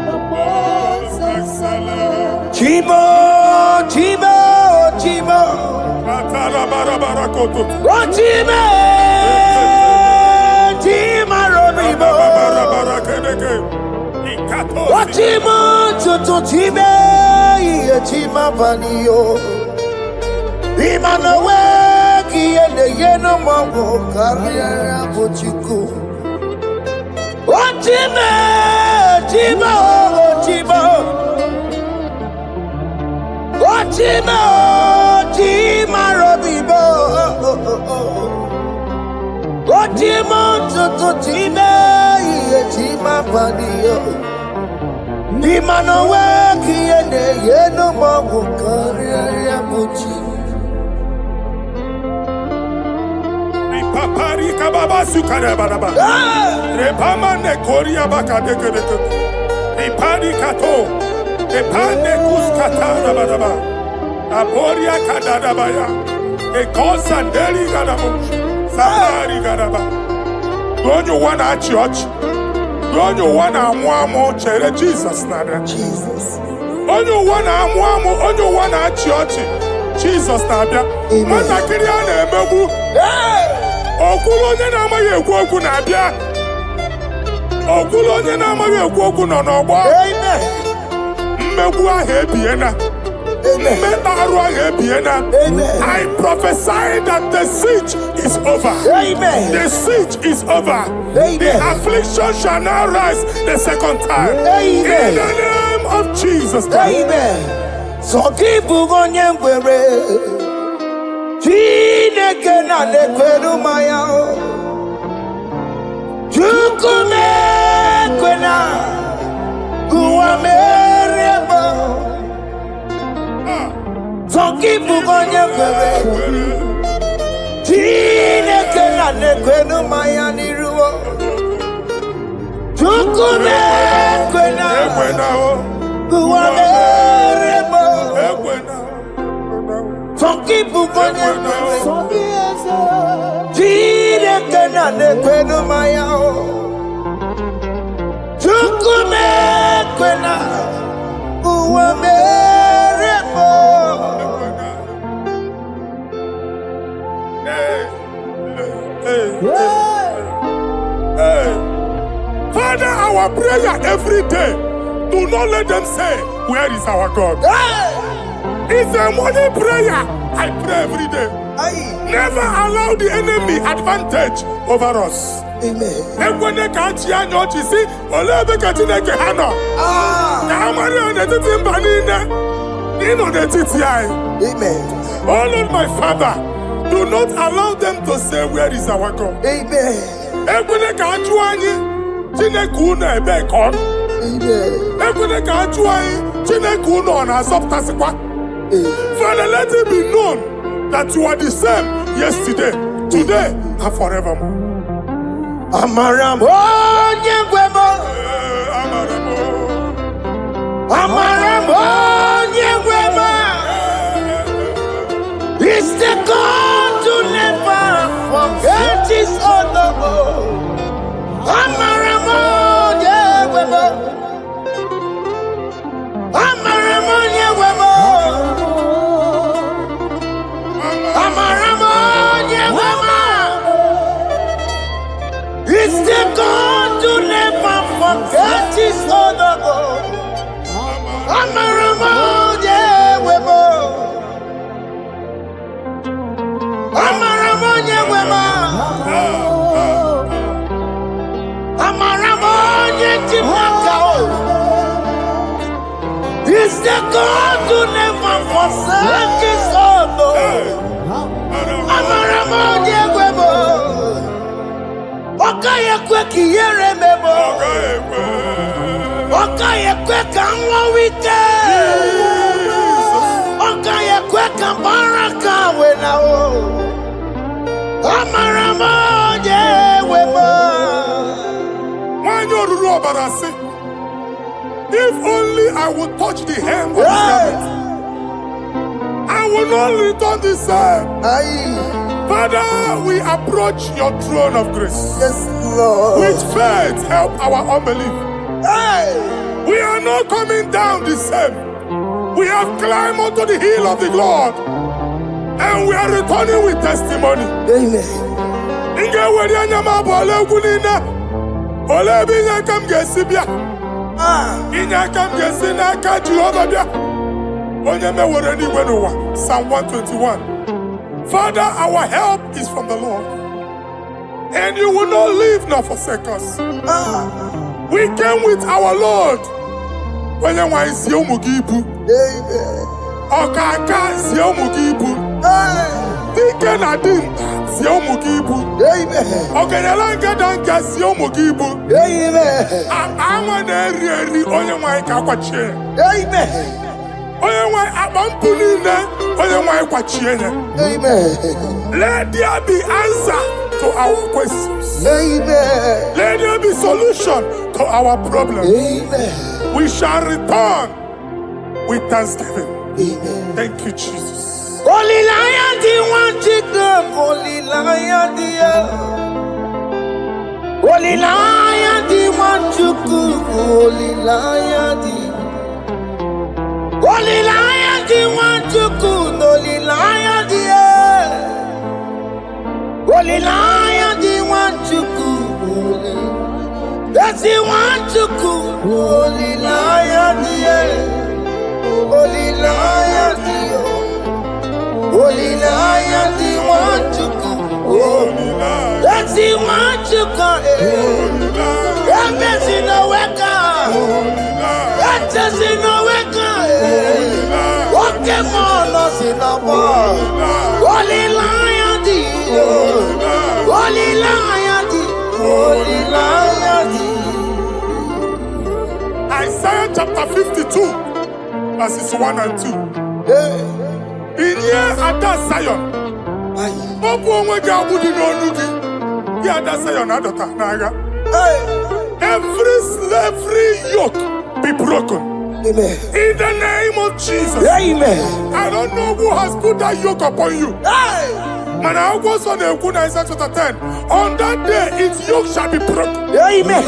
the most excellent. Chibo, Chibo, Chibo. Ochime, Chima Robibo. Ochimo, Chutu Chime, Chima Panio. Imanawe, Kiende Yeno Mambo, Carriera Puchiku. Ochime, Chima, Chima. Ochimo, Chima Robibo. Ochimo, Chutu Chime, Chima Panio. Imanawe, Kiende Yeno Mambo, Carriera Puchiku. Papari kababa sukare baraba. Repama ne koria baka deke deke. Repari kato. Repane kuskata baraba. Aboria kadada baya. Ekosa deli gadabo. Samari gadaba. Don't you want a church? onye ụwa na-amụ amụ chere Jizọs na-abịa. Onye ụwa na-amụ amụ, onye ụwa na-achị ọchị, Jizọs na-abịa. Nwatakịrị a na-emegbu, okwulu onye na-amaghị ekwu okwu na-abịa. Okwulu onye na-amaghị ekwu okwu nọ n'ọgbọ. Mmegbu ahụ ebiena. Mmekpa arụ ahụ ebiena. I prophesy that the siege is over. The siege is over. The affliction shall now rise the second time. In the name of Jesus Christ. So keep on your way. Chineke na lekweru maya. Chukume kwena. Kuwa mereba. So keep on your way. Chineke na lekweru maya niruo. Chukume kwena. Kuwa mereba. Some people go to Chineke na lekweru maya. Chukume kwena. Kuwa mereba. Father, our prayer every day, do not let them say, where is our God? It's a morning prayer. I pray every day. Never allow the enemy advantage over us. And when they catch you, you see, Olebe Katineke Hano. Kamari on the Timbanina. Nino the TTI. Oh Lord, my Father, do not allow them to say, where is our God? And when they catch you, Tinekuna Bekon. And when they catch you, Tinekuna on a soft Father, let it be known that you are the same yesterday, today, and forevermore. Amaramo, nyegwemo. Amaramo, nyegwemo. It's the God to never forget his honor. Amaramo, nyegwemo. Amaramo, nyegwemo. It's the God to never forget his honor. Amaramo, nyegwemo. Amaramo, nyegwemo. Amaramo, nyegwemo. It's the God to never forsake his honor. Amaramo, nyegwemo. Okaye kwe kiyere memo. Okaye kwe kanwa wite. Okaye kwe kambaraka wenao. Amaramo nyegwemo. Wanyoruru obarasi. If only I would touch the hem of his garment, I will not return the same. Father, we approach your throne of grace. Yes, Lord. With faith, help our unbelief. We are not coming down the same. We have climbed onto the hill of the Lord, and we are returning with testimony. Psalm 121. Father, our help is from the Lord, and you will not leave nor forsake us. We came with our Lord. When you want to see Mugibu, Okaka see Mugibu, Deacon Adin see Mugibu, Okanalanga Danka see Mugibu. I'm an area on your mic. Let there be answer to our questions. Let there be solution to our problems. We shall return with thanksgiving. Thank you, Jesus. Holy Lion, the one to them. Holy Lion, the one. Nwachuku olilayadi. Olilayadi Nwachuku olilayadi. Olilayadi Nwachuku. That's the Nwachuku olilayadi. Olilayadi. Olilayadi Nwachuku. That's the Nwachuku. That's in the weka. That's in the weka. What can on us in the ball? Olilayadi. Olilayadi. Olilayadi. Isaiah chapter 52, verses 1 and 2. In here at that Zion, every slavery yoke be broken. Amen. In the name of Jesus. Amen. I don't know who has put that yoke upon you. Man, I was on the Isaiah chapter 10. On that day, its yoke shall be broken. Amen.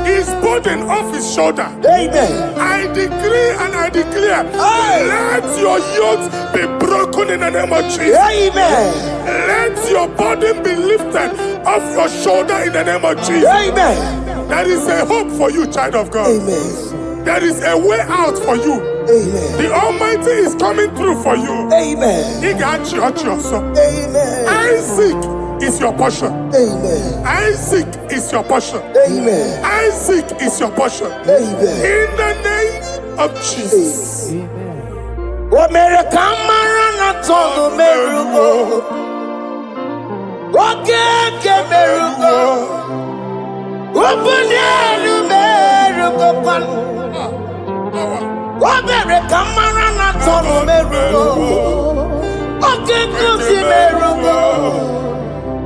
His burden off his shoulder. Amen. I decree and I declare, let your yokes be broken in the name of Jesus. Amen. Let your burden be lifted off your shoulder in the name of Jesus. Amen. There is a hope for you, child of God. Amen. There is a way out for you. Amen. The Almighty is coming through for you. Amen. He got you also. Amen. Isaac is your portion. Amen. Isaac is your portion. Amen. Isaac is your portion. Amen. In the name of Jesus. America marana tono merugo. Oke merugo. Obunyelu merugo pan. America marana tono merugo. Oke kusi merugo.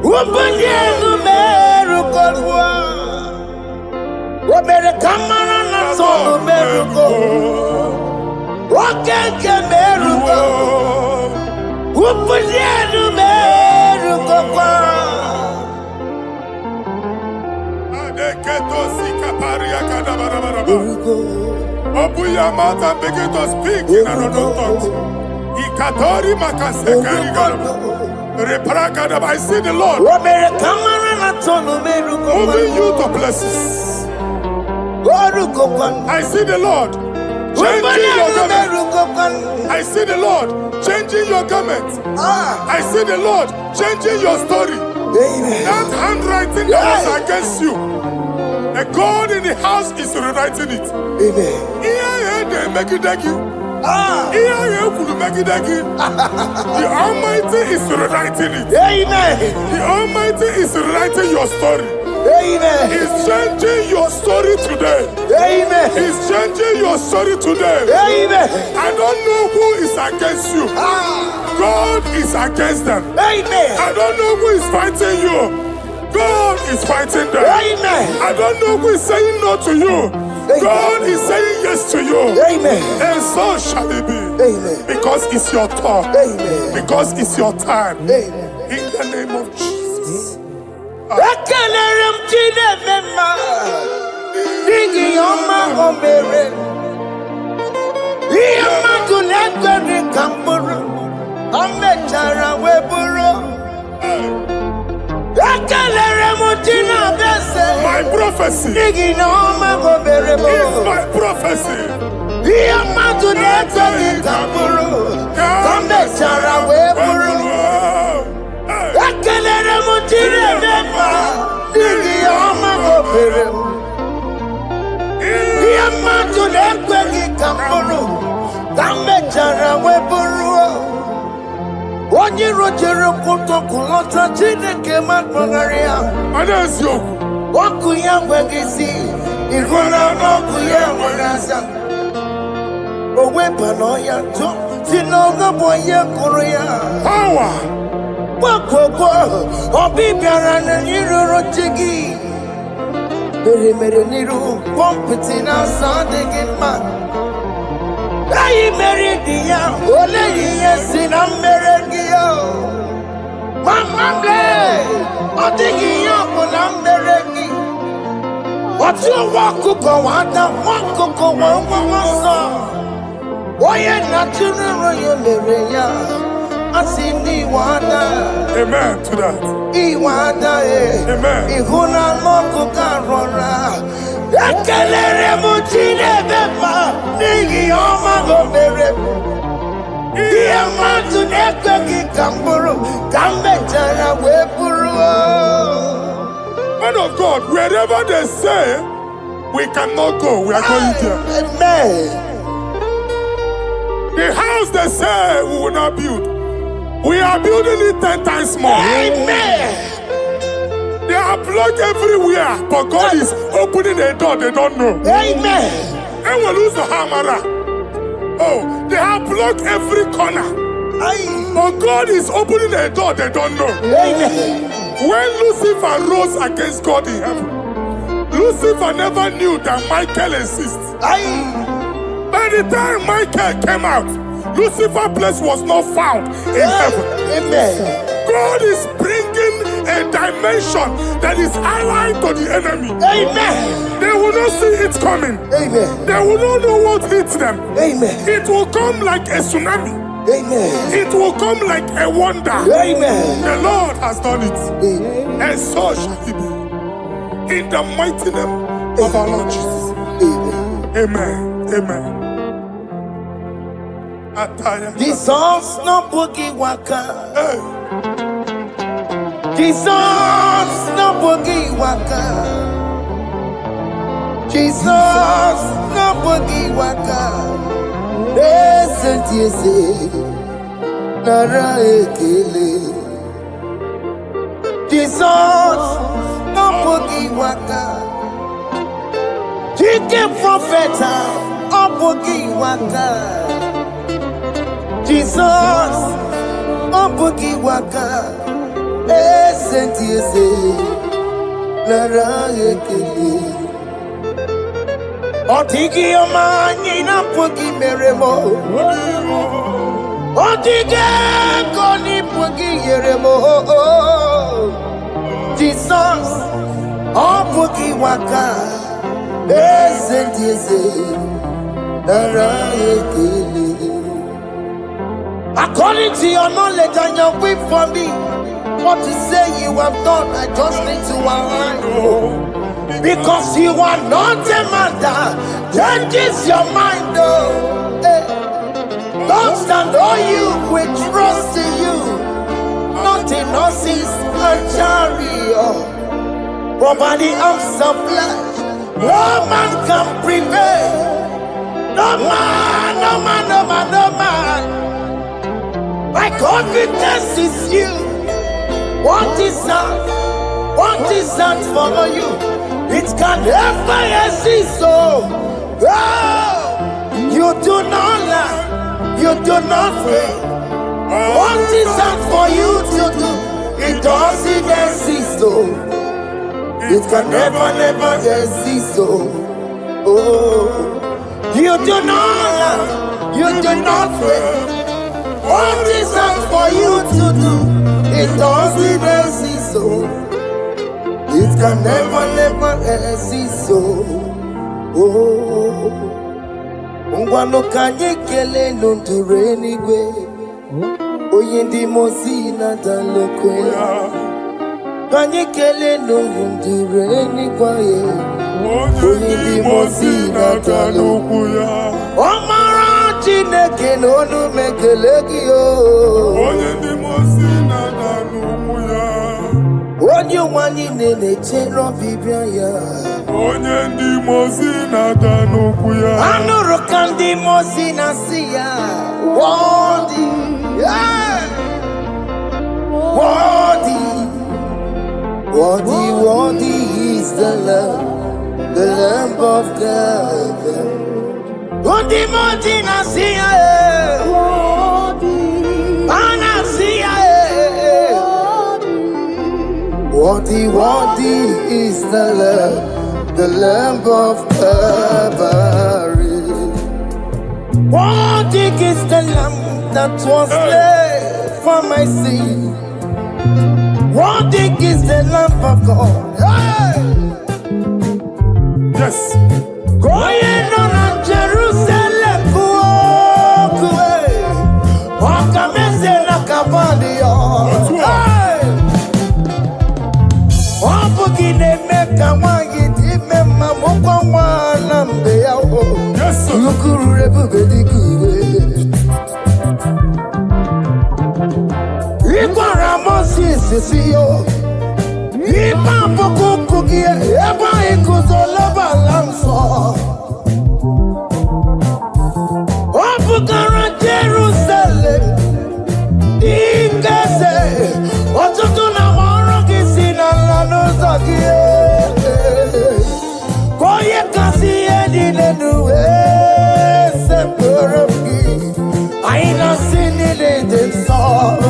Obunyelu merugo. America marana tono merugo. Oke merugo. Upunyelu merugo kwa. Adeketo sikaparia kadabarabaraba. Open your mouth and begin to speak in another tongue. Ikatori makasekari garaba. Repragadaba. I see the Lord moving you to places. I see the Lord changing your garment. I see the Lord changing your garment. I see the Lord changing your story. That handwriting that was against you, the God in the house is rewriting it. The Almighty is rewriting it. The Almighty is rewriting your story. He's changing your story today. He's changing your story today. I don't know who is against you. God is against them. I don't know who is fighting you. God is fighting them. I don't know who is saying no to you. God is saying yes to you. And so shall it be. Because it's your turn. Because it's your time. In the name of Jesus. My prophecy is my prophecy. Onye rojere kwụtọ kwụlọta Chineke makpọgharịa. Ọkụ ya nweghị isi, ihu na ọkụ ya nwere asa. O weba n'ọya ntụ, si n'ọgọ bụ onye kụrụ ya. Gbakọkọ, obi bịara na n'iruru chi gị. Mere n'iru, pọmpụtị na-asa adịghị mma. Anyị mere di ya, ole ihe si na mmere gị ya. Mama mle, ọ dịghị ihe ọ bụ na mmere gị. But you walk to go on, walk to go on, why not to your Maria? I see Niwana. Amen to that. Iwana, Amen. Ihuna Moko Carora. Akelere Mutine Bema, Nigi Oma Gomere. Diamatu Nekaki Kamburu, Kambetana Weburu. Man of God, wherever they say we cannot go, we are going there. Amen. The house they say we will not build, we are building it 10 times more. Amen. They are blocked everywhere, but God is opening a door they don't know. Amen. And we lose the hammer. Oh, they have blocked every corner, but God is opening a door they don't know. Amen. When Lucifer rose against God in heaven, Lucifer never knew that Michael exists. By the time Michael came out, Lucifer's place was not found in heaven. Amen. God is bringing a dimension that is allied to the enemy. Amen. They will not see it coming. Amen. They will not know what hits them. Amen. It will come like a tsunami. Amen. It will come like a wonder. Amen. The Lord has done it. Amen. And so shall it be. In the mighty name of our Lord Jesus. Amen. Amen. Amen. Jesus no boogie waka. Hey. Jesus no boogie waka. Jesus no boogie waka. Listen to you say, Nara ekele. Jesus no boogie waka. Chicken prophet no boogie waka. Jesus, oh boogie waka, sent you say, Lara ekele. Otigi omani na boogie meremo. Otige koni boogie yeremo. Jesus, oh boogie waka, sent you say, Lara ekele. According to your knowledge and your will for me, what you say you have done, I just need to align. Because you are not a man that changes your mind. Don't stand on you, we trust in you. Nothing else is a chariot. Providing arms of flesh, no man can prevail. No man, no man, no man, no man. My confidence is you. What is that? What is that for you? It can never exist. So, you do not lie. You do not fail. What is that for you to do? It doesn't exist. So, it can never, never exist. So, you do not lie. You do not fail. What is that for you to do? It doesn't exist, so it can never, never exist, so Ungwano kanye kele nundure anyway. Oyindi mozina dalokwe. Kanye kele nundure anyway. Oyindi mozina dalokwe. Omara Chineke n'onu mekelegi yo. Onye ndị mosi na n'ugwu ya. Onye nwanyị na-echere ọbịbịa ya. Onye ndị mosi na n'ugwu ya. Anụrụ ka ndị mosi na-asị ya. Worthy, yeah. Worthy, worthy, worthy is the Lamb of God. Worthy, worthy, Nasia, worthy, worthy is the Lamb of Calvary. Worthy is the Lamb that was slain for my sin. Worthy is the Lamb of God. Hey! Yes. Going on Jerusalem, Yes, sir. Jerusalem, I not seen it in song.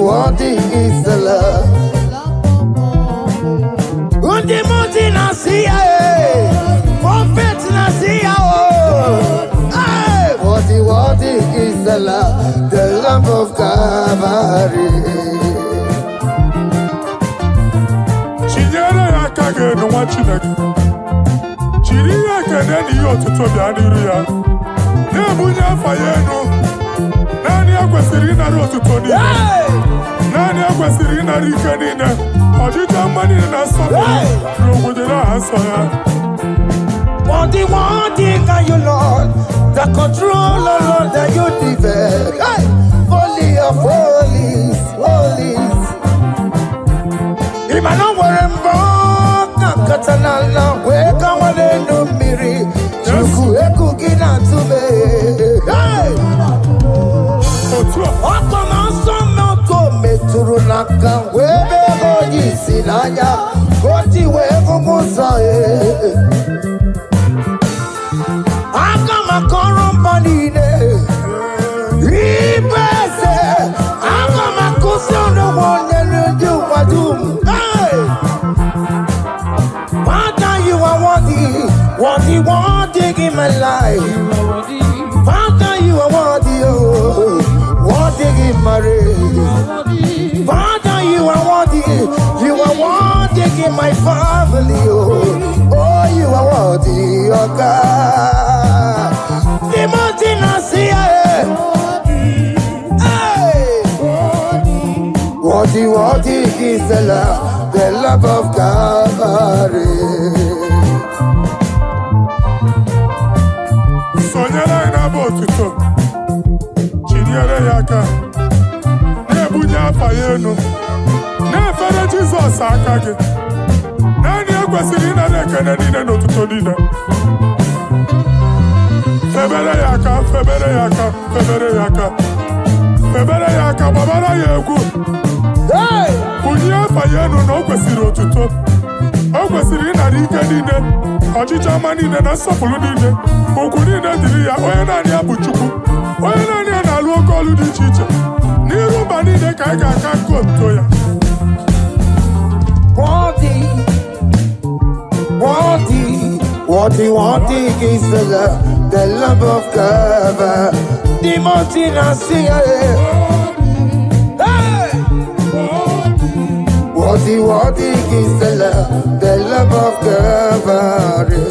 What is the love? Undi muti nasia, prophet nasia. What is the love of Calvary? Chinyere ya kage no wa Chineke. Chiri ya kene ni otuto bia niru ya. Na bunya afaye no. Nani akwesiri na otuto ni. Nani akwesiri na rike ni ne. Ojita mani na so. Rogo na aso ya. One thing are you, Lord, the controller, Lord, that you develop. Hey! Holy of holies. Imano warembo, katanala, weka wanenu miri, chuku eku gina tume. Hey! Okona sono to meturu naka, webe hoji sinanya, koti wevu musa. Akama korombanine, ibese. Akama kusono wonye you wadum. Hey, Father, you are worthy in my life. Father, you are worthy, worthy in my race. Father, you are worthy in my family. Oh, you are worthy, oh God. The mountain I see, worthy is the love of Calvary. Sonyala ina botuto. Chinyere yaka. Ne bunya afaye no. Ne fere Jesus akage. Nani akwesiri na nekene ni ne notuto ni ne. Febere yaka, babara yeku. Hey! Bunya afaye no na okwesiri otuto. Okwesiri na rike ni ne. Ọchịcha mani ne na nsọpụrụ niile. Okwu niile dịrị ya, onye naanị ya bụ Chukwu. Onye naanị ya na-alụ oke ọlụ dị iche iche. N'iru mba niile ka anyị ga-aka nke otuto ya. Worthy is the love of God. The mountain I see. Hey! Worthy is the love of God.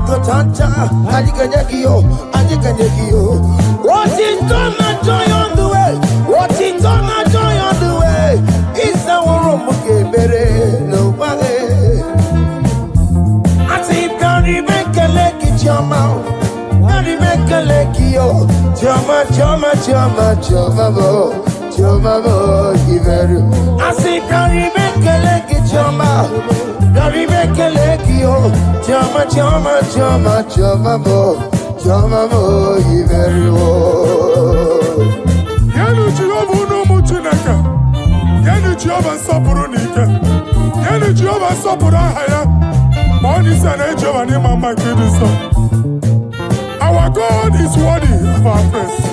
Kotanta, Adiganyakio, Adiganyakio. What is done, joy on the way? What is done, joy on the way? It's our room, okay, better, nobody. I say, Gary, make a leg, it's your mouth. Gary, make a leg, yo. Jama, Jama, Jama, Jama, Jama, Iveru. I say, Gary, make a leg, it's your mouth. Gary, make a leg, yo. Jama, Jama, Jama, Jama, Jama, Iveru. Yanu Jehovah no muchinaka. Yanu Jehovah sapurunika. Yanu Jehovah sapurahaya. Money san Jehovah ni mama kidiso. Our God is worthy of our praise.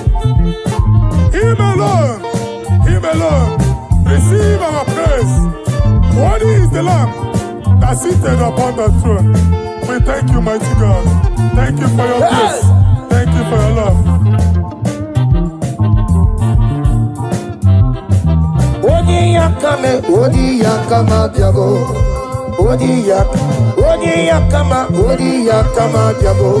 Him alone, receive our praise. Worthy is the Lamb that seated upon the throne. We thank you, mighty God. Thank you for your grace. Thank you for your love. Odi yakama biago. Odi yakama biago. Odi yakama biago.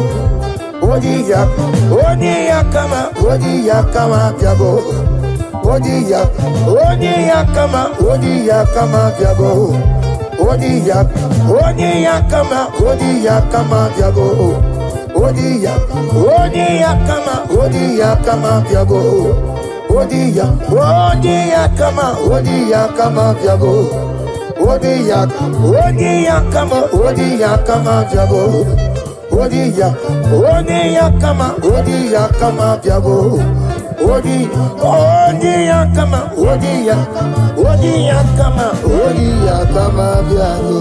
Odi yakama biago. Odi yakama biago. Odi yakama biago. Odi yakama biago. Odi yakama biago. Odi yakama biago. Odi yakama biago.